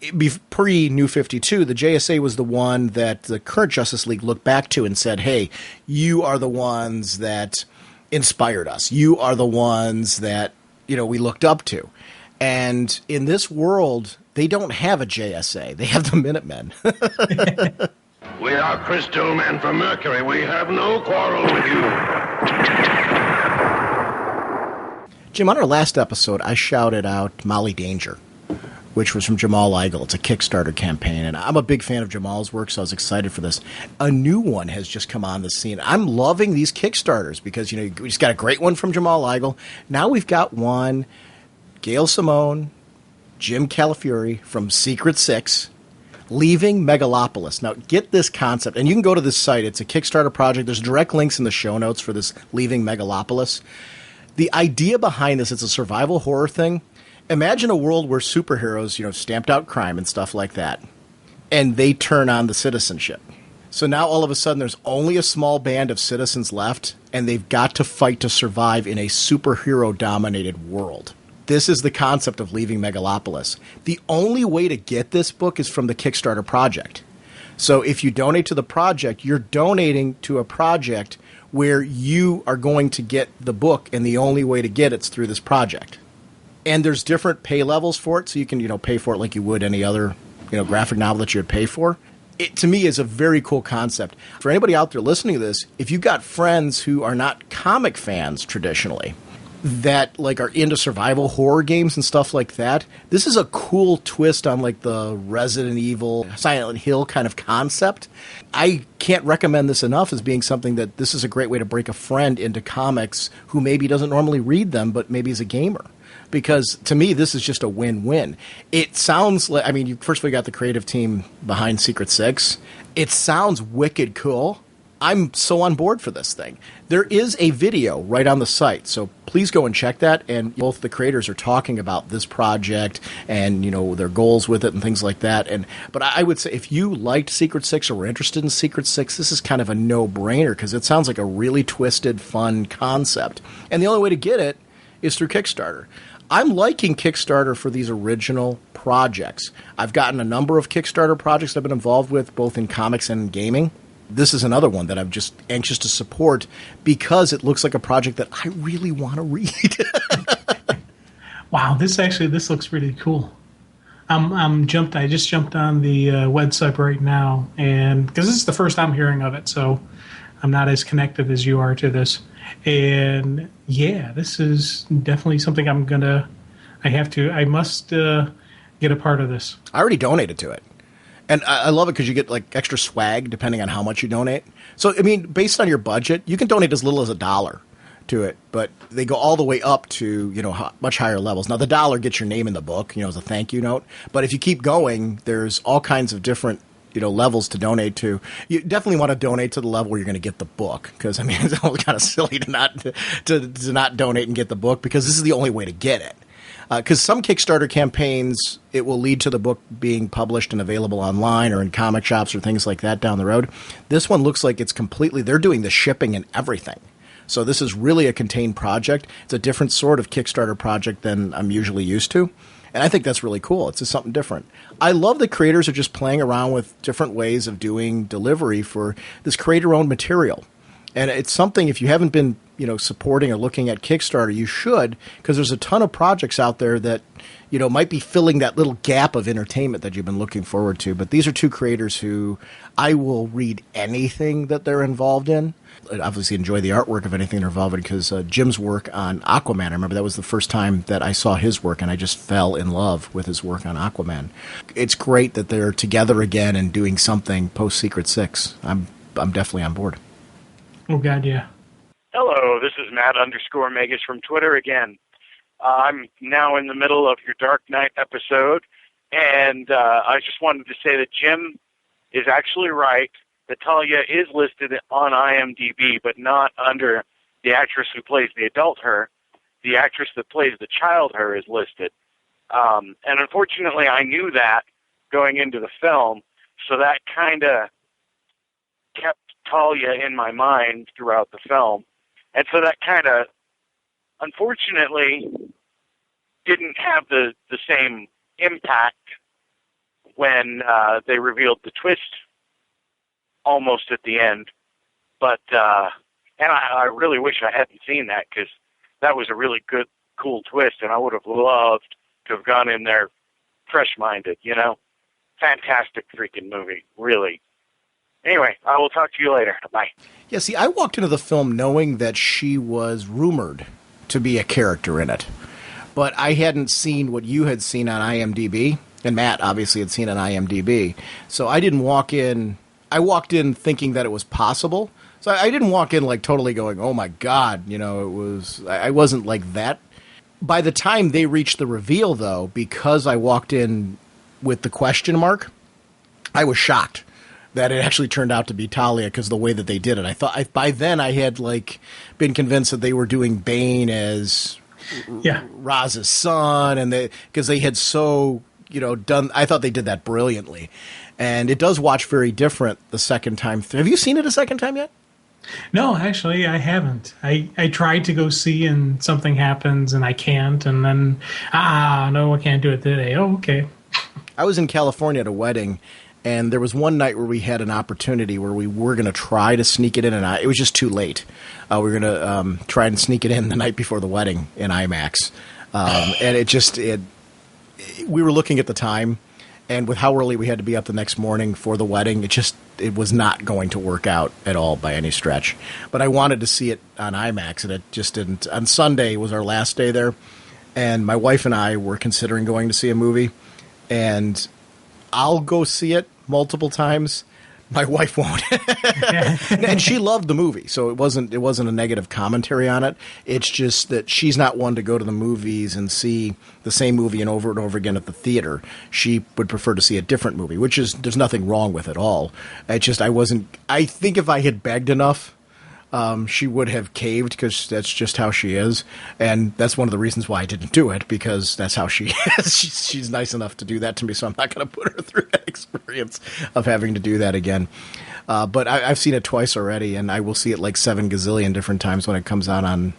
pre-New 52, the JSA was the one that the current Justice League looked back to and said, hey, you are the ones that inspired us. You are the ones that, we looked up to. And in this world, they don't have a JSA. They have the Minutemen. We are Crystal Men from Mercury. We have no quarrel with you. Jim, on our last episode, I shouted out Molly Danger, which was from Jamal Igle. It's a Kickstarter campaign, and I'm a big fan of Jamal's work, so I was excited for this. A new one has just come on the scene. I'm loving these Kickstarters because, we just got a great one from Jamal Igle. Now we've got one, Gail Simone, Jim Calafiore from Secret Six, leaving Megalopolis. Now, get this concept, and you can go to this site. It's a Kickstarter project. There's direct links in the show notes for this leaving Megalopolis. The idea behind this, it's a survival horror thing. Imagine a world where superheroes, stamped out crime and stuff like that, and they turn on the citizenship. So now all of a sudden there's only a small band of citizens left, and they've got to fight to survive in a superhero-dominated world. This is the concept of leaving Megalopolis. The only way to get this book is from the Kickstarter project. So if you donate to the project, you're donating to a project where you are going to get the book, and the only way to get it's through this project. And there's different pay levels for it, so you can, pay for it like you would any other, graphic novel that you would pay for. It, to me, is a very cool concept. For anybody out there listening to this, if you've got friends who are not comic fans traditionally, that are into survival horror games and stuff like that, this is a cool twist on the Resident Evil, Silent Hill kind of concept. I can't recommend this enough as being something that this is a great way to break a friend into comics who maybe doesn't normally read them, but maybe is a gamer. Because to me, this is just a win-win. It sounds like, first of all, you got the creative team behind Secret Six. It sounds wicked cool. I'm so on board for this thing. There is a video right on the site, so please go and check that. And both the creators are talking about this project and, their goals with it and things like that. But I would say if you liked Secret Six or were interested in Secret Six, this is kind of a no-brainer because it sounds like a really twisted, fun concept. And the only way to get it is through Kickstarter. I'm liking Kickstarter for these original projects. I've gotten a number of Kickstarter projects that I've been involved with, both in comics and in gaming. This is another one that I'm just anxious to support because it looks like a project that I really want to read. Wow, this looks really cool. I just jumped on the website right now, and because this is the first I'm hearing of it, so I'm not as connected as you are to this. And yeah, this is definitely something I must get a part of this. I already donated to it. And I love it because you get extra swag depending on how much you donate. So, based on your budget, you can donate as little as $1 to it, but they go all the way up to, much higher levels. Now, the $1 gets your name in the book, as a thank you note. But if you keep going, there's all kinds of different, levels to donate to. You definitely want to donate to the level where you're going to get the book, because, it's always kind of silly to not donate and get the book, because this is the only way to get it. Because some Kickstarter campaigns, it will lead to the book being published and available online or in comic shops or things like that down the road. This one looks like it's completely, they're doing the shipping and everything. So this is really a contained project. It's a different sort of Kickstarter project than I'm usually used to. And I think that's really cool. It's just something different. I love that creators are just playing around with different ways of doing delivery for this creator-owned material. And it's something, if you haven't been, supporting or looking at Kickstarter, you should, because there's a ton of projects out there that, might be filling that little gap of entertainment that you've been looking forward to. But these are two creators who I will read anything that they're involved in. I obviously enjoy the artwork of anything they're involved in, because Jim's work on Aquaman, I remember that was the first time that I saw his work, and I just fell in love with his work on Aquaman. It's great that they're together again and doing something post-Secret Six. I'm definitely on board. Oh, God, yeah. Hello, this is Matt_Megas from Twitter again. I'm now in the middle of your Dark Knight episode, and I just wanted to say that Jim is actually right. That Talia is listed on IMDb, but not under the actress who plays the adult her. The actress that plays the child her is listed. And unfortunately, I knew that going into the film, so that kind of kept Talia in my mind throughout the film. And so that kind of, unfortunately, didn't have the same impact when they revealed the twist almost at the end. But, and I really wish I hadn't seen that, because that was a really good, cool twist, and I would have loved to have gone in there fresh-minded, Fantastic freaking movie, really. Anyway, I will talk to you later. Bye. Yeah, see, I walked into the film knowing that she was rumored to be a character in it, but I hadn't seen what you had seen on IMDb, and Matt obviously had seen on IMDb, so I didn't walk in. I walked in thinking that it was possible, so I didn't walk in like totally going, oh my God, it was, I wasn't like that. By the time they reached the reveal, though, because I walked in with the question mark, I was shocked that it actually turned out to be Talia, because the way that they did it. I thought by then I had been convinced that they were doing Bane as Raz's son, and because they had so done. I thought they did that brilliantly, and it does watch very different the second time. Have you seen it a second time yet? No, actually, I haven't. I tried to go see, and something happens, and I can't, and then no, I can't do it today. Oh, okay. I was in California at a wedding. And there was one night where we had an opportunity where we were going to try to sneak it in, and it was just too late. We were going to try and sneak it in the night before the wedding in IMAX. And we were looking at the time, and with how early we had to be up the next morning for the wedding, it was not going to work out at all by any stretch. But I wanted to see it on IMAX, and it just didn't. On Sunday was our last day there, and my wife and I were considering going to see a movie, and I'll go see it multiple times. My wife won't. And she loved the movie, so it wasn't a negative commentary on it. It's just that she's not one to go to the movies and see the same movie and over again at the theater. She would prefer to see a different movie, there's nothing wrong with it all. I think if I had begged enough, she would have caved, because that's just how she is. And that's one of the reasons why I didn't do it, because that's how she is. She's nice enough to do that to me, so I'm not going to put her through that experience of having to do that again. But I've seen it twice already, and I will see it 7 gazillion different times when it comes out on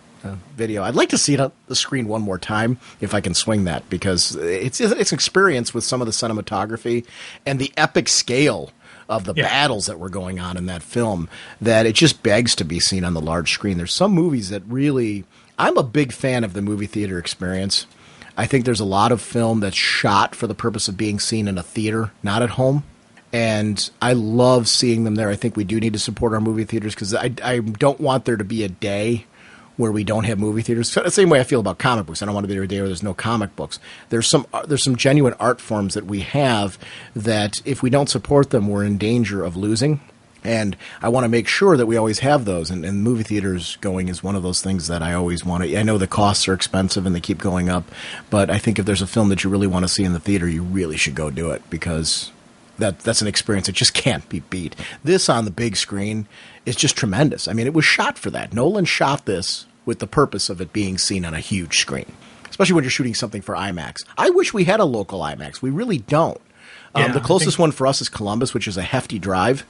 video. I'd like to see it on the screen one more time, if I can swing that, because it's an experience with some of the cinematography and the epic scale of the battles that were going on in that film, that it just begs to be seen on the large screen. There's some movies that really, I'm a big fan of the movie theater experience. I think there's a lot of film that's shot for the purpose of being seen in a theater, not at home. And I love seeing them there. I think we do need to support our movie theaters, because I don't want there to be a day where we don't have movie theaters. The same way I feel about comic books. I don't want to be a day where there's no comic books. There's some genuine art forms that we have that if we don't support them, we're in danger of losing. And I want to make sure that we always have those. And movie theaters going is one of those things that I always want to. I know the costs are expensive and they keep going up, but I think if there's a film that you really want to see in the theater, you really should go do it, because that's an experience that just can't be beat. This on the big screen is just tremendous. I mean, it was shot for that. Nolan shot this with the purpose of it being seen on a huge screen, especially when you're shooting something for IMAX. I wish we had a local IMAX. We really don't. The closest one for us is Columbus, which is a hefty drive.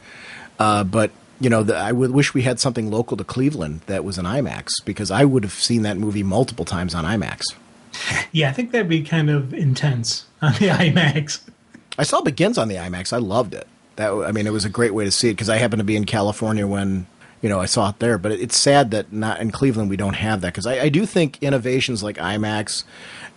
But, you know, I would wish we had something local to Cleveland that was an IMAX, because I would have seen that movie multiple times on IMAX. Yeah, I think that'd be kind of intense on the IMAX. I saw Begins on the IMAX. I loved it. It was a great way to see it, because I happened to be in California when, you know, I saw it there. But it's sad that not in Cleveland we don't have that, because I do think innovations like IMAX,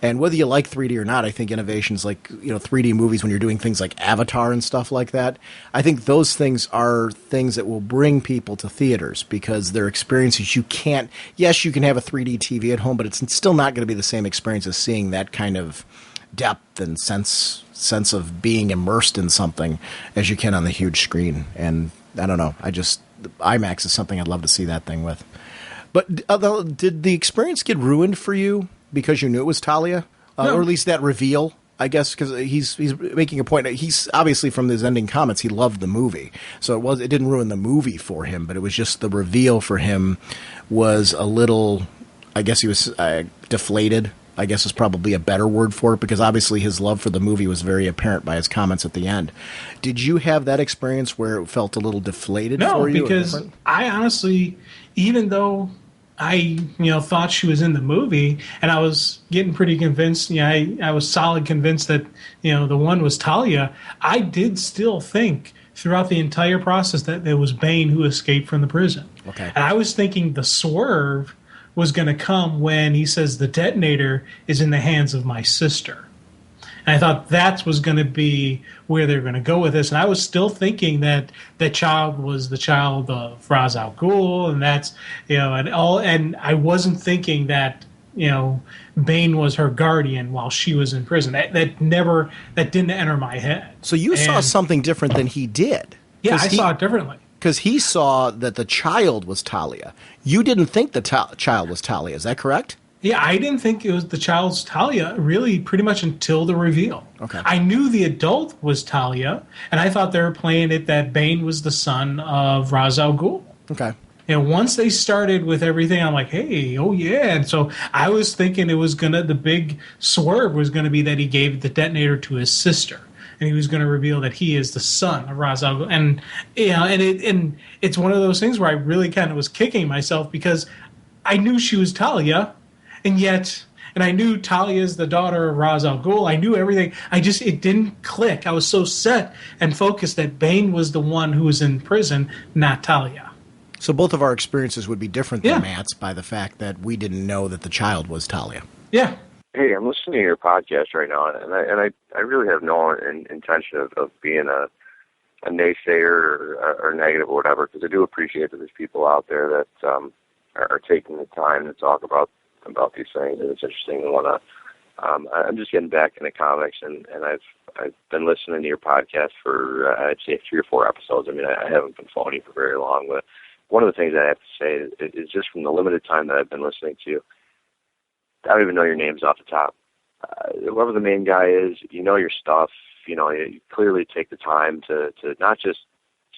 and whether you like 3D or not, I think innovations like, you know, 3D movies when you're doing things like Avatar and stuff like that, I think those things are things that will bring people to theaters, because they're experiences you can't. Yes, you can have a 3D TV at home, but it's still not going to be the same experience as seeing that kind of depth and sense of being immersed in something as you can on the huge screen. And I don't know, IMAX is something I'd love to see that thing with. But did the experience get ruined for you because you knew it was Talia? No. Or at least that reveal, I guess, because he's making a point. He's obviously, from his ending comments, he loved the movie. So it didn't ruin the movie for him, but it was just the reveal for him was a little, I guess he was deflated, I guess is probably a better word for it, because obviously his love for the movie was very apparent by his comments at the end. Did you have that experience where it felt a little deflated for you? No, because I honestly, even though I, thought she was in the movie, and I was getting pretty convinced, I was solid convinced that, the one was Talia, I did still think throughout the entire process that it was Bane who escaped from the prison. Okay. And I was thinking the swerve was going to come when he says the detonator is in the hands of my sister. And I thought that was going to be where they're going to go with this. And I was still thinking that that child was the child of Ra's al Ghul, and that's, and I wasn't thinking that, Bane was her guardian while she was in prison. That didn't enter my head. So you saw something different than he did. Yeah, I saw it differently. Because he saw that the child was Talia. You didn't think the child was Talia. Is that correct? Yeah, I didn't think it was the child's Talia, really, pretty much until the reveal. Okay. I knew the adult was Talia, and I thought they were playing it that Bane was the son of Ra's al Ghul. Okay. And once they started with everything, I'm like, hey, oh yeah. And so I was thinking the big swerve was going to be that he gave the detonator to his sister. And he was going to reveal that he is the son of Ra's al Ghul. And, and it's one of those things where I really kind of was kicking myself, because I knew she was Talia, and I knew Talia is the daughter of Ra's al Ghul. I knew everything. It didn't click. I was so set and focused that Bane was the one who was in prison, not Talia. So both of our experiences would be different than Matt's by the fact that we didn't know that the child was Talia. Yeah. Hey, I'm listening to your podcast right now, and I really have no intention of being a naysayer or negative or whatever, because I do appreciate that there's people out there that are taking the time to talk about these things, and it's interesting and whatnot. I'm just getting back into comics, and I've been listening to your podcast for I'd say 3 or 4 episodes. I mean, I haven't been following you for very long, but one of the things I have to say is just from the limited time that I've been listening to you, I don't even know your names off the top. Whoever the main guy is, you know your stuff. You clearly take the time to not just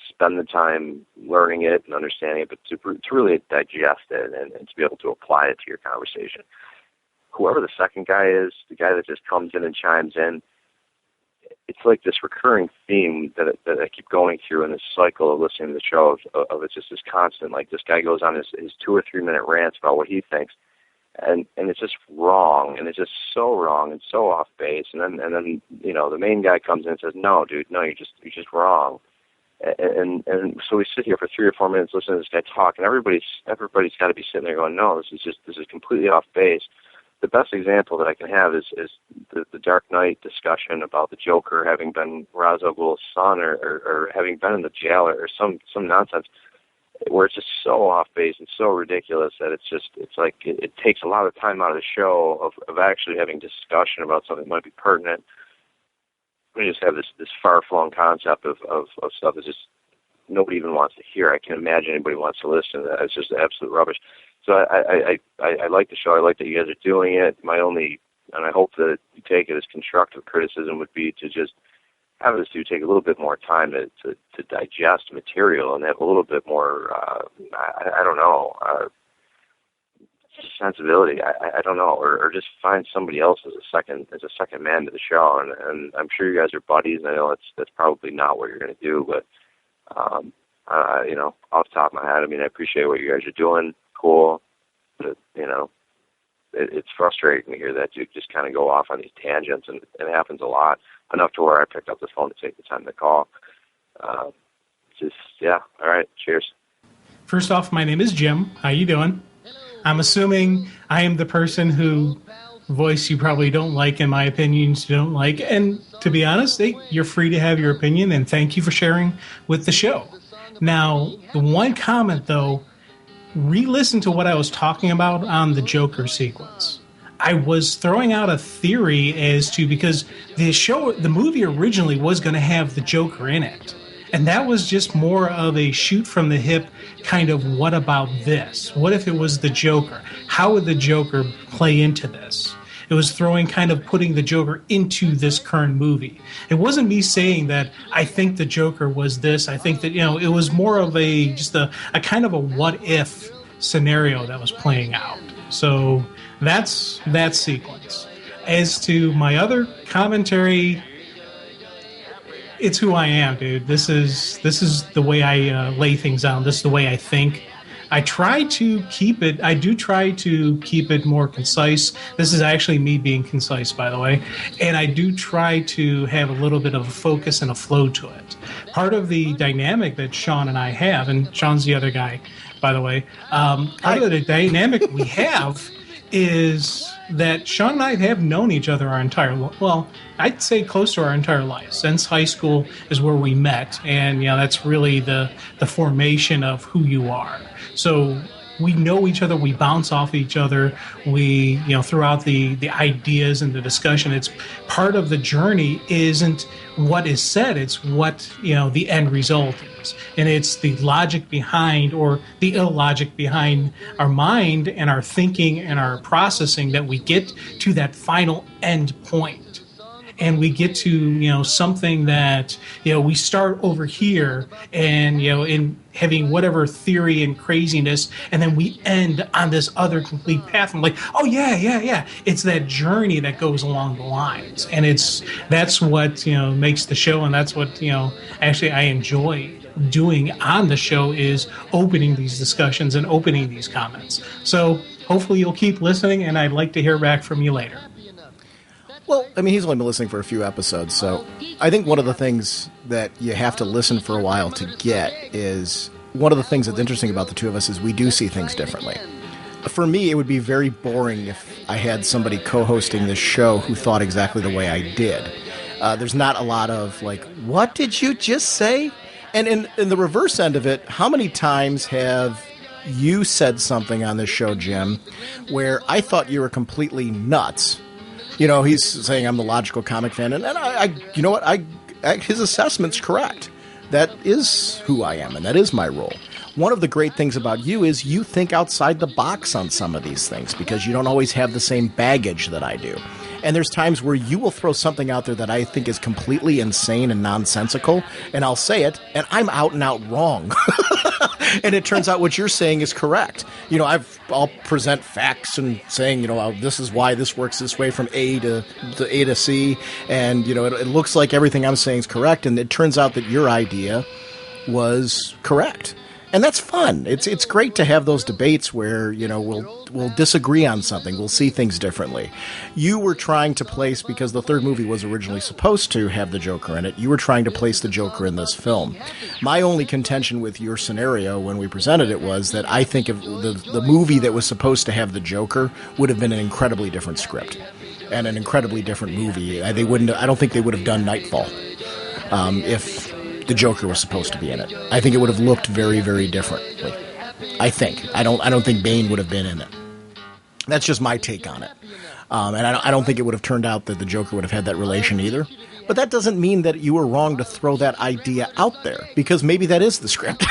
spend the time learning it and understanding it, but to really digest it and to be able to apply it to your conversation. Whoever the second guy is, the guy that just comes in and chimes in, it's like this recurring theme that I keep going through in this cycle of listening to the show of it's just this constant, like this guy goes on his 2 or 3 minute rants about what he thinks. And it's just wrong, and it's just so wrong and so off base. And then the main guy comes in and says, "No, dude, no, you're just wrong." And so we sit here for 3 or 4 minutes listening to this guy talk, and everybody's got to be sitting there going, "No, this is completely off base." The best example that I can have is the Dark Knight discussion about the Joker having been Ra's al Ghul's son or having been in the jail or some nonsense, where it's just so off base and so ridiculous that it's like it takes a lot of time out of the show of actually having discussion about something that might be pertinent. We just have this far-flung concept of stuff that's just nobody even wants to hear. I can't imagine anybody wants to listen to that. It's just absolute rubbish. So I like the show. I like that you guys are doing it. My only, and I hope that you take it as constructive criticism, would be to just have us to take a little bit more time to digest material and have a little bit more, I don't know, sensibility. I don't know, or just find somebody else as a second man to the show. And I'm sure you guys are buddies. And I know that's probably not what you're going to do, but you know, off the top of my head, I mean, I appreciate what you guys are doing. Cool, but you know, it's frustrating to hear that you just kind of go off on these tangents, and it happens a lot, enough to where I picked up the phone to take the time to call. Just, yeah, all right, cheers. First off, my name is Jim. How you doing? I'm assuming I am the person who voice you probably don't like, and my opinions you don't like. And to be honest, you're free to have your opinion, and thank you for sharing with the show. Now, the one comment, though, re-listen to what I was talking about on the Joker sequence. I was throwing out a theory as to, because the movie originally was going to have the Joker in it. And that was just more of a shoot from the hip kind of, what about this? What if it was the Joker? How would the Joker play into this? It was putting the Joker into this current movie. It wasn't me saying that I think the Joker was this. I think that, it was more of a kind of a what if scenario that was playing out. So that's that sequence. As to my other commentary, it's who I am, dude. This is the way I lay things out. This is the way I think. I do try to keep it more concise. This is actually me being concise, by the way. And I do try to have a little bit of a focus and a flow to it. Part of the dynamic that Sean and I have, and Sean's the other guy, by the way, part of the dynamic we have is that Sean and I have known each other our entire, well, I'd say close to our entire lives. Since high school is where we met, and that's really the formation of who you are. So we know each other, we bounce off each other, we, throughout the ideas and the discussion, it's part of the journey isn't what is said, it's what, the end result is. And it's the logic behind, or the illogic behind our mind and our thinking and our processing, that we get to that final end point. And we get to, something that, we start over here and, in having whatever theory and craziness, and then we end on this other complete path. I'm like, oh, yeah. It's that journey that goes along the lines. And that's what, makes the show. And that's what, actually I enjoy doing on the show, is opening these discussions and opening these comments. So hopefully you'll keep listening, and I'd like to hear back from you later. Well, I mean, he's only been listening for a few episodes, so I think one of the things that you have to listen for a while to get is, one of the things that's interesting about the two of us is we do see things differently. For me, it would be very boring if I had somebody co-hosting this show who thought exactly the way I did. There's not a lot of, like, what did you just say? And in the reverse end of it, how many times have you said something on this show, Jim, where I thought you were completely nuts? He's saying I'm the logical comic fan, and I you know what? His assessment's correct. That is who I am, and that is my role. One of the great things about you is you think outside the box on some of these things, because you don't always have the same baggage that I do. And there's times where you will throw something out there that I think is completely insane and nonsensical, and I'll say it, and I'm out and out wrong. And it turns out what you're saying is correct. I'll present facts and saying, this is why this works this way from A to C, and it looks like everything I'm saying is correct, and it turns out that your idea was correct. And that's fun. It's great to have those debates where, we'll disagree on something. We'll see things differently. You were trying to place, because the third movie was originally supposed to have the Joker in it, you were trying to place the Joker in this film. My only contention with your scenario when we presented it was that I think if the movie that was supposed to have the Joker would have been an incredibly different script and an incredibly different movie. I don't think they would have done Nightfall if the Joker was supposed to be in it. I think it would have looked very, very differently. I think. I don't think Bane would have been in it. That's just my take on it. And I don't think it would have turned out that the Joker would have had that relation either. But that doesn't mean that you were wrong to throw that idea out there, because maybe that is the script.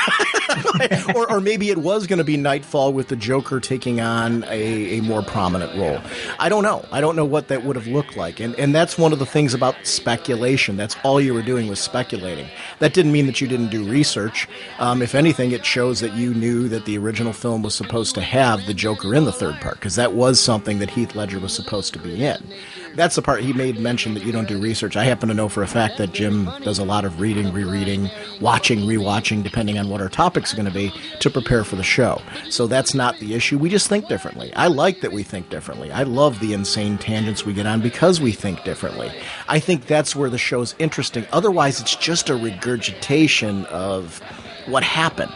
or maybe it was going to be Nightfall with the Joker taking on a more prominent role. I don't know. I don't know what that would have looked like. And that's one of the things about speculation. That's all you were doing was speculating. That didn't mean that you didn't do research. If anything, it shows that you knew that the original film was supposed to have the Joker in the third part, because that was something that Heath Ledger was supposed to be in. That's the part he made mention that you don't do research. I happen to know for a fact that Jim does a lot of reading, rereading, watching, rewatching, depending on what our topic's going to be, to prepare for the show. So that's not the issue. We just think differently. I like that we think differently. I love the insane tangents we get on because we think differently. I think that's where the show's interesting. Otherwise, it's just a regurgitation of what happened.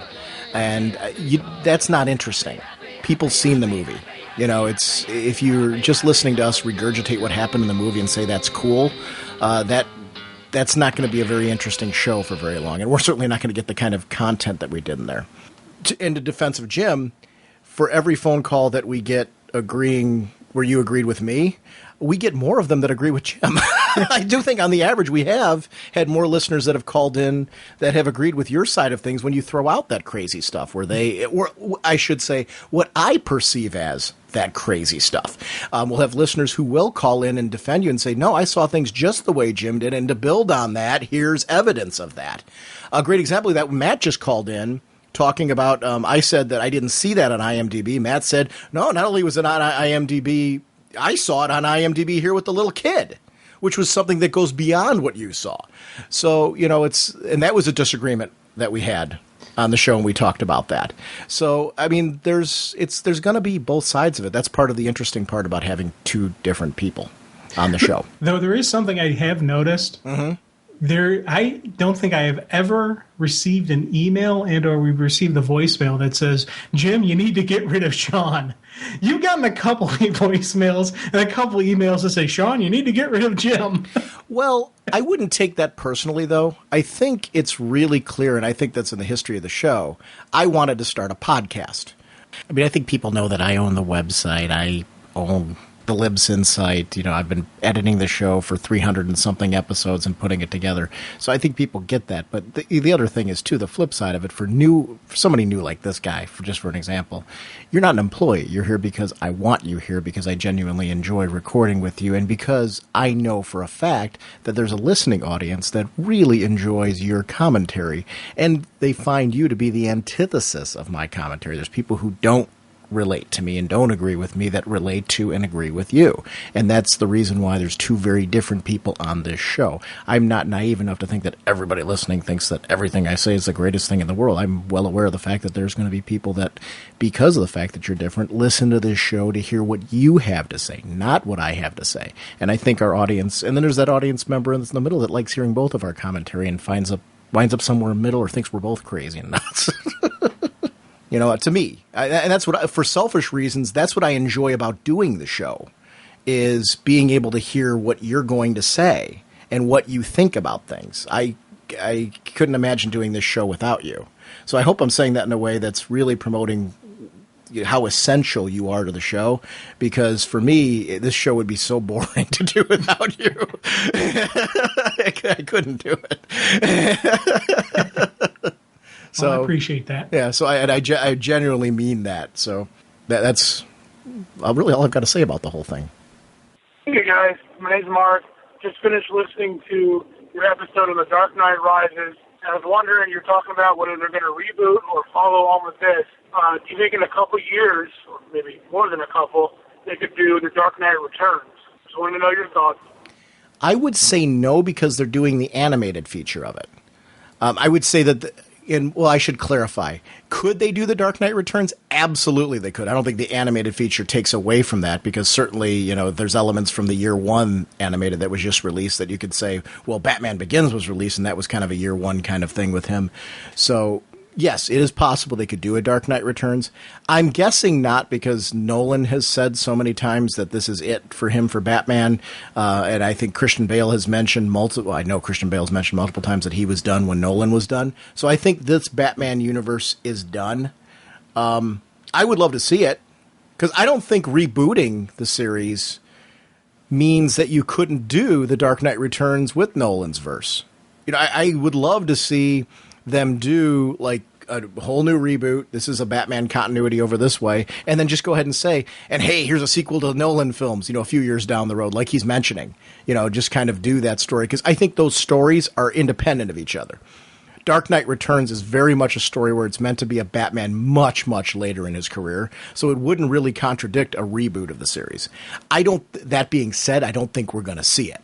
And that's not interesting. People's seen the movie. You know, it's if you're just listening to us regurgitate what happened in the movie and say that's cool, that's not going to be a very interesting show for very long. And we're certainly not going to get the kind of content that we did in there. In the defense of Jim, for every phone call that we get agreeing where you agreed with me, we get more of them that agree with Jim. I do think on the average we have had more listeners that have called in that have agreed with your side of things when you throw out that crazy stuff, or I should say what I perceive as that crazy stuff. We'll have listeners who will call in and defend you and say, no, I saw things just the way Jim did, and to build on that, here's evidence of that. A great example of that, Matt just called in talking about, I said that I didn't see that on IMDb. Matt said, no, not only was it on IMDb, I saw it on IMDb here with the little kid, which was something that goes beyond what you saw. So, you know, and that was a disagreement that we had on the show, and we talked about that. So, I mean, there's going to be both sides of it. That's part of the interesting part about having two different people on the show. Though there is something I have noticed. Mm-hmm. I don't think I have ever received an email or we've received the voicemail that says, Jim, you need to get rid of Sean. You've gotten a couple of voicemails and a couple of emails that say, Sean, you need to get rid of Jim. Well, I wouldn't take that personally, though. I think it's really clear, and I think that's in the history of the show. I wanted to start a podcast. I mean, I think people know that I own the website. I own the Libsyn site. You know, I've been editing the show for 300 and something episodes and putting it together. So I think people get that. But the other thing is, too, the flip side of it, for somebody new like this guy, for an example, you're not an employee. You're here because I want you here, because I genuinely enjoy recording with you, and because I know for a fact that there's a listening audience that really enjoys your commentary, and they find you to be the antithesis of my commentary. There's people who don't relate to me and don't agree with me that relate to and agree with you. And that's the reason why there's two very different people on this show. I'm not naive enough to think that everybody listening thinks that everything I say is the greatest thing in the world. I'm well aware of the fact that there's going to be people that, because of the fact that you're different, listen to this show to hear what you have to say, not what I have to say. And I think our audience, and then there's that audience member in the middle that likes hearing both of our commentary and winds up somewhere in the middle, or thinks we're both crazy and nuts. You know, to me, and that's what, for selfish reasons, that's what I enjoy about doing the show, is being able to hear what you're going to say and what you think about things. I couldn't imagine doing this show without you. So I hope I'm saying that in a way that's really promoting how essential you are to the show, because for me, this show would be so boring to do without you. I couldn't do it. So, I appreciate that. Yeah, so I genuinely mean that. So that's really all I've got to say about the whole thing. Hey, guys. My name's Mark. Just finished listening to your episode of The Dark Knight Rises. I was wondering, you're talking about whether they're going to reboot or follow on with this. Do you think in a couple years, or maybe more than a couple, they could do The Dark Knight Returns? Just wanted to know your thoughts. I would say no, because they're doing the animated feature of it. I would say that... I should clarify. Could they do The Dark Knight Returns? Absolutely they could. I don't think the animated feature takes away from that, because certainly, you know, there's elements from the year one animated that was just released that you could say, well, Batman Begins was released, and that was kind of a year one kind of thing with him. So, yes, it is possible they could do a Dark Knight Returns. I'm guessing not, because Nolan has said so many times that this is it for him for Batman. And I think Christian Bale has mentioned I know Christian Bale's mentioned multiple times that he was done when Nolan was done. So I think this Batman universe is done. I would love to see it, because I don't think rebooting the series means that you couldn't do The Dark Knight Returns with Nolan's verse. You know, I would love to see them do like a whole new reboot. This is a Batman continuity over this way. And then just go ahead and say, and hey, here's a sequel to Nolan films, you know, a few years down the road, like he's mentioning, you know, just kind of do that story. Because I think those stories are independent of each other. Dark Knight Returns is very much a story where it's meant to be a Batman much, much later in his career. So it wouldn't really contradict a reboot of the series. That being said, I don't think we're going to see it.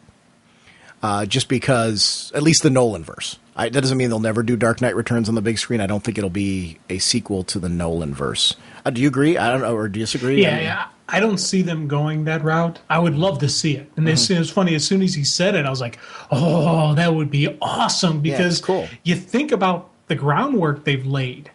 Just because, at least the Nolan verse. That doesn't mean they'll never do Dark Knight Returns on the big screen. I don't think it'll be a sequel to the Nolan verse. Do you agree? I don't know, or do you disagree? Yeah. I don't see them going that route. I would love to see it. And it's funny, as soon as he said it, I was like, oh, that would be awesome. Because cool. You think about the groundwork they've laid.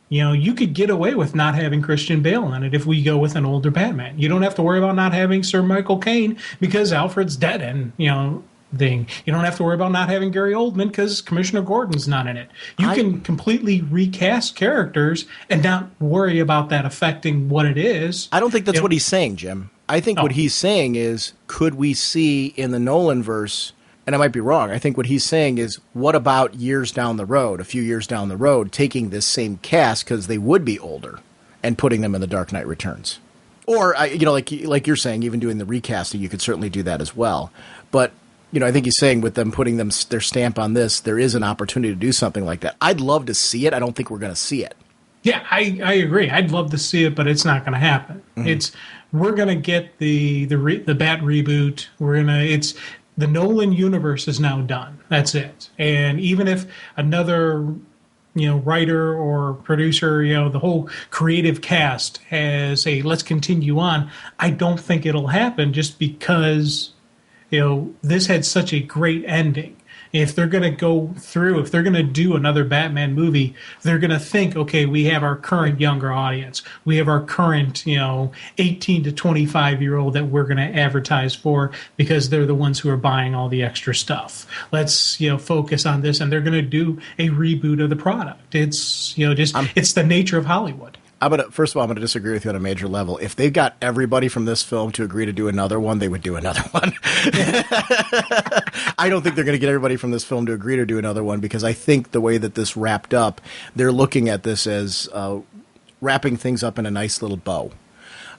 You know, you could get away with not having Christian Bale on it if we go with an older Batman. You don't have to worry about not having Sir Michael Caine because Alfred's dead and, you know, thing. You don't have to worry about not having Gary Oldman because Commissioner Gordon's not in it. You can completely recast characters and not worry about that affecting what it is. I don't think that's what he's saying, Jim. I think what he's saying is, could we see in the Nolan verse, and I might be wrong, I think what he's saying is, what about years down the road, a few years down the road, taking this same cast, because they would be older, and putting them in the Dark Knight Returns? Or, you know, like you're saying, even doing the recasting, you could certainly do that as well. But you know, I think he's saying with them putting their stamp on this, there is an opportunity to do something like that. I'd love to see it. I don't think we're going to see it. Yeah, I agree. I'd love to see it, but it's not going to happen. We're going to get the Bat reboot. It's the Nolan universe is now done. That's it. And even if another, you know, writer or producer, you know, the whole creative cast has a let's continue on, I don't think it'll happen just because, you know, this had such a great ending. If they're going to go through, if they're going to do another Batman movie, they're going to think, okay, we have our current younger audience. We have our current, you know, 18 to 25-year-old that we're going to advertise for because they're the ones who are buying all the extra stuff. Let's, you know, focus on this. And they're going to do a reboot of the product. It's, you know, just it's the nature of Hollywood. First of all, I'm going to disagree with you on a major level. If they got everybody from this film to agree to do another one, they would do another one. I don't think they're going to get everybody from this film to agree to do another one because I think the way that this wrapped up, they're looking at this as wrapping things up in a nice little bow.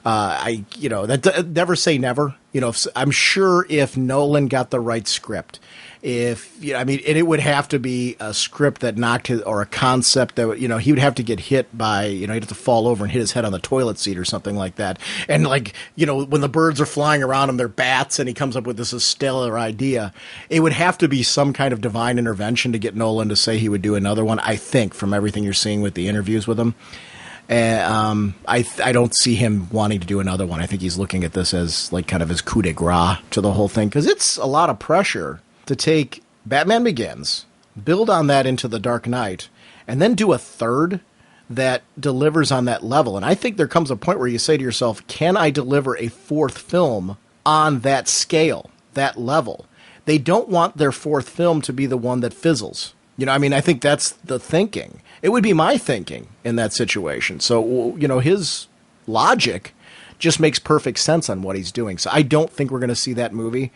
Never say never. You know, I'm sure if Nolan got the right script, and it would have to be a script that knocked his, or a concept that, you know, he would have to get hit by, you know, he'd have to fall over and hit his head on the toilet seat or something like that. And like, you know, when the birds are flying around him, they're bats, and he comes up with this stellar idea. It would have to be some kind of divine intervention to get Nolan to say he would do another one, I think, from everything you're seeing with the interviews with him. I don't see him wanting to do another one. I think he's looking at this as like kind of his coup de grace to the whole thing, because it's a lot of pressure to take Batman Begins, build on that into The Dark Knight, and then do a third that delivers on that level. And I think there comes a point where you say to yourself, can I deliver a fourth film on that scale, that level? They don't want their fourth film to be the one that fizzles. You know, I mean, I think that's the thinking. It would be my thinking in that situation. So, you know, his logic just makes perfect sense on what he's doing. So I don't think we're going to see that movie.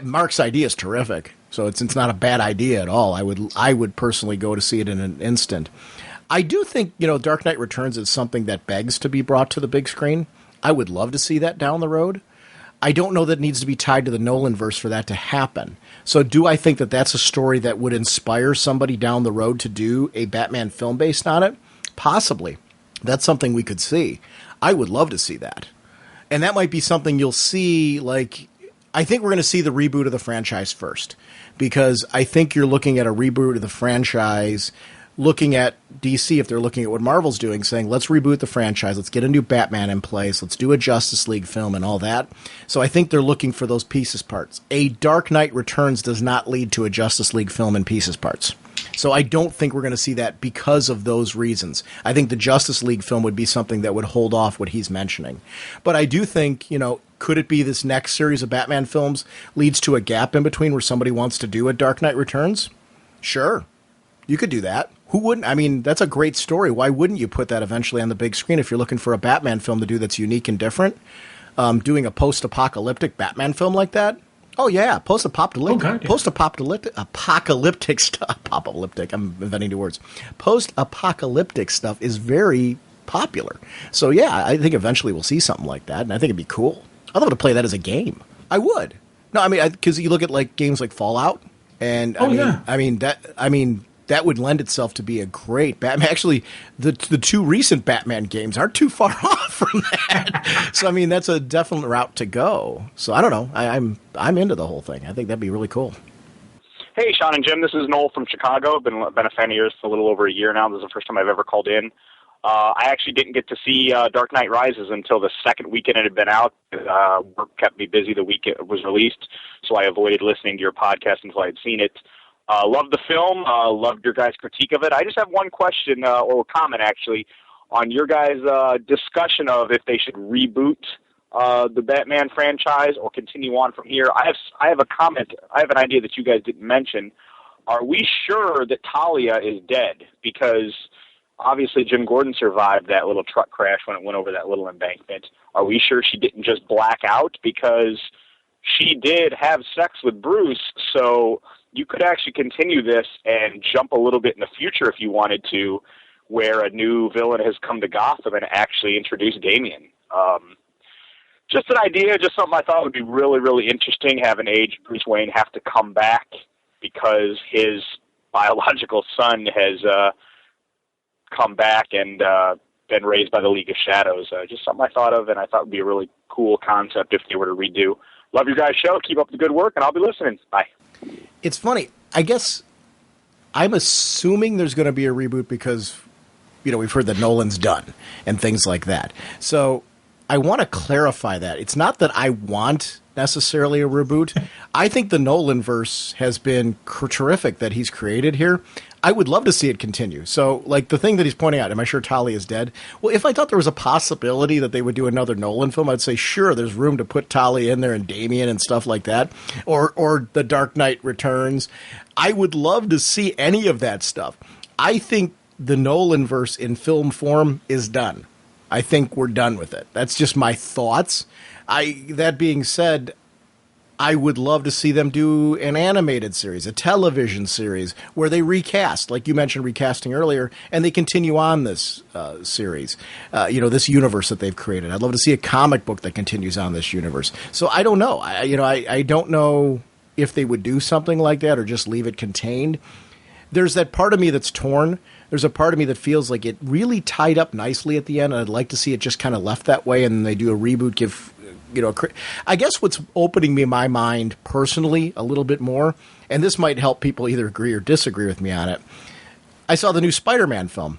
Mark's idea is terrific. So it's not a bad idea at all. I would personally go to see it in an instant. I do think, you know, Dark Knight Returns is something that begs to be brought to the big screen. I would love to see that down the road. I don't know that it needs to be tied to the Nolan verse for that to happen. So do I think that that's a story that would inspire somebody down the road to do a Batman film based on it? Possibly. That's something we could see. I would love to see that. And that might be something you'll see, like, I think we're going to see the reboot of the franchise first. Because I think you're looking at a reboot of the franchise, looking at DC, if they're looking at what Marvel's doing, saying, let's reboot the franchise, let's get a new Batman in place, let's do a Justice League film and all that. So I think they're looking for those pieces parts. A Dark Knight Returns does not lead to a Justice League film in pieces parts. So I don't think we're going to see that because of those reasons. I think the Justice League film would be something that would hold off what he's mentioning. But I do think, you know, could it be this next series of Batman films leads to a gap in between where somebody wants to do a Dark Knight Returns? Sure. You could do that. Who wouldn't? I mean, that's a great story. Why wouldn't you put that eventually on the big screen if you're looking for a Batman film to do that's unique and different? doing a post-apocalyptic Batman film like that. Oh yeah, post-apocalyptic stuff. Apocalyptic. I'm inventing new words. Post-apocalyptic stuff is very popular. So yeah, I think eventually we'll see something like that, and I think it'd be cool. I'd love to play that as a game. I would. No, I mean, because you look at like games like Fallout, and I mean that would lend itself to be a great Batman. Actually, the two recent Batman games aren't too far off from that. So I mean, that's a definite route to go. So I don't know. I'm into the whole thing. I think that'd be really cool. Hey, Sean and Jim, this is Noel from Chicago. I've been a fan of yours for a little over a year now. This is the first time I've ever called in. I actually didn't get to see Dark Knight Rises until the second weekend it had been out. Work kept me busy the week it was released, so I avoided listening to your podcast until I had seen it. Loved the film. Loved your guys' critique of it. I just have one question or comment, actually, on your guys' discussion of if they should reboot the Batman franchise or continue on from here. I have a comment. I have an idea that you guys didn't mention. Are we sure that Talia is dead? Because obviously Jim Gordon survived that little truck crash when it went over that little embankment. Are we sure she didn't just black out? Because she did have sex with Bruce, so you could actually continue this and jump a little bit in the future if you wanted to, where a new villain has come to Gotham and actually introduce Damian. Just an idea, just something I thought would be really, really interesting, have an aged Bruce Wayne have to come back because his biological son has come back and been raised by the League of Shadows. Just something I thought of, and I thought would be a really cool concept if they were to redo. Love your guys' show. Keep up the good work, and I'll be listening. Bye. It's funny. I guess I'm assuming there's going to be a reboot because, we've heard that Nolan's done and things like that. So I want to clarify that. It's not that I want necessarily a reboot. I think the Nolanverse has been terrific that he's created here. I would love to see it continue. So, like, the thing that he's pointing out, am I sure Talia is dead? Well, if I thought there was a possibility that they would do another Nolan film, I'd say, sure, there's room to put Talia in there and Damian and stuff like that. Or The Dark Knight Returns. I would love to see any of that stuff. I think the Nolanverse in film form is done. I think we're done with it. That's just my thoughts. That being said, I would love to see them do an animated series, a television series, where they recast, like you mentioned recasting earlier, and they continue on this series, this universe that they've created. I'd love to see a comic book that continues on this universe. So I don't know. I don't know if they would do something like that or just leave it contained. There's that part of me that's torn. There's a part of me that feels like it really tied up nicely at the end, and I'd like to see it just kind of left that way, and then they do a reboot, I guess what's opening me my mind personally a little bit more, and this might help people either agree or disagree with me on it. I saw the new Spider-Man film,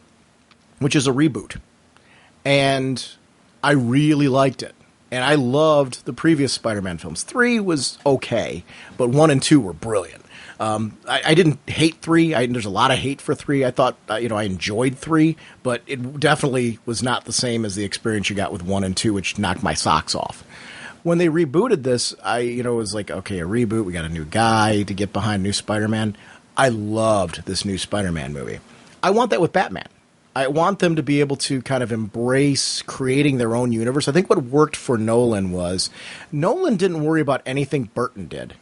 which is a reboot, and I really liked it. And I loved the previous Spider-Man films. 3 was okay, but 1 and 2 were brilliant. I didn't hate 3. There's a lot of hate for 3. I thought, I enjoyed 3, but it definitely was not the same as the experience you got with 1 and 2, which knocked my socks off. When they rebooted this, it was like, okay, a reboot. We got a new guy to get behind, new Spider-Man. I loved this new Spider-Man movie. I want that with Batman. I want them to be able to kind of embrace creating their own universe. I think what worked for Nolan was Nolan didn't worry about anything Burton did.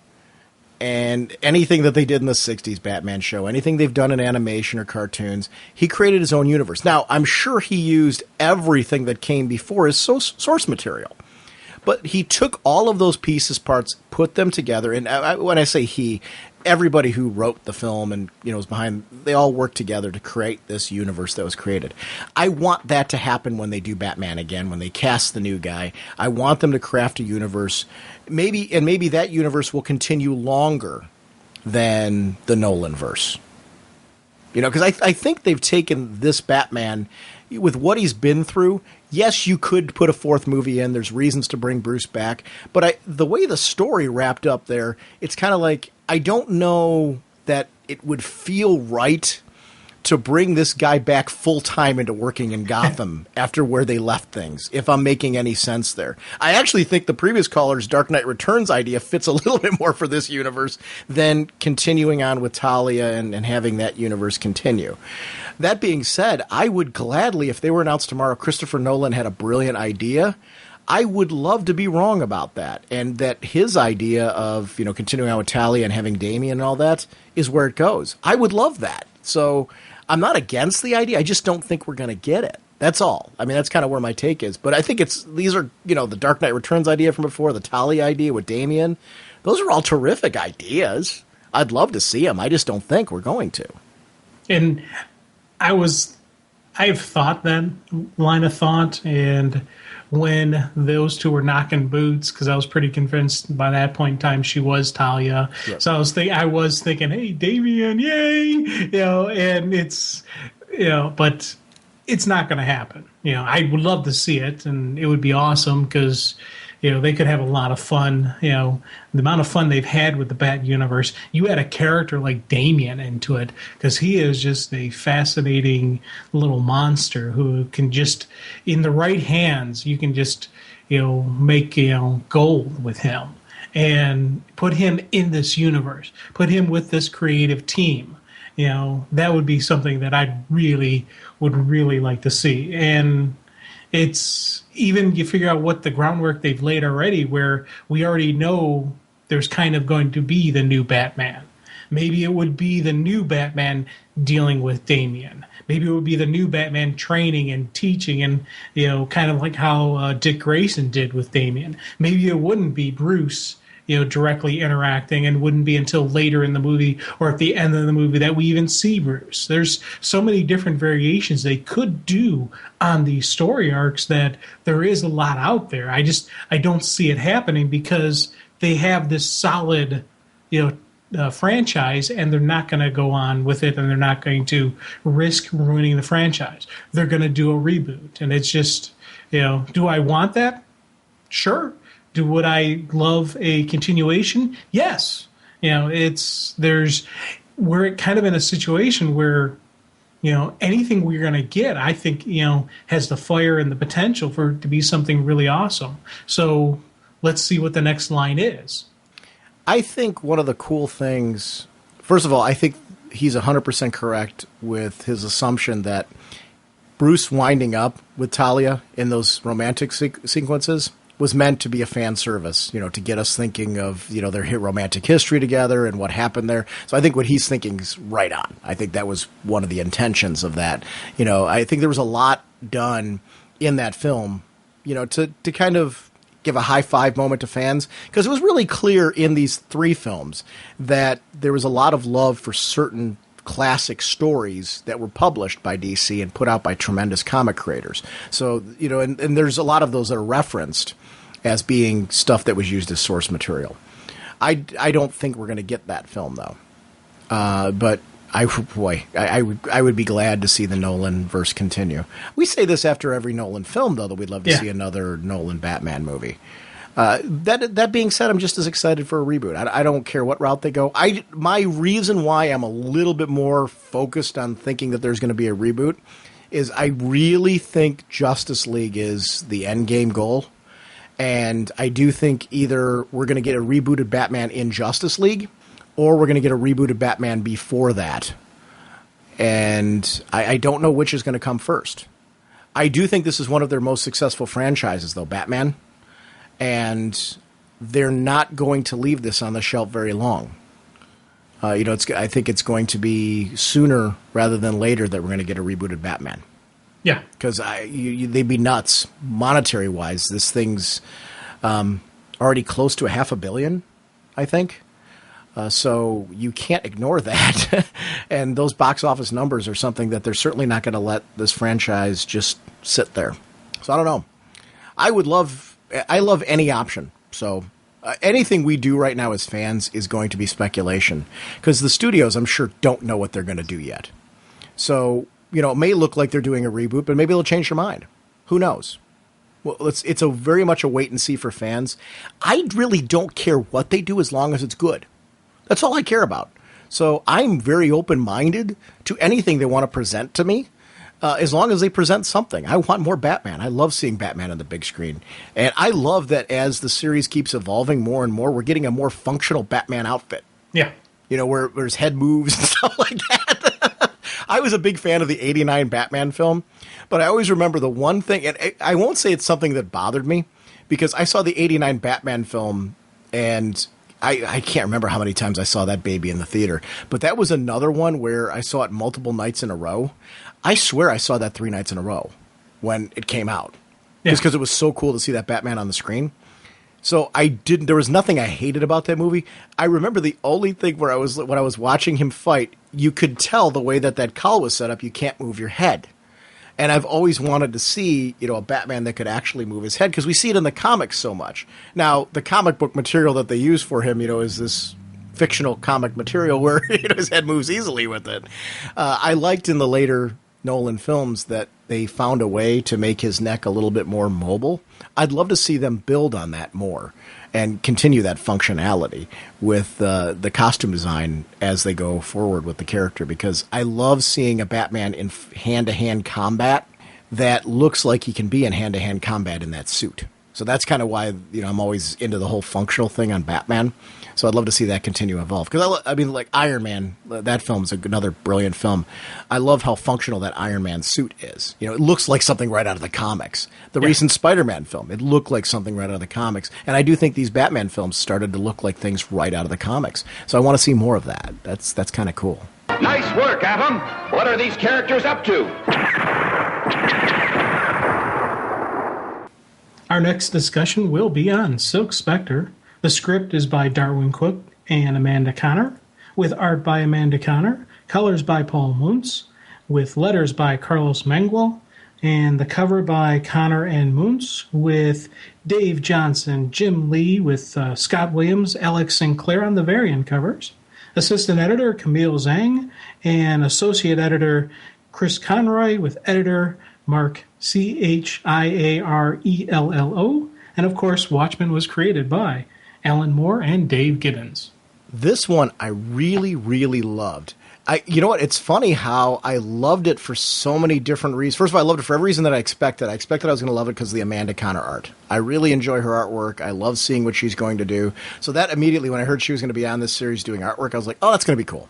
And anything that they did in the 60s Batman show, anything they've done in animation or cartoons, he created his own universe. Now, I'm sure he used everything that came before as source material. But he took all of those pieces, parts, put them together. And when I say he, everybody who wrote the film and was behind, they all worked together to create this universe that was created. I want that to happen when they do Batman again, when they cast the new guy. I want them to craft a universe. Maybe that universe will continue longer than the Nolanverse. Because I think they've taken this Batman with what he's been through. Yes, you could put a 4th movie in. There's reasons to bring Bruce back. But the way the story wrapped up there, it's kind of like, I don't know that it would feel right to bring this guy back full-time into working in Gotham after where they left things, if I'm making any sense there. I actually think the previous caller's Dark Knight Returns idea fits a little bit more for this universe than continuing on with Talia and having that universe continue. That being said, I would gladly, if they were announced tomorrow, Christopher Nolan had a brilliant idea, I would love to be wrong about that, and that his idea of, continuing on with Talia and having Damian and all that is where it goes. I would love that. So I'm not against the idea. I just don't think we're going to get it. That's all. I mean, that's kind of where my take is. But I think these are, the Dark Knight Returns idea from before, the Talia idea with Damian. Those are all terrific ideas. I'd love to see them. I just don't think we're going to. And I've thought that line of thought, and when those two were knocking boots, because I was pretty convinced by that point in time she was Talia. Yep. So I was thinking, hey, Damian, yay, and it's, but it's not going to happen. I would love to see it, and it would be awesome because, they could have a lot of fun. The amount of fun they've had with the Bat universe. You add a character like Damian into it because he is just a fascinating little monster who can just, in the right hands, you can just, make, gold with him and put him in this universe, put him with this creative team. That would be something that I would really like to see. And it's even you figure out what the groundwork they've laid already, where we already know there's kind of going to be the new Batman. Maybe it would be the new Batman dealing with Damian. Maybe it would be the new Batman training and teaching and, kind of like how Dick Grayson did with Damian. Maybe it wouldn't be Bruce, directly interacting, and wouldn't be until later in the movie or at the end of the movie that we even see Bruce. There's so many different variations they could do on these story arcs that there is a lot out there. I don't see it happening because they have this solid, franchise, and they're not going to go on with it, and they're not going to risk ruining the franchise. They're going to do a reboot, and it's just, do I want that? Sure. Would I love a continuation? Yes. We're kind of in a situation where, anything we're going to get, I think, has the fire and the potential for it to be something really awesome. So let's see what the next line is. I think one of the cool things, first of all, I think he's 100% correct with his assumption that Bruce winding up with Talia in those romantic sequences was meant to be a fan service, to get us thinking of, their romantic history together and what happened there. So I think what he's thinking is right on. I think that was one of the intentions of that. I think there was a lot done in that film, to kind of give a high five moment to fans, because it was really clear in these three films that there was a lot of love for certain classic stories that were published by DC and put out by tremendous comic creators. So, and there's a lot of those that are referenced as being stuff that was used as source material. I don't think we're going to get that film, though. But I would be glad to see the Nolan verse continue. We say this after every Nolan film, though, that we'd love to see another Nolan Batman movie. That being said, I'm just as excited for a reboot. I don't care what route they go. My reason why I'm a little bit more focused on thinking that there's going to be a reboot is I really think Justice League is the end game goal. And I do think either we're going to get a rebooted Batman in Justice League, or we're going to get a rebooted Batman before that. And I don't know which is going to come first. I do think this is one of their most successful franchises, though, Batman. And they're not going to leave this on the shelf very long. I think it's going to be sooner rather than later that we're going to get a rebooted Batman. Yeah. Because they'd be nuts, monetary-wise. This thing's already close to $500 million, I think. So you can't ignore that. And those box office numbers are something that they're certainly not going to let this franchise just sit there. So I don't know. I love any option. So anything we do right now as fans is going to be speculation. Because the studios, I'm sure, don't know what they're going to do yet. So, it may look like they're doing a reboot, but maybe they'll change their mind. Who knows? Well, it's very much a wait and see for fans. I really don't care what they do as long as it's good. That's all I care about. So I'm very open-minded to anything they want to present to me, as long as they present something. I want more Batman. I love seeing Batman on the big screen. And I love that as the series keeps evolving more and more, we're getting a more functional Batman outfit. Yeah. Where his head moves and stuff like that. I was a big fan of the 89 Batman film, but I always remember the one thing, and I won't say it's something that bothered me, because I saw the 89 Batman film, and I can't remember how many times I saw that baby in the theater, but that was another one where I saw it multiple nights in a row. I swear I saw that 3 nights in a row when it came out. Just because it was so cool to see that Batman on the screen. So there was nothing I hated about that movie. I remember the only thing when I was watching him fight, you could tell the way that cowl was set up, you can't move your head. And I've always wanted to see, a Batman that could actually move his head, because we see it in the comics so much. Now, the comic book material that they use for him, is this fictional comic material where his head moves easily with it. I liked in the later Nolan films that they found a way to make his neck a little bit more mobile. I'd love to see them build on that more and continue that functionality with the costume design as they go forward with the character, because I love seeing a Batman in hand-to-hand combat that looks like he can be in hand-to-hand combat in that suit. So that's kind of why I'm always into the whole functional thing on Batman. So I'd love to see that continue to evolve. Because like Iron Man, that film is another brilliant film. I love how functional that Iron Man suit is. It looks like something right out of the comics. The recent Spider-Man film, it looked like something right out of the comics. And I do think these Batman films started to look like things right out of the comics. So I want to see more of that. That's kind of cool. Nice work, Adam. What are these characters up to? Our next discussion will be on Silk Spectre. The script is by Darwin Cook and Amanda Connor, with art by Amanda Connor, colors by Paul Muntz, with letters by Carlos Mangual, and the cover by Connor and Muntz, with Dave Johnson, Jim Lee, with Scott Williams, Alex Sinclair on the variant covers, assistant editor Camille Zhang, and associate editor Chris Conroy, with editor Mark Chiarello, and of course Watchmen was created by Alan Moore and Dave Gibbons. This one I really, really loved. You know what? It's funny how I loved it for so many different reasons. First of all, I loved it for every reason that I expected. I expected I was going to love it because of the Amanda Connor art. I really enjoy her artwork. I love seeing what she's going to do. So that immediately, when I heard she was going to be on this series doing artwork, I was like, oh, that's going to be cool.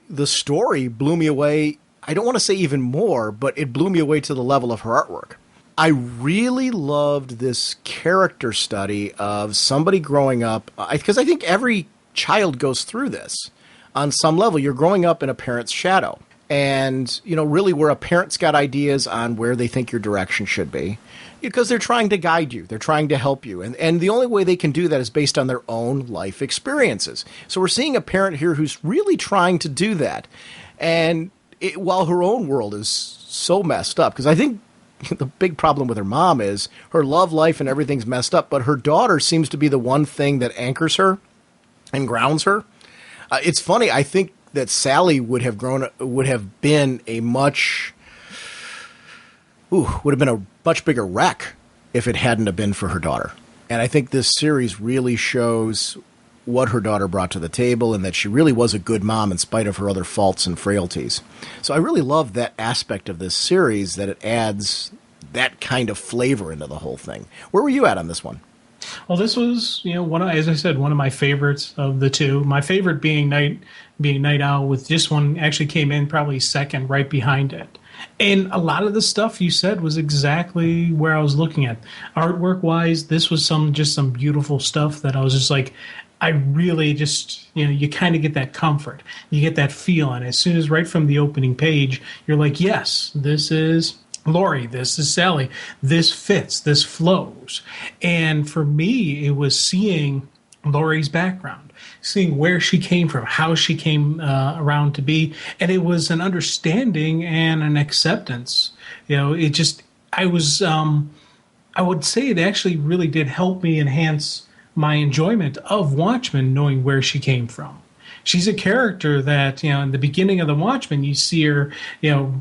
The story blew me away. I don't want to say even more, but it blew me away to the level of her artwork. I really loved this character study of somebody growing up, because I think every child goes through this on some level. You're growing up in a parent's shadow, and really where a parent's got ideas on where they think your direction should be, because they're trying to guide you, they're trying to help you, and the only way they can do that is based on their own life experiences. So we're seeing a parent here who's really trying to do that, and while her own world is so messed up, because I think the big problem with her mom is her love life and everything's messed up, but her daughter seems to be the one thing that anchors her and grounds her. It's funny. I think that Sally would have been a much bigger wreck if it hadn't have been for her daughter. And I think this series really shows what her daughter brought to the table, and that she really was a good mom in spite of her other faults and frailties. So I really love that aspect of this series, that it adds that kind of flavor into the whole thing. Where were you at on this one? Well, this was, as I said, one of my favorites of the two. My favorite being Night Owl, with this one actually came in probably second, right behind it. And a lot of the stuff you said was exactly where I was looking at. Artwork-wise, this was some beautiful stuff that I was just like, I really just, you kind of get that comfort. You get that feel. And as soon as right from the opening page, you're like, yes, this is Laurie, this is Sally, this fits, this flows. And for me, it was seeing Laurie's background, seeing where she came from, how she came around to be. And it was an understanding and an acceptance. I would say it actually really did help me enhance my enjoyment of Watchmen, knowing where she came from. She's a character that, in the beginning of the Watchmen, you see her,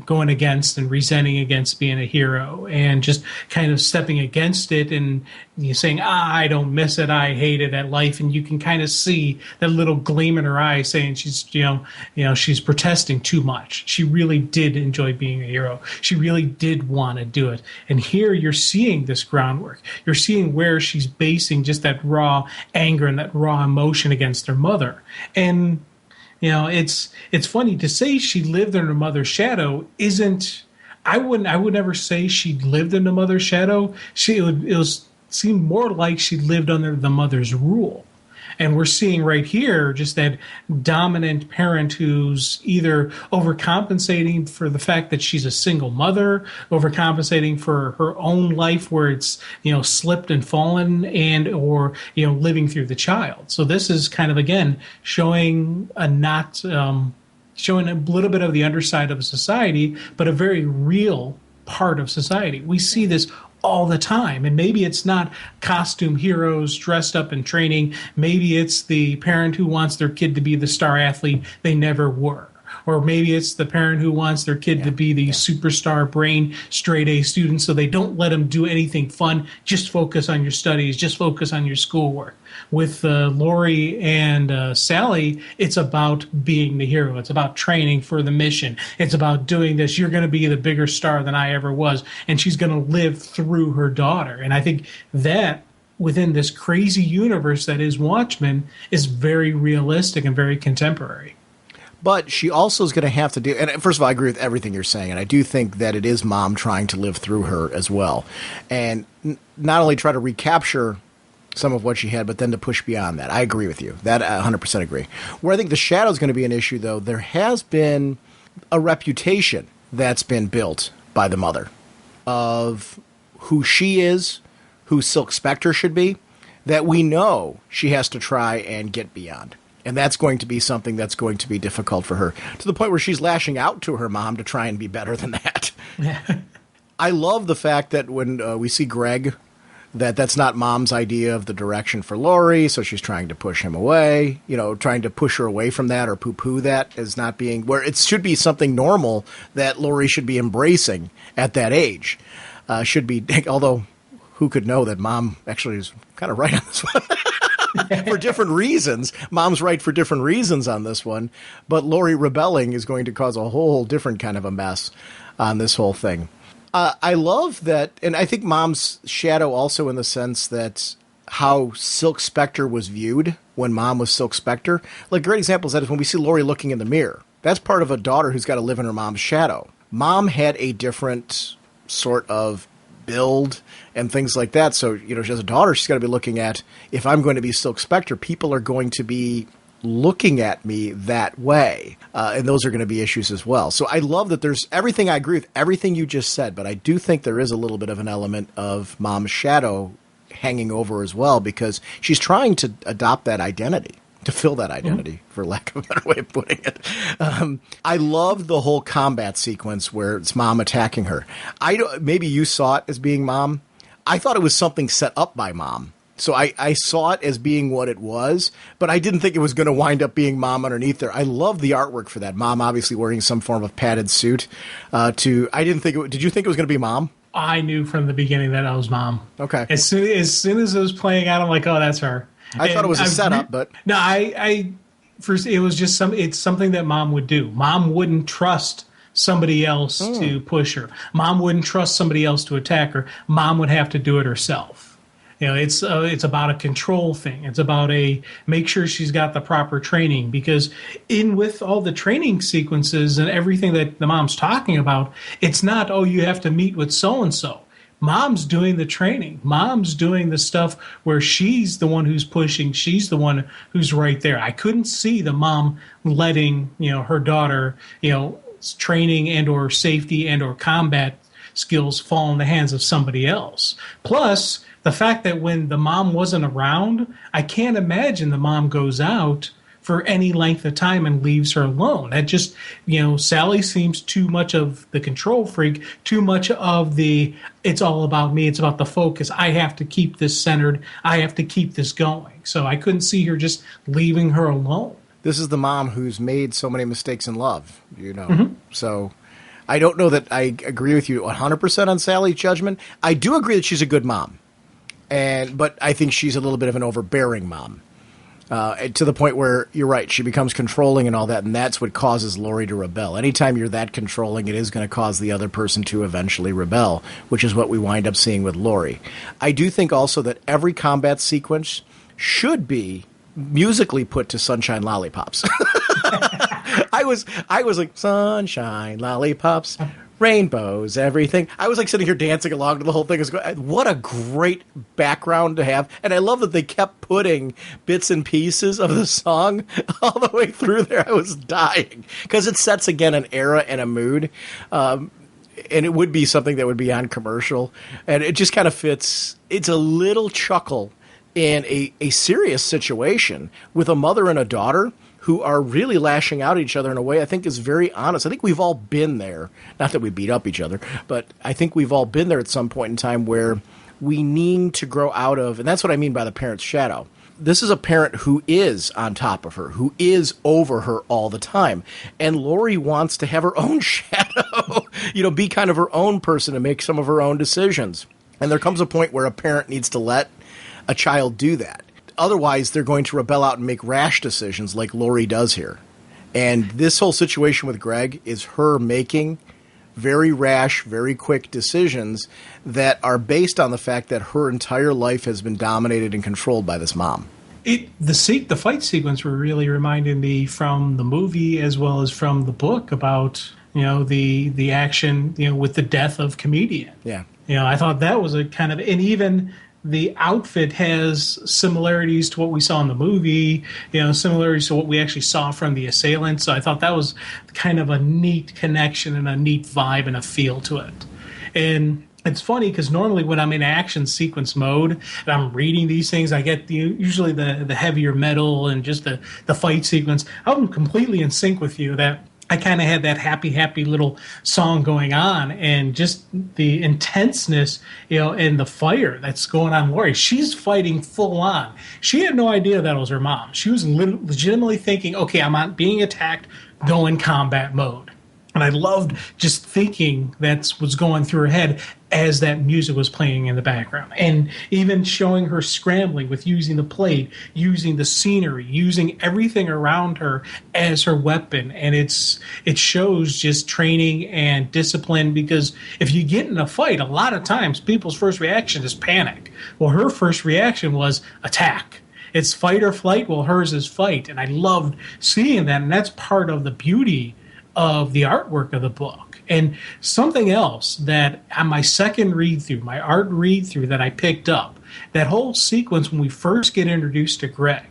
going against and resenting against being a hero, and just kind of stepping against it, and saying, I don't miss it, I hate it at life. And you can kind of see that little gleam in her eye saying she's, she's protesting too much. She really did enjoy being a hero. She really did want to do it. And here you're seeing this groundwork. You're seeing where she's basing just that raw anger and that raw emotion against her mother. And it's funny to say she lived in her mother's shadow. I would never say she lived in her mother's shadow. It was seemed more like she lived under the mother's rule. And we're seeing right here just that dominant parent who's either overcompensating for the fact that she's a single mother, overcompensating for her own life where it's, slipped and fallen, and or, living through the child. So this is kind of, again, showing showing a little bit of the underside of society, but a very real part of society. We see this all the time. And maybe it's not costume heroes dressed up in training. Maybe it's the parent who wants their kid to be the star athlete they never were. Or maybe it's the parent who wants their kid to be the superstar brain straight A student, so they don't let them do anything fun. Just focus on your studies. Just focus on your schoolwork. With Lori and Sally, it's about being the hero. It's about training for the mission. It's about doing this. You're going to be the bigger star than I ever was. And she's going to live through her daughter. And I think that within this crazy universe that is Watchmen is very realistic and very contemporary. But she also is going to have to do, and first of all, I agree with everything you're saying, and I do think that it is Mom trying to live through her as well. And not only try to recapture some of what she had, but then to push beyond that. I agree with you. That I 100% agree. Where I think the shadow is going to be an issue, though, there has been a reputation that's been built by the mother of who she is, who Silk Spectre should be, that we know she has to try and get beyond. And that's going to be something that's going to be difficult for her, to the point where she's lashing out to her mom to try and be better than that. I love the fact that when we see Greg, that's not Mom's idea of the direction for Lori, so she's trying to push him away, trying to push her away from that or poo-poo that as not being, where it should be something normal that Lori should be embracing at that age. Should be, although who could know that Mom actually is kind of right on this one. For different reasons. Mom's right for different reasons on this one, but Lori rebelling is going to cause a whole different kind of a mess on this whole thing. I love that, and I think Mom's shadow also in the sense that how Silk Spectre was viewed when Mom was Silk Spectre. Like, a great example is that is when we see Lori looking in the mirror. That's part of a daughter who's got to live in her mom's shadow. Mom had a different sort of build and things like that. So, as a daughter, she's got to be looking at, if I'm going to be Silk Spectre, people are going to be looking at me that way. And those are going to be issues as well. So I love that there's everything. I agree with everything you just said, but I do think there is a little bit of an element of Mom's shadow hanging over as well, because she's trying to adopt that identity, to fill that identity, for lack of a better way of putting it. I love the whole combat sequence where it's Mom attacking her. Maybe you saw it as being Mom. I thought it was something set up by Mom. So I saw it as being what it was, but I didn't think it was going to wind up being Mom underneath there. I love the artwork for that. Mom obviously wearing some form of padded suit. Did you think it was going to be Mom? I knew from the beginning that I was Mom. Okay. As soon as it was playing out, I'm like, oh, that's her. I thought it was a setup, but no, first it was just it's something that Mom would do. Mom wouldn't trust somebody else to push her. Mom wouldn't trust somebody else to attack her. Mom would have to do it herself. It's about a control thing. It's about make sure she's got the proper training, because with all the training sequences and everything that the Mom's talking about, it's not, you have to meet with so-and-so. Mom's doing the training. Mom's doing the stuff where she's the one who's pushing. She's the one who's right there. I couldn't see the mom letting, her daughter, training and or safety and or combat skills fall in the hands of somebody else. Plus, the fact that when the mom wasn't around, I can't imagine the mom goes out for any length of time and leaves her alone. That just, Sally seems too much of the control freak, too much of it's all about me, it's about the focus. I have to keep this centered. I have to keep this going. So I couldn't see her just leaving her alone. This is the mom who's made so many mistakes in love, Mm-hmm. So I don't know that I agree with you 100% on Sally's judgment. I do agree that she's a good mom. But I think she's a little bit of an overbearing mom. To the point where, you're right, she becomes controlling and all that, and that's what causes Lori to rebel. Anytime you're that controlling, it is going to cause the other person to eventually rebel, which is what we wind up seeing with Lori. I do think also that every combat sequence should be musically put to Sunshine Lollipops. I was like, Sunshine Lollipops, rainbows, everything. I was like sitting here dancing along to the whole thing. What a great background to have. And I love that they kept putting bits and pieces of the song all the way through there. I was dying because it sets, again, an era and a mood. And it would be something that would be on commercial. And it just kind of fits. It's a little chuckle in a serious situation with a mother and a daughter who are really lashing out at each other in a way I think is very honest. I think we've all been there. Not that we beat up each other, but I think we've all been there at some point in time where we need to grow out of, and that's what I mean by the parent's shadow. This is a parent who is on top of her, who is over her all the time. And Lori wants to have her own shadow, be kind of her own person and make some of her own decisions. And there comes a point where a parent needs to let a child do that. Otherwise, they're going to rebel out and make rash decisions like Lori does here. And this whole situation with Greg is her making very rash, very quick decisions that are based on the fact that her entire life has been dominated and controlled by this mom. The fight sequence were really reminding me from the movie as well as from the book about the action with the death of comedian. Yeah. I thought that was a kind of, and even the outfit has similarities to what we saw in the movie, similarities to what we actually saw from the assailant. So I thought that was kind of a neat connection and a neat vibe and a feel to it. And it's funny because normally when I'm in action sequence mode and I'm reading these things, I get usually the heavier metal and just the fight sequence. I'm completely in sync with you that I kind of had that happy little song going on, and just the intenseness, and the fire that's going on. Lori, she's fighting full on. She had no idea that was her mom. She was legitimately thinking, okay, I'm being attacked, go in combat mode. And I loved just thinking that's what's going through her head as that music was playing in the background. And even showing her scrambling with using the plate, using the scenery, using everything around her as her weapon. And it shows just training and discipline, because if you get in a fight, a lot of times people's first reaction is panic. Well, her first reaction was attack. It's fight or flight. Well, hers is fight. And I loved seeing that. And that's part of the beauty of the artwork of the book. And something else that on my second read-through, my art read-through that I picked up, that whole sequence when we first get introduced to Greg,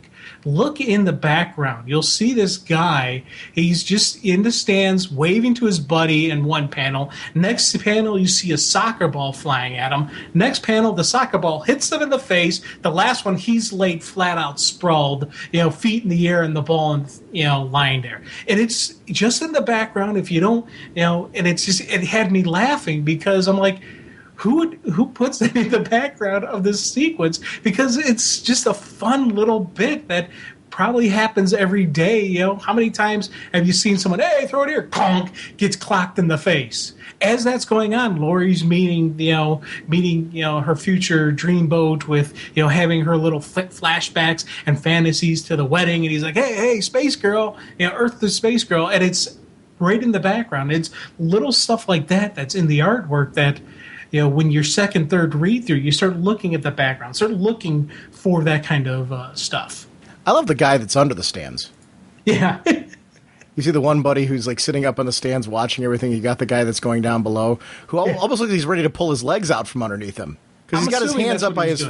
look in the background. You'll see this guy. He's just in the stands waving to his buddy in one panel. Next panel, you see a soccer ball flying at him. Next panel, the soccer ball hits him in the face. The last one, he's laid flat out, sprawled, feet in the air, and the ball, lying there. And it's just in the background. If you don't, and it had me laughing because I'm like, who puts that in the background of this sequence? Because it's just a fun little bit that probably happens every day. How many times have you seen someone, hey, throw it here, conk, gets clocked in the face? As that's going on, Lori's meeting her future dreamboat with, having her little flashbacks and fantasies to the wedding. And he's like, hey, space girl, Earth to space girl. And it's right in the background. It's little stuff like that that's in the artwork that, when you're second, third read through, you start looking at the background, start looking for that kind of stuff. I love the guy that's under the stands. Yeah. You see the one buddy who's like sitting up on the stands watching everything. You got the guy that's going down below who almost looks like he's ready to pull his legs out from underneath him. Because he's got his hands up by his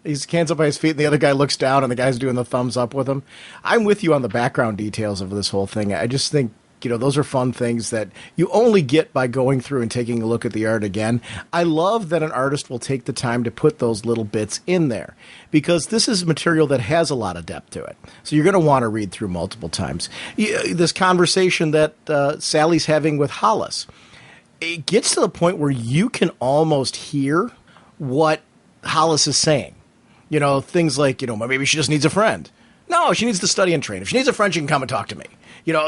his hands up by his feet, and the other guy looks down, and the guy's doing the thumbs up with him. I'm with you on the background details of this whole thing. I just think, those are fun things that you only get by going through and taking a look at the art again. I love that an artist will take the time to put those little bits in there, because this is material that has a lot of depth to it. So you're going to want to read through multiple times. This conversation that Sally's having with Hollis, it gets to the point where you can almost hear what Hollis is saying. Things like, maybe she just needs a friend. No, she needs to study and train. If she needs a friend, she can come and talk to me.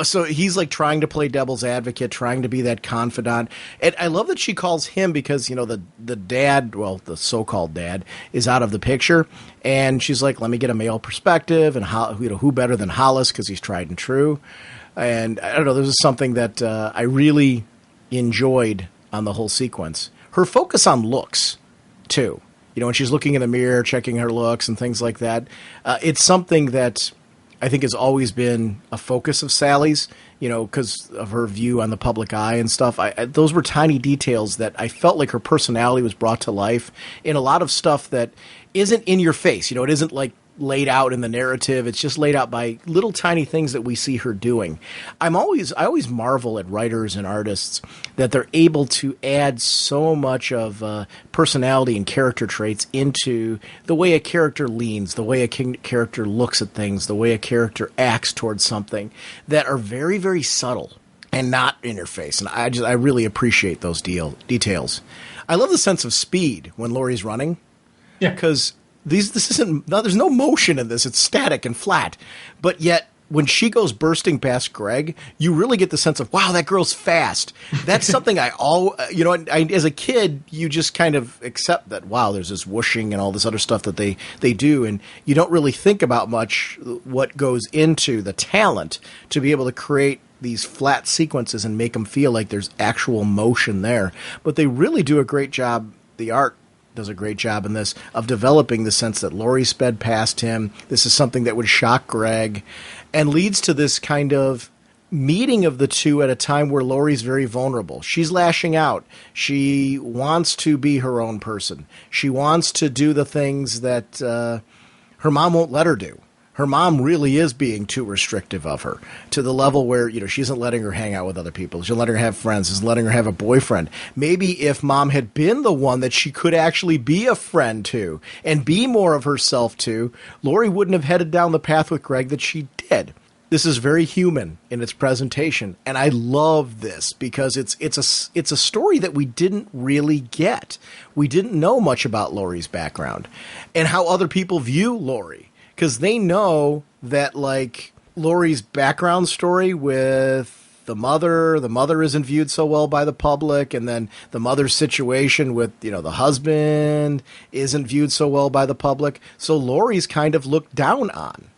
So he's like trying to play devil's advocate, trying to be that confidant. And I love that she calls him because, the dad, well, the so-called dad, is out of the picture. And she's like, let me get a male perspective. And, who better than Hollis, because he's tried and true. And I don't know, this is something that I really enjoyed on the whole sequence. Her focus on looks, too. When she's looking in the mirror, checking her looks and things like that. It's something that I think has always been a focus of Sally's, because of her view on the public eye and stuff. Those were tiny details that I felt like her personality was brought to life in a lot of stuff that isn't in your face. It isn't like laid out in the narrative. It's just laid out by little tiny things that we see her doing. I always marvel at writers and artists that they're able to add so much of personality and character traits into the way a character leans, the way a character looks at things, the way a character acts towards something that are very, very subtle and not in your face. And I really appreciate those details. I love the sense of speed when Laurie's running. Yeah. Because there's no motion in this. It's static and flat. But yet, when she goes bursting past Greg, you really get the sense of, wow, that girl's fast. That's something as a kid, you just kind of accept that, wow, there's this whooshing and all this other stuff that they do. And you don't really think about much what goes into the talent to be able to create these flat sequences and make them feel like there's actual motion there. But they really do a great job. The art does a great job in this of developing the sense that Laurie sped past him. This is something that would shock Greg and leads to this kind of meeting of the two at a time where Laurie's very vulnerable. She's lashing out. She wants to be her own person. She wants to do the things that her mom won't let her do. Her mom really is being too restrictive of her to the level where, she isn't letting her hang out with other people. She's letting her have friends. She's letting her have a boyfriend. Maybe if mom had been the one that she could actually be a friend to and be more of herself to, Laurie wouldn't have headed down the path with Greg that she did. This is very human in its presentation, and I love this because it's a story that we didn't really get. We didn't know much about Laurie's background and how other people view Laurie. Because they know that, like, Laurie's background story with the mother isn't viewed so well by the public, and then the mother's situation with, the husband isn't viewed so well by the public. So Laurie's kind of looked down on.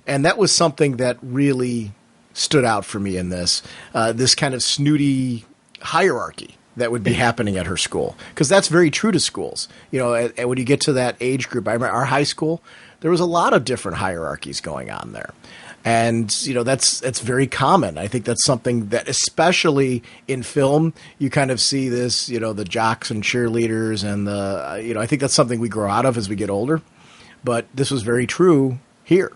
And that was something that really stood out for me in this kind of snooty hierarchy that would be happening at her school. Because that's very true to schools. When you get to that age group, I remember our high school, there was a lot of different hierarchies going on there. And, that's very common. I think that's something that, especially in film, you kind of see this, the jocks and cheerleaders and I think that's something we grow out of as we get older. But this was very true here.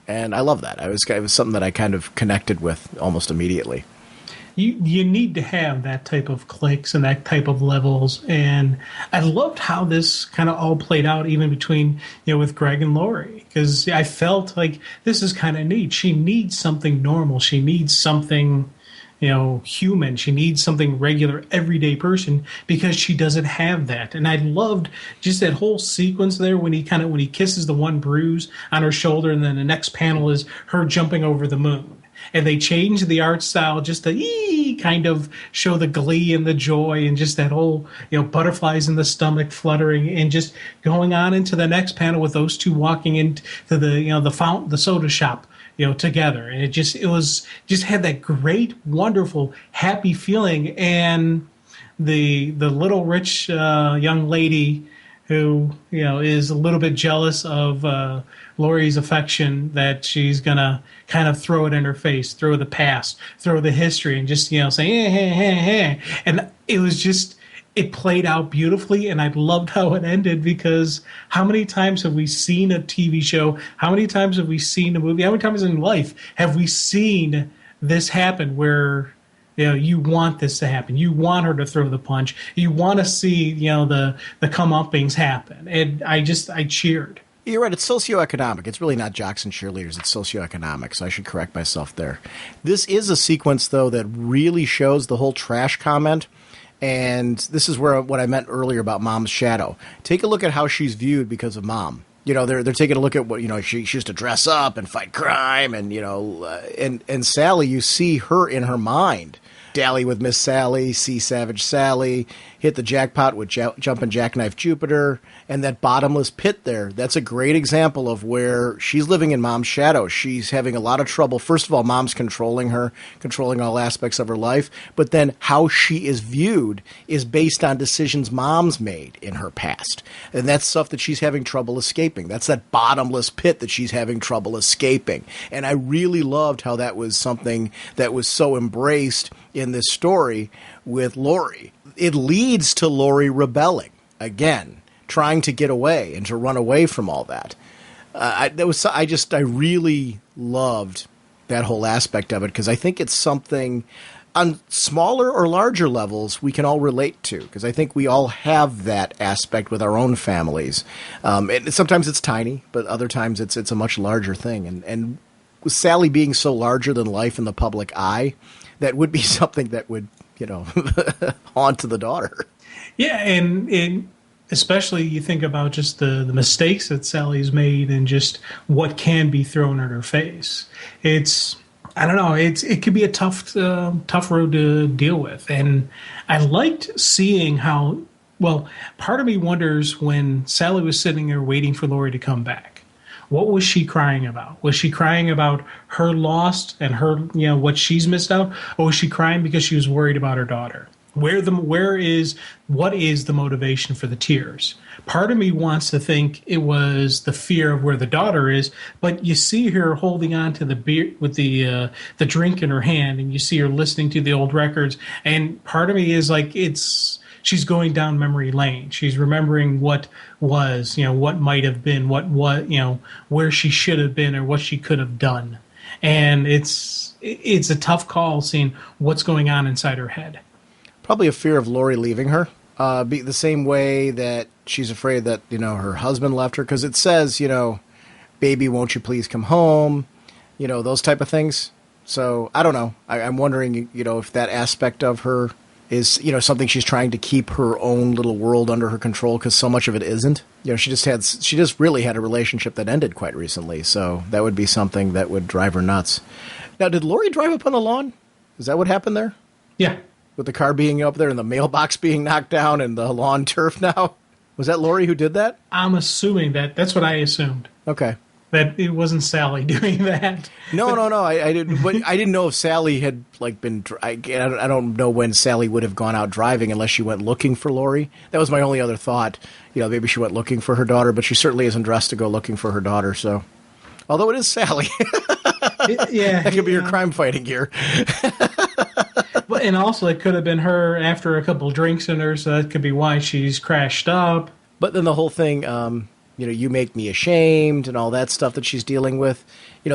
And I love that. It was something that I kind of connected with almost immediately. You need to have that type of clicks and that type of levels. And I loved how this kind of all played out even between, with Greg and Laurie, because I felt like this is kind of neat. She needs something normal. She needs something, human. She needs something regular, everyday person because she doesn't have that. And I loved just that whole sequence there when he kisses the one bruise on her shoulder. And then the next panel is her jumping over the moon. And they changed the art style just to kind of show the glee and the joy and just that whole, butterflies in the stomach fluttering and just going on into the next panel with those two walking into the soda shop, together. And it was just had that great, wonderful, happy feeling. And the little rich young lady who, is a little bit jealous of Laurie's affection, that she's going to kind of throw it in her face, throw the past, throw the history, and just, say, hey. And it was just, it played out beautifully, and I loved how it ended because how many times have we seen a TV show? How many times have we seen a movie? How many times in life have we seen this happen where, you want this to happen. You want her to throw the punch. You want to see, the comeuppings happen. And I cheered. You're right. It's socioeconomic. It's really not jocks and cheerleaders. It's socioeconomic, so I should correct myself there. This is a sequence, though, that really shows the whole trash comment, and this is what I meant earlier about Mom's shadow. Take a look at how she's viewed because of Mom. They're taking a look at what, she used to dress up and fight crime, and, and Sally, you see her in her mind Dally with Miss Sally, see Savage Sally, hit the jackpot with Jumpin' Jackknife Jupiter, and that bottomless pit there. That's a great example of where she's living in Mom's shadow. She's having a lot of trouble. First of all, Mom's controlling her, controlling all aspects of her life, but then how she is viewed is based on decisions Mom's made in her past. And that's stuff that she's having trouble escaping. That's that bottomless pit that she's having trouble escaping. And I really loved how that was something that was so embraced in this story with Laurie. It leads to Laurie rebelling again, trying to get away and to run away from all that. I really loved that whole aspect of it, because I think it's something on smaller or larger levels we can all relate to, because I think we all have that aspect with our own families. Sometimes it's tiny, but other times it's a much larger thing. And with Sally being so larger than life in the public eye, that would be something that would, haunt the daughter. Yeah, and especially you think about just the mistakes that Sally's made and just what can be thrown at her face. I don't know, it could be a tough road to deal with. And I liked seeing how, part of me wonders when Sally was sitting there waiting for Laurie to come back. What was she crying about? Was she crying about her loss and her, what she's missed out? Or was she crying because she was worried about her daughter? What is the motivation for the tears? Part of me wants to think it was the fear of where the daughter is, but you see her holding on to the beer with the drink in her hand, and you see her listening to the old records. And part of me is like, she's going down memory lane. She's remembering what was, what might have been, what where she should have been or what she could have done. And it's a tough call seeing what's going on inside her head. Probably a fear of Laurie leaving her, be the same way that she's afraid that, her husband left her. Because it says, baby, won't you please come home? Those type of things. So I don't know. I'm wondering, if that aspect of her is, something she's trying to keep her own little world under her control, because so much of it isn't. She just really had a relationship that ended quite recently. So that would be something that would drive her nuts. Now, did Laurie drive up on the lawn? Is that what happened there? Yeah. With the car being up there and the mailbox being knocked down and the lawn turf now? Was that Laurie who did that? I'm assuming that's what I assumed. Okay. That it wasn't Sally doing that. No. I didn't. But I didn't know if Sally had been. I don't know when Sally would have gone out driving unless she went looking for Laurie. That was my only other thought. Maybe she went looking for her daughter, but she certainly isn't dressed to go looking for her daughter. So, although it is Sally, that could be her crime fighting gear. And also, it could have been her after a couple of drinks in her, so that could be why she's crashed up. But then the whole thing, you make me ashamed and all that stuff that she's dealing with.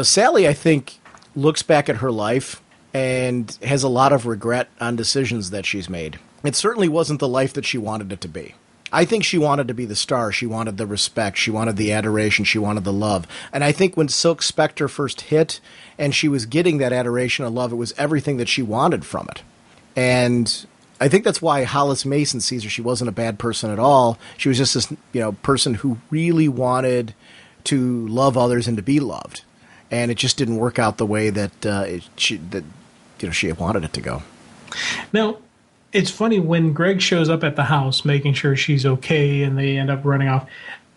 Sally, I think, looks back at her life and has a lot of regret on decisions that she's made. It certainly wasn't the life that she wanted it to be. I think she wanted to be the star. She wanted the respect. She wanted the adoration. She wanted the love. And I think when Silk Spectre first hit and she was getting that adoration and love, it was everything that she wanted from it. And I think that's why Hollis Mason sees her. She wasn't a bad person at all. She was just this, person who really wanted to love others and to be loved. And it just didn't work out the way that she wanted it to go. Now, it's funny when Greg shows up at the house making sure she's okay and they end up running off.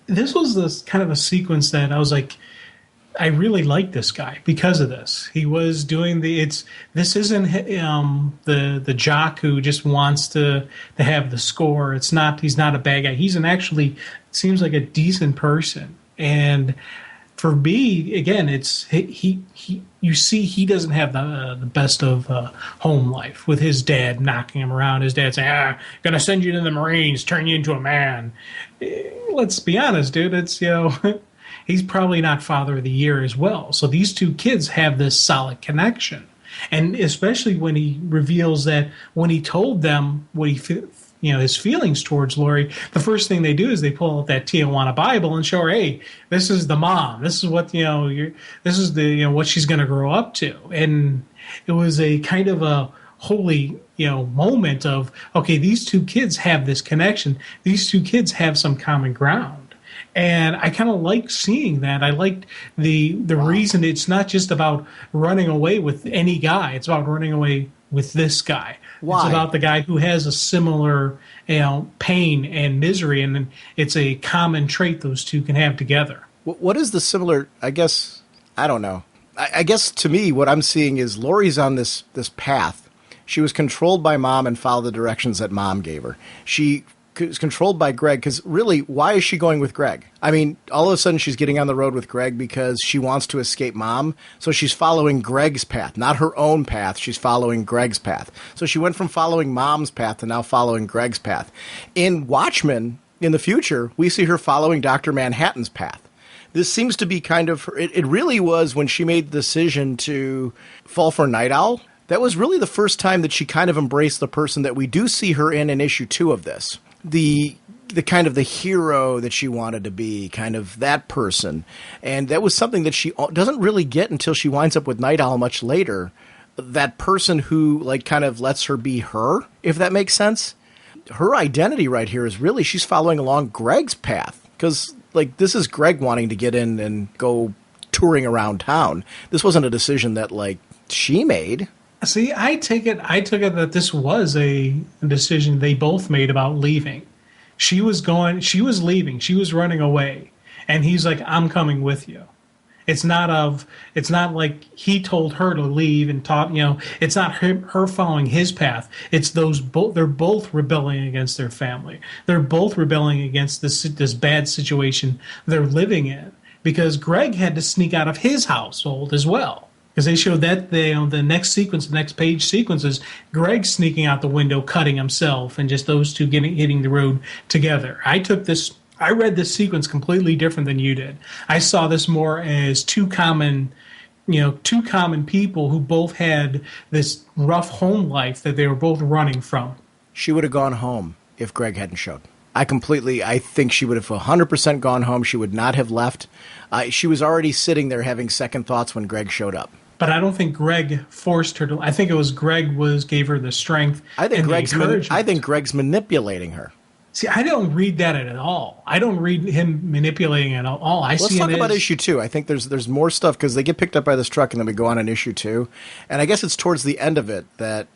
This was this kind of a sequence that I was like, I really like this guy because of this. He was doing this isn't the jock who just wants to have the score. He's not a bad guy. He's actually seems like a decent person. And for me, again, it's you see he doesn't have the best of home life with his dad knocking him around. His dad saying, gonna send you to the Marines, turn you into a man. Let's be honest, dude. It's, he's probably not father of the year as well. So these two kids have this solid connection. And especially when he reveals that when he told them what his feelings towards Laurie, the first thing they do is they pull out that Tijuana Bible and show her, hey, this is the mom. This is what, this is the, what she's going to grow up to. And it was a kind of a holy, moment of, okay, these two kids have this connection. These two kids have some common ground. And I kind of like seeing that. I liked the reason it's not just about running away with any guy. It's about running away with this guy. Why? It's about the guy who has a similar, pain and misery, and it's a common trait those two can have together. What is the similar? I guess I don't know. I guess to me, what I'm seeing is Lori's on this path. She was controlled by Mom and followed the directions that Mom gave her. She was controlled by Greg because really, why is she going with Greg? I mean, all of a sudden she's getting on the road with Greg because she wants to escape Mom. So she's following Greg's path, not her own path. She's following Greg's path. So she went from following Mom's path to now following Greg's path. In Watchmen, in the future, we see her following Dr. Manhattan's path. This seems to be kind of, it really was when she made the decision to fall for Night Owl. That was really the first time that she kind of embraced the person that we do see her in issue 2 of this. The kind of the hero that she wanted to be, kind of that person. And that was something that she doesn't really get until she winds up with Night Owl much later. That person who like kind of lets her be her, if that makes sense. Her identity right here is really she's following along Greg's path. Because like this is Greg wanting to get in and go touring around town. This wasn't a decision that like she made. See, I took it that this was a decision they both made about leaving. She was leaving, she was running away, and he's like, I'm coming with you. It's not like he told her to leave and taught, it's not her following his path. It's they're both rebelling against their family. They're both rebelling against this bad situation they're living in because Greg had to sneak out of his household as well. Because they showed that the next page sequences, Greg sneaking out the window, cutting himself, and just those two hitting the road together. I read this sequence completely different than you did. I saw this more as two common people who both had this rough home life that they were both running from. She would have gone home if Greg hadn't showed. I think she would have 100% gone home. She would not have left. She was already sitting there having second thoughts when Greg showed up. But I don't think Greg forced her to. I think it was Greg gave her the strength. I think Greg's manipulating her. See, I don't read that at all. I don't read him manipulating at all. Let's talk about issue 2. I think there's more stuff because they get picked up by this truck and then we go on in issue 2. And I guess it's towards the end of it that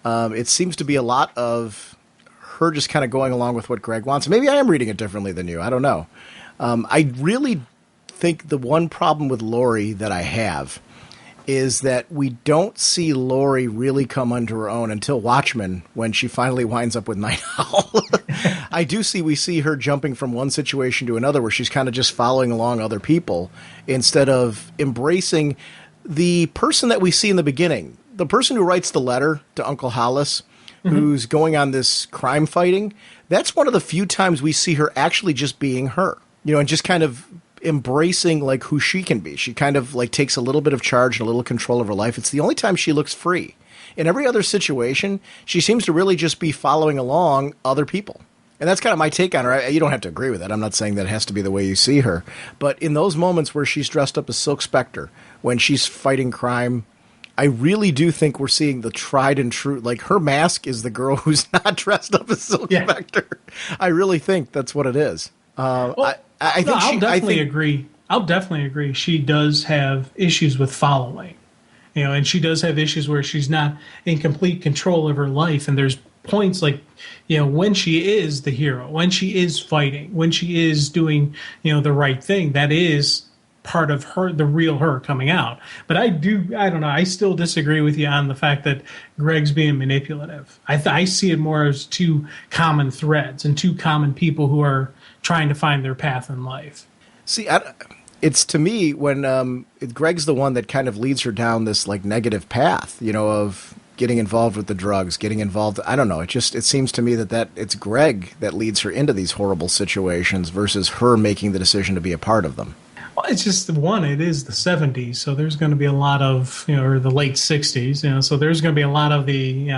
it seems to be a lot of her just kind of going along with what Greg wants. Maybe I am reading it differently than you. I don't know. I really think the one problem with Lori that I have is that we don't see Lori really come under her own until Watchmen, when she finally winds up with Night Owl. We see her jumping from one situation to another where she's kind of just following along other people instead of embracing the person that we see in the beginning. The person who writes the letter to Uncle Hollis, who's going on this crime fighting, that's one of the few times we see her actually just being her, and just kind of embracing like who she can be. She kind of like takes a little bit of charge and a little control of her life. It's the only time she looks free. In every other situation, she seems to really just be following along other people. And that's kind of my take on her. You don't have to agree with that. I'm not saying that it has to be the way you see her. But in those moments where she's dressed up as Silk Spectre, when she's fighting crime, I really do think we're seeing the tried and true, like her mask is the girl who's not dressed up as Silk Spectre. I really think that's what it is. I'll definitely agree. She does have issues with following, and she does have issues where she's not in complete control of her life. And there's points like, when she is the hero, when she is fighting, when she is doing, the right thing, that is part of her, the real her coming out. But I don't know. I still disagree with you on the fact that Greg's being manipulative. I see it more as two common threads and two common people who are trying to find their path in life. See, it's to me when Greg's the one that kind of leads her down this like negative path, of getting involved with the drugs, getting involved. I don't know. It seems to me that it's Greg that leads her into these horrible situations versus her making the decision to be a part of them. Well, it's just it is the 70s, so there's going to be a lot of, or the late 60s, so there's going to be a lot of the,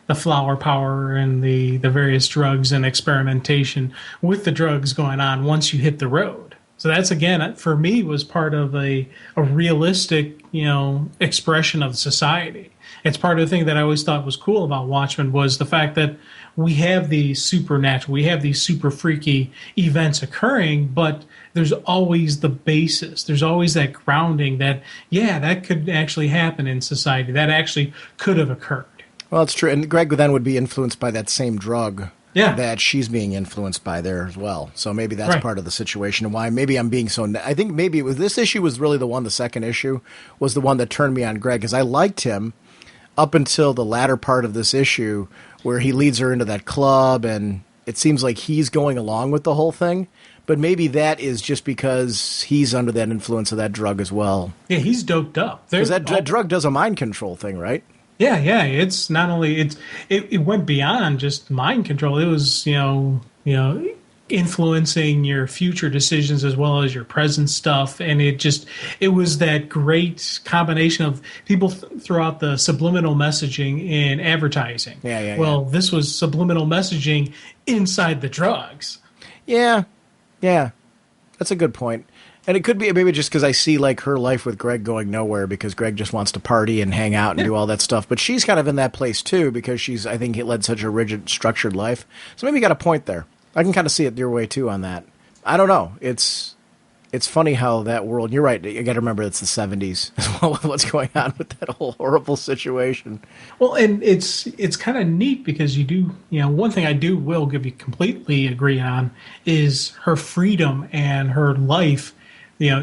the flower power and the various drugs and experimentation with the drugs going on once you hit the road. So that's, again, for me, was part of a realistic, expression of society. It's part of the thing that I always thought was cool about Watchmen was the fact that we have these supernatural, we have these super freaky events occurring, but there's always the basis. There's always that grounding that, that could actually happen in society. That actually could have occurred. Well, it's true. And Greg then would be influenced by that same drug that she's being influenced by there as well. So maybe that's part of the situation and why maybe I'm being so... I think maybe this issue was really the second issue was the one that turned me on Greg, because I liked him up until the latter part of this issue where he leads her into that club and it seems like he's going along with the whole thing. But maybe that is just because he's under that influence of that drug as well. Yeah, he's doped up. Because that drug does a mind control thing, right? Yeah. It's not only it went beyond just mind control. It was influencing your future decisions as well as your present stuff, and it was that great combination of people throughout the subliminal messaging in advertising. Well, this was subliminal messaging inside the drugs. Yeah, that's a good point. And it could be maybe just because I see like her life with Greg going nowhere because Greg just wants to party and hang out and do all that stuff. But she's kind of in that place too because I think, led such a rigid, structured life. So maybe you got a point there. I can kind of see it your way too on that. I don't know. It's funny how that world. You're right. You got to remember it's the 70s as well with what's going on with that whole horrible situation. Well, and it's kind of neat because you do. One thing I will give you completely agree on is her freedom and her life.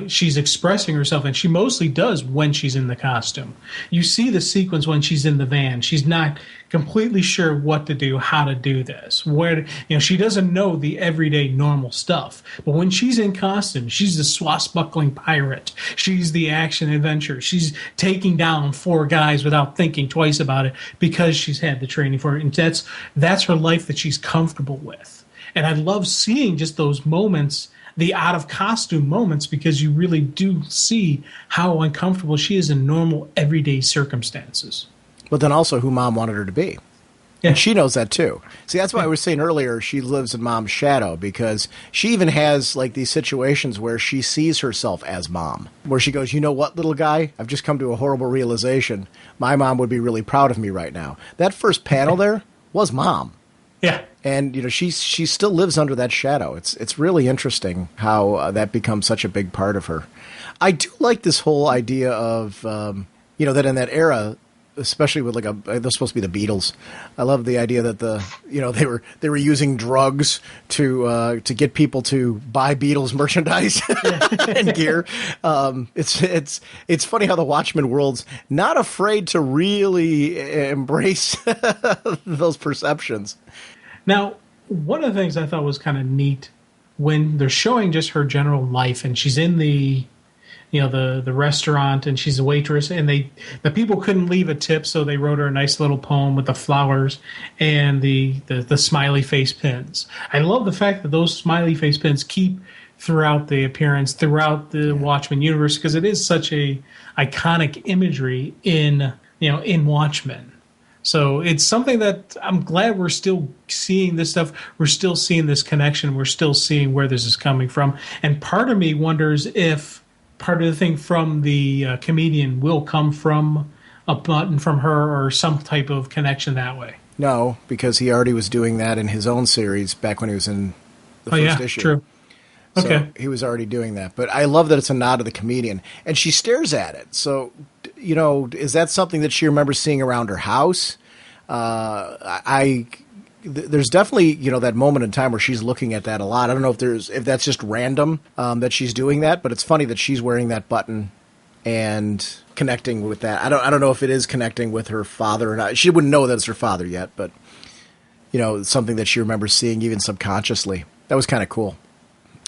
She's expressing herself, and she mostly does when she's in the costume. You see the sequence when she's in the van. She's not completely sure what to do, how to do this. She doesn't know the everyday normal stuff. But when she's in costume, she's the swashbuckling pirate. She's the action adventure. She's taking down 4 guys without thinking twice about it because she's had the training for it. And that's her life that she's comfortable with. And I love seeing just those moments, the out-of-costume moments, because you really do see how uncomfortable she is in normal, everyday circumstances. But then also who Mom wanted her to be. Yeah. And she knows that, too. See, that's why I was saying earlier she lives in Mom's shadow, because she even has, like, these situations where she sees herself as Mom, where she goes, you know what, little guy? I've just come to a horrible realization. My mom would be really proud of me right now. That first panel there was Mom. Yeah. And, she still lives under that shadow. It's really interesting how that becomes such a big part of her. I do like this whole idea of, that in that era, especially with they're supposed to be the Beatles. I love the idea that they were using drugs to get people to buy Beatles merchandise and gear. It's funny how the Watchmen world's not afraid to really embrace those perceptions. Now, one of the things I thought was kind of neat when they're showing just her general life, and she's in the restaurant and she's a waitress, and the people couldn't leave a tip, so they wrote her a nice little poem with the flowers and the smiley face pins. I love the fact that those smiley face pins keep throughout the appearance, throughout the Watchmen universe, because it is such a iconic imagery in Watchmen. So it's something that I'm glad we're still seeing this stuff. We're still seeing this connection. We're still seeing where this is coming from. And part of me wonders if part of the thing from the comedian will come from a button from her or some type of connection that way. No, because he already was doing that in his own series back when he was in the first issue. True. So okay. He was already doing that. But I love that it's a nod to the comedian. And she stares at it. So, is that something that she remembers seeing around her house? There's definitely, that moment in time where she's looking at that a lot. I don't know if that's just random that she's doing that, but it's funny that she's wearing that button and connecting with that. I don't know if it is connecting with her father or not. She wouldn't know that it's her father yet, but, something that she remembers seeing even subconsciously. That was kind of cool.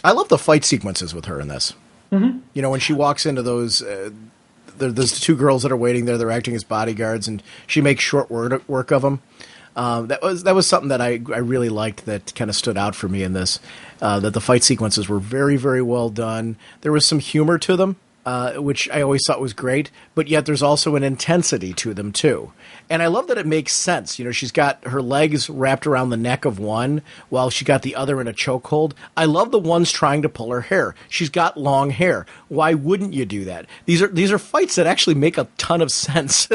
I love the fight sequences with her in this. Mm-hmm. When she walks into those, there's 2 girls that are waiting there. They're acting as bodyguards, and she makes short work of them. That was something that I really liked that kind of stood out for me in this, that the fight sequences were very, very well done. There was some humor to them, which I always thought was great, but yet there's also an intensity to them too. And I love that it makes sense. She's got her legs wrapped around the neck of one while she got the other in a chokehold. I love the ones trying to pull her hair. She's got long hair. Why wouldn't you do that? These are fights that actually make a ton of sense.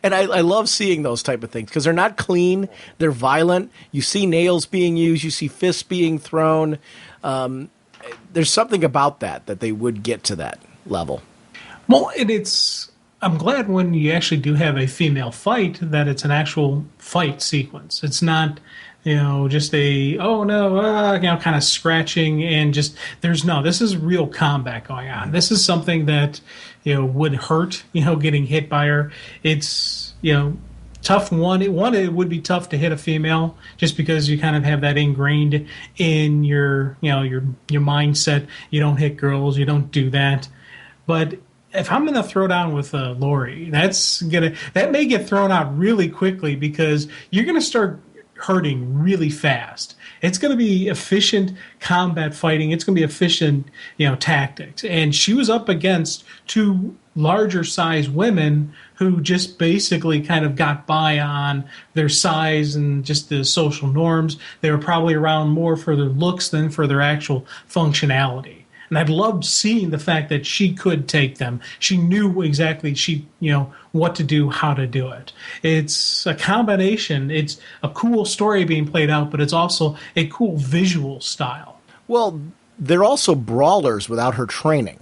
And I love seeing those type of things because they're not clean. They're violent. You see nails being used. You see fists being thrown. There's something about that they would get to that level. Well, and it's I'm glad when you actually do have a female fight that it's an actual fight sequence. It's not, just a, oh no, kind of scratching and just, this is real combat going on. This is something that, would hurt, getting hit by her. It's, tough. It would be tough to hit a female just because you kind of have that ingrained in your mindset. You don't hit girls. You don't do that. But if I'm going to throw down with Laurie, that may get thrown out really quickly because you're going to start hurting really fast. It's going to be efficient combat fighting. It's going to be efficient, tactics. And she was up against two larger size women who just basically kind of got by on their size and just the social norms. They were probably around more for their looks than for their actual functionality. And I loved seeing the fact that she could take them. She knew exactly what to do, how to do it. It's a combination. It's a cool story being played out, but it's also a cool visual style. Well, they're also brawlers without her training.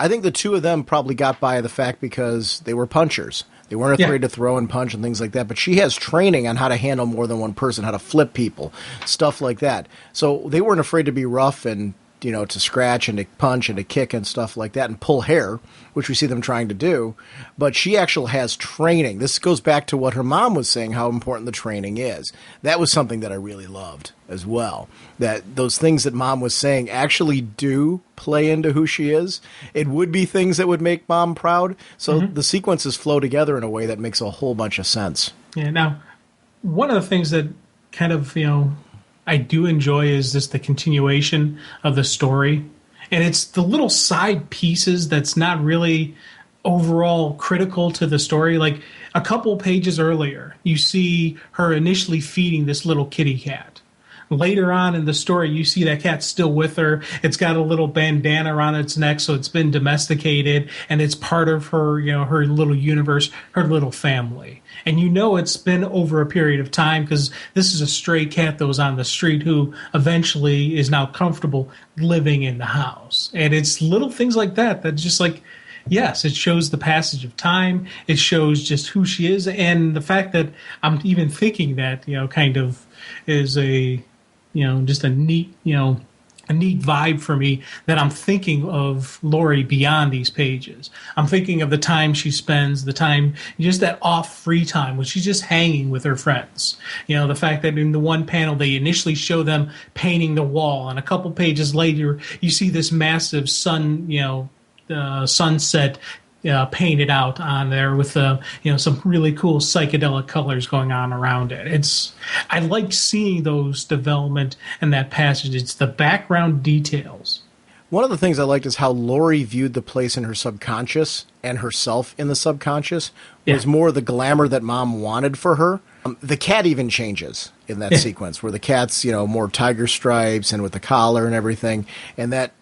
I think the two of them probably got by the fact because they were punchers. They weren't afraid to throw and punch and things like that. But she has training on how to handle more than one person, how to flip people, stuff like that. So they weren't afraid to be rough and to scratch and to punch and to kick and stuff like that and pull hair, which we see them trying to do. But she actually has training. This goes back to what her mom was saying, how important the training is. That was something that I really loved as well, that those things that mom was saying actually do play into who she is. It would be things that would make mom proud. So the sequences flow together in a way that makes a whole bunch of sense. Yeah. Now, one of the things that kind of, I do enjoy is just the continuation of the story. And it's the little side pieces that's not really overall critical to the story. Like a couple pages earlier, you see her initially feeding this little kitty cat. Later on in the story, you see that cat's still with her. It's got a little bandana around its neck, so it's been domesticated, and it's part of her, her little universe, her little family. And it's been over a period of time because this is a stray cat that was on the street who eventually is now comfortable living in the house. And it's little things like that just like, yes, it shows the passage of time. It shows just who she is. And the fact that I'm even thinking that, kind of is just a neat, a neat vibe for me that I'm thinking of Laurie beyond these pages. I'm thinking of the time she spends, the time, just that off free time when she's just hanging with her friends. The fact that in the one panel they initially show them painting the wall, and a couple pages later you see this massive sunset painted out on there with some really cool psychedelic colors going on around it. I like seeing those development and that passage. It's the background details. One of the things I liked is how Laurie viewed the place in her subconscious and herself in the subconscious was more the glamour that mom wanted for her. The cat even changes in that sequence where the cat's more tiger stripes and with the collar and everything, and that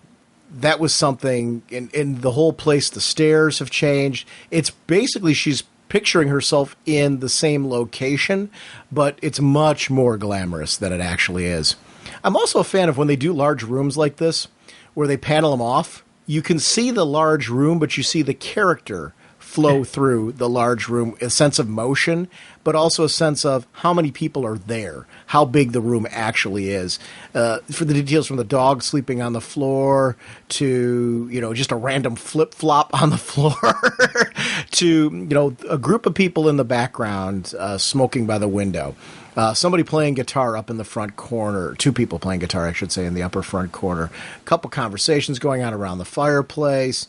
was something in the whole place. The stairs have changed. It's basically she's picturing herself in the same location, but it's much more glamorous than it actually is. I'm also a fan of when they do large rooms like this, where they panel them off. You can see the large room, but you see the character flow through the large room, a sense of motion, but also a sense of how many people are there, how big the room actually is. For the details from the dog sleeping on the floor to, just a random flip-flop on the floor to, a group of people in the background smoking by the window. Somebody playing guitar up in the front corner. Two people playing guitar, I should say, in the upper front corner. A couple conversations going on around the fireplace.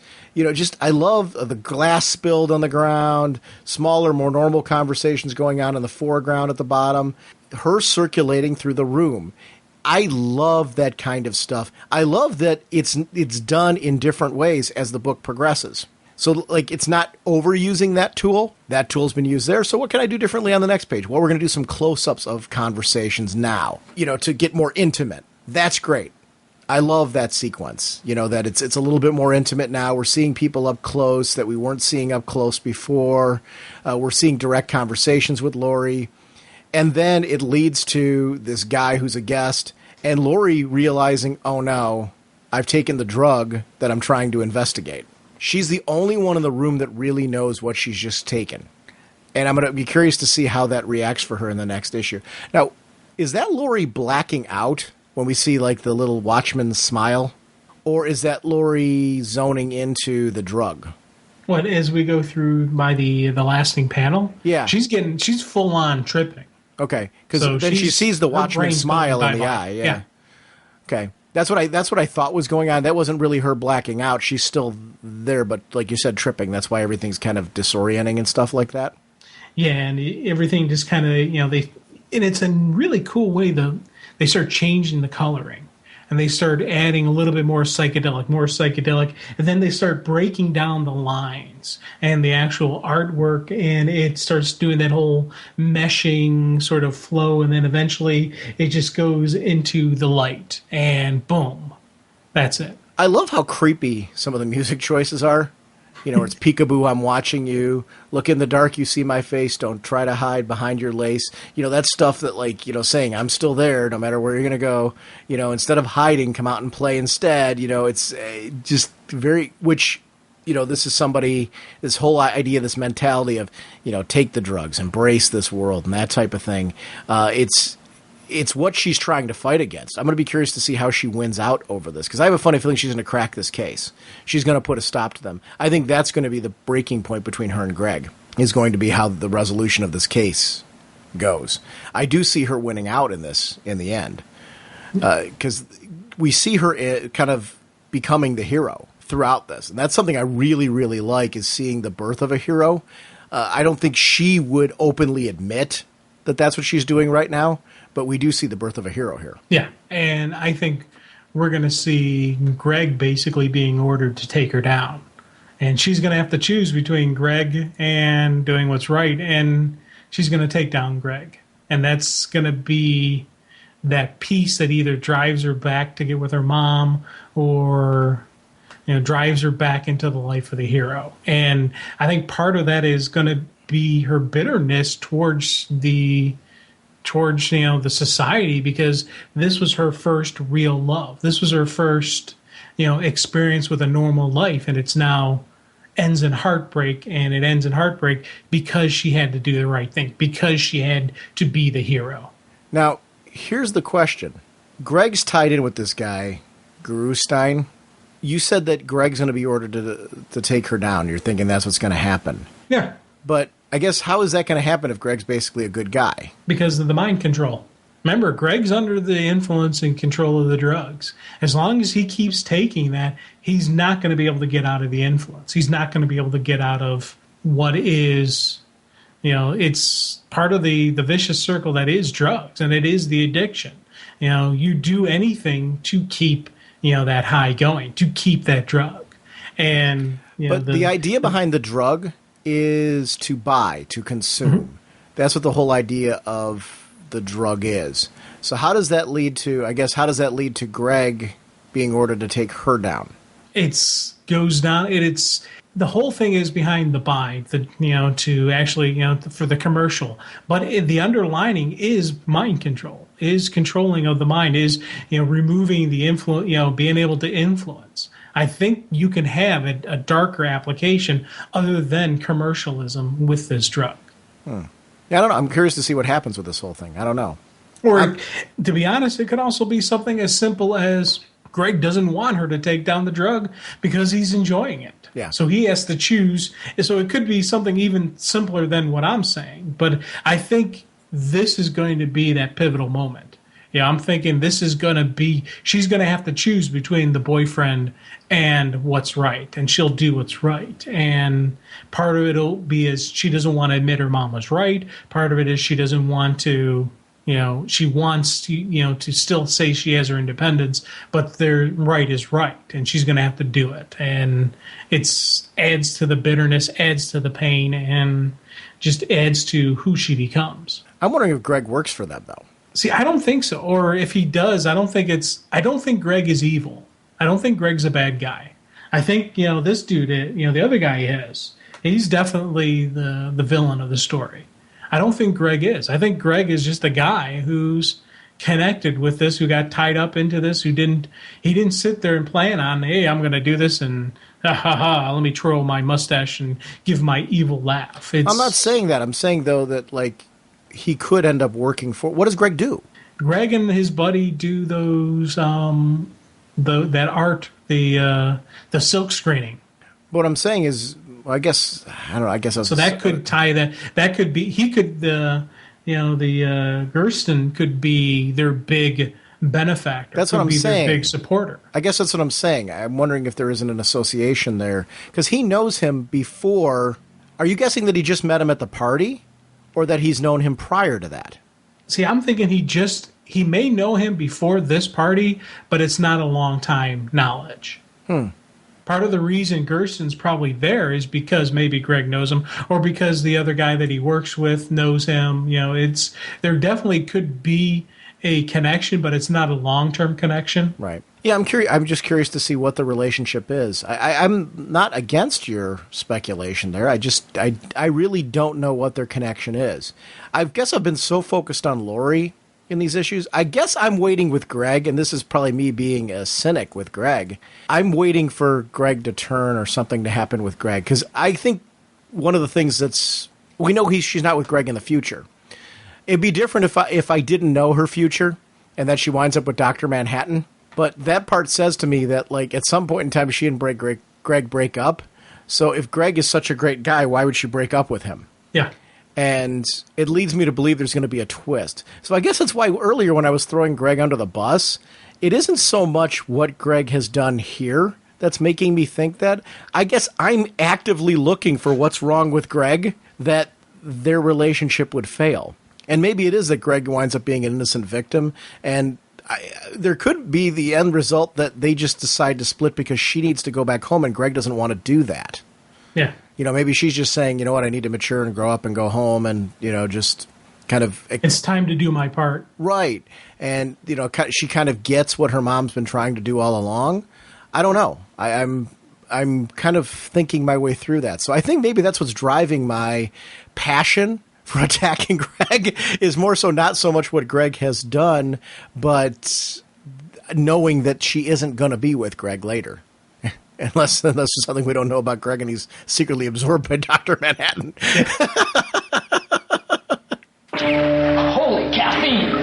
I love the glass spilled on the ground, smaller, more normal conversations going on in the foreground at the bottom. Her circulating through the room. I love that kind of stuff. I love that it's done in different ways as the book progresses. So, it's not overusing that tool. That tool's been used there. So what can I do differently on the next page? Well, we're going to do some close-ups of conversations now, to get more intimate. That's great. I love that sequence, that it's a little bit more intimate now. We're seeing people up close that we weren't seeing up close before. We're seeing direct conversations with Laurie. And then it leads to this guy who's a guest, and Laurie realizing, oh no, I've taken the drug that I'm trying to investigate. She's the only one in the room that really knows what she's just taken. And I'm going to be curious to see how that reacts for her in the next issue. Now, is that Laurie blacking out when we see like the little Watchman smile? Or is that Laurie zoning into the drug? What, as we go through by the lasting panel? Yeah. She's full on tripping. Okay. Because then she sees the Watchman smile in the eye. Yeah. Okay. That's what I thought was going on. That wasn't really her blacking out. She's still there, but like you said, tripping. That's why everything's kind of disorienting and stuff like that. Yeah, and everything just kind of, and it's a really cool way they start changing the coloring. And they start adding a little bit more psychedelic, and then they start breaking down the lines and the actual artwork, and it starts doing that whole meshing sort of flow, and then eventually it just goes into the light, and boom, that's it. I love how creepy some of the music choices are. It's peekaboo, I'm watching you. Look in the dark, you see my face. Don't try to hide behind your lace. That's stuff that, saying I'm still there no matter where you're going to go. Instead of hiding, come out and play instead. It's just very, which, this is somebody, this whole idea, this mentality of, take the drugs, embrace this world and that type of thing. It's what she's trying to fight against. I'm going to be curious to see how she wins out over this, because I have a funny feeling she's going to crack this case. She's going to put a stop to them. I think that's going to be the breaking point between her and Greg, is going to be how the resolution of this case goes. I do see her winning out in this in the end, because we see her kind of becoming the hero throughout this. And that's something I really, really like, is seeing the birth of a hero. I don't think she would openly admit that that's what she's doing right now, but we do see the birth of a hero here. Yeah, and I think we're going to see Greg basically being ordered to take her down. And she's going to have to choose between Greg and doing what's right, and she's going to take down Greg. And that's going to be that piece that either drives her back to get with her mom, or drives her back into the life of the hero. And I think part of that is going to be her bitterness towards the society, because this was her first real love. This was her first, experience with a normal life, and it's now ends in heartbreak, and it ends in heartbreak because she had to do the right thing, because she had to be the hero. Now, here's the question. Greg's tied in with this guy, Guru Stein. You said that Greg's going to be ordered to take her down. You're thinking that's what's going to happen. Yeah. But I guess how is that going to happen if Greg's basically a good guy? Because of the mind control. Remember, Greg's under the influence and control of the drugs. As long as he keeps taking that, he's not going to be able to get out of the influence. He's not going to be able to get out of what is, it's part of the vicious circle that is drugs, and it is the addiction. You do anything to keep, that high going, to keep that drug. And but the idea behind the drug is to buy, to consume. Mm-hmm. That's what the whole idea of the drug is. So how does that lead to Greg being ordered to take her down? It's the whole thing is behind the buy, to actually, for the commercial. But the underlining is mind control, is controlling of the mind, is, removing the influence, being able to influence. I think you can have a darker application other than commercialism with this drug. Yeah, I don't know. I'm curious to see what happens with this whole thing. I don't know. Or, to be honest, it could also be something as simple as Greg doesn't want her to take down the drug because he's enjoying it. Yeah. So he has to choose. So it could be something even simpler than what I'm saying. But I think this is going to be that pivotal moment. I'm thinking this is going to be, she's going to have to choose between the boyfriend and what's right, and she'll do what's right. And part of it will be is she doesn't want to admit her mom was right. Part of it is she doesn't want to, she wants to, to still say she has her independence, but their right is right, and she's going to have to do it. And it adds to the bitterness, adds to the pain, and just adds to who she becomes. I'm wondering if Greg works for them, though. See, I don't think so. Or if he does, I don't think Greg is evil. I don't think Greg's a bad guy. I think, this dude, the other guy he's definitely the villain of the story. I don't think Greg is. I think Greg is just a guy who's connected with this, who got tied up into this, he didn't sit there and plan on, hey, I'm going to do this and ha ha ha, let me twirl my mustache and give my evil laugh. I'm not saying that. I'm saying, though, that, like, he could end up working for... What does Greg do? Greg and his buddy do those, that art, the silk screening. What I'm saying is, well, I guess, I don't know, I guess I was... So that could tie that could be, he could, the Gersten could be their big benefactor. That's what I'm saying. Their big supporter. I guess that's what I'm saying. I'm wondering if there isn't an association there. Because he knows him before... Are you guessing that he just met him at the party? Or that he's known him prior to that? See, I'm thinking he may know him before this party, but it's not a long time knowledge. Part of the reason Gersten's probably there is because maybe Greg knows him, or because the other guy that he works with knows him. You know, there definitely could be a connection, but it's not a long-term connection. Right. Yeah, I'm curious. I'm just curious to see what the relationship is. I'm not against your speculation there. I really don't know what their connection is. I guess I've been so focused on Lori in these issues. I guess I'm waiting with Greg, and this is probably me being a cynic with Greg. I'm waiting for Greg to turn or something to happen with Greg, because I think one of the things we know she's not with Greg in the future. It'd be different if I didn't know her future and that she winds up with Dr. Manhattan. But that part says to me that, like, at some point in time, she and Greg break up. So if Greg is such a great guy, why would she break up with him? Yeah. And it leads me to believe there's going to be a twist. So I guess that's why earlier when I was throwing Greg under the bus, it isn't so much what Greg has done here that's making me think that. I guess I'm actively looking for what's wrong with Greg that their relationship would fail. And maybe it is that Greg winds up being an innocent victim, and there could be the end result that they just decide to split because she needs to go back home and Greg doesn't want to do that. Yeah. You know, maybe she's just saying, you know what, I need to mature and grow up and go home and, you know, just kind of... It's time to do my part. Right. And, you know, she kind of gets what her mom's been trying to do all along. I don't know. I'm kind of thinking my way through that. So I think maybe that's what's driving my passion for attacking Greg, is more so not so much what Greg has done, but knowing that she isn't going to be with Greg later. Unless there's something we don't know about Greg and he's secretly absorbed by Dr. Manhattan. Holy caffeine!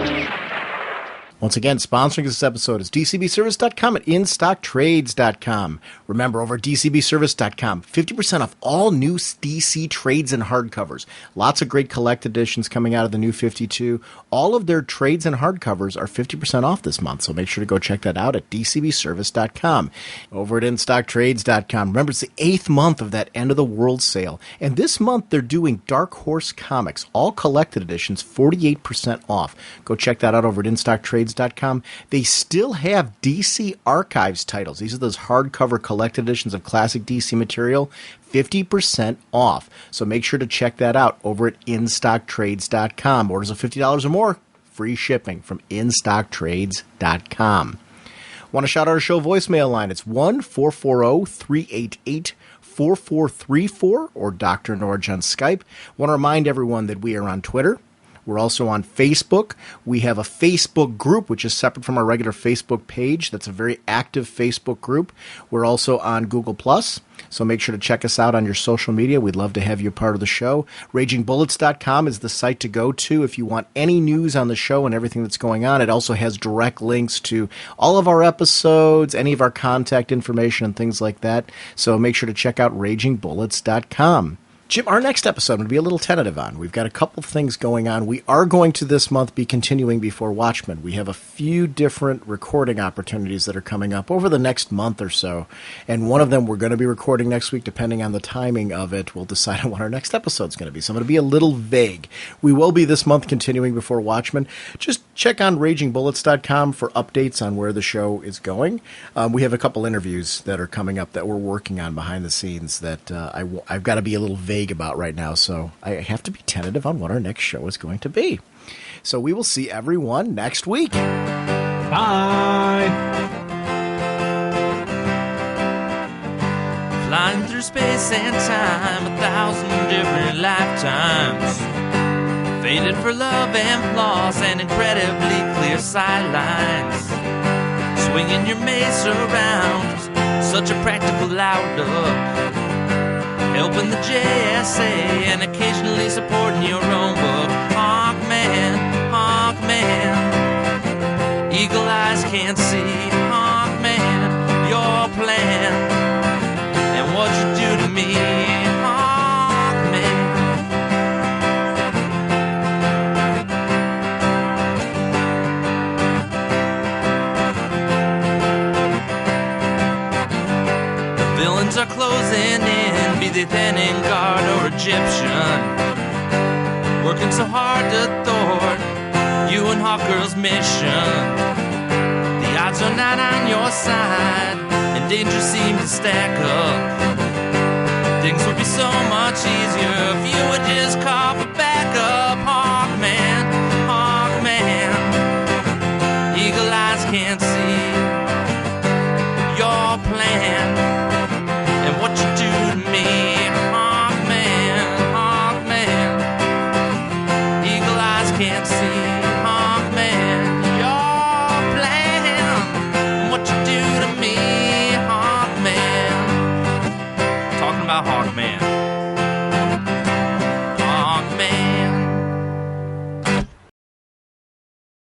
Once again, sponsoring this episode is DCBService.com and InStockTrades.com. Remember, over at DCBService.com, 50% off all new DC trades and hardcovers. Lots of great collect editions coming out of the new 52. All of their trades and hardcovers are 50% off this month, so make sure to go check that out at DCBService.com. Over at InStockTrades.com, remember, it's the 8th month of that End of the World sale. And this month, they're doing Dark Horse Comics, all collected editions, 48% off. Go check that out over at InStockTrades.com. They still have DC Archives titles. These are those hardcover collected editions of classic DC material, 50% off. So make sure to check that out over at InStockTrades.com. Orders of $50 or more, free shipping from InStockTrades.com. Want to shout out our show voicemail line? It's 1-440-388-4434 or Dr. Norge on Skype. Want to remind everyone that we are on Twitter. We're also on Facebook. We have a Facebook group, which is separate from our regular Facebook page. That's a very active Facebook group. We're also on Google+, so make sure to check us out on your social media. We'd love to have you a part of the show. RagingBullets.com is the site to go to if you want any news on the show and everything that's going on. It also has direct links to all of our episodes, any of our contact information, and things like that. So make sure to check out RagingBullets.com. Jim, our next episode I'm going to be a little tentative on. We've got a couple things going on. We are going to this month be continuing Before Watchmen. We have a few different recording opportunities that are coming up over the next month or so. And one of them we're going to be recording next week, depending on the timing of it. We'll decide on what our next episode is going to be. So I'm going to be a little vague. We will be this month continuing Before Watchmen. Just check on RagingBullets.com for updates on where the show is going. We have a couple interviews that are coming up that we're working on behind the scenes that I've got to be a little vague about right now, so I have to be tentative on what our next show is going to be. So we will see everyone next week. Bye. Flying through space and time, 1,000 different lifetimes. Faded for love and flaws and incredibly clear sightlines. Swinging your mace around, such a practical outlook. Helping the JSA and occasionally supporting your own book. Hawkman, Hawkman, eagle eyes can't see. Hawkman, your plan and what you do to me. Hawkman. The villains are closing in, be they Thanin Guard or Egyptian, working so hard to thwart you and Hawkgirl's mission. The odds are not on your side, and danger seems to stack up. Things would be so much easier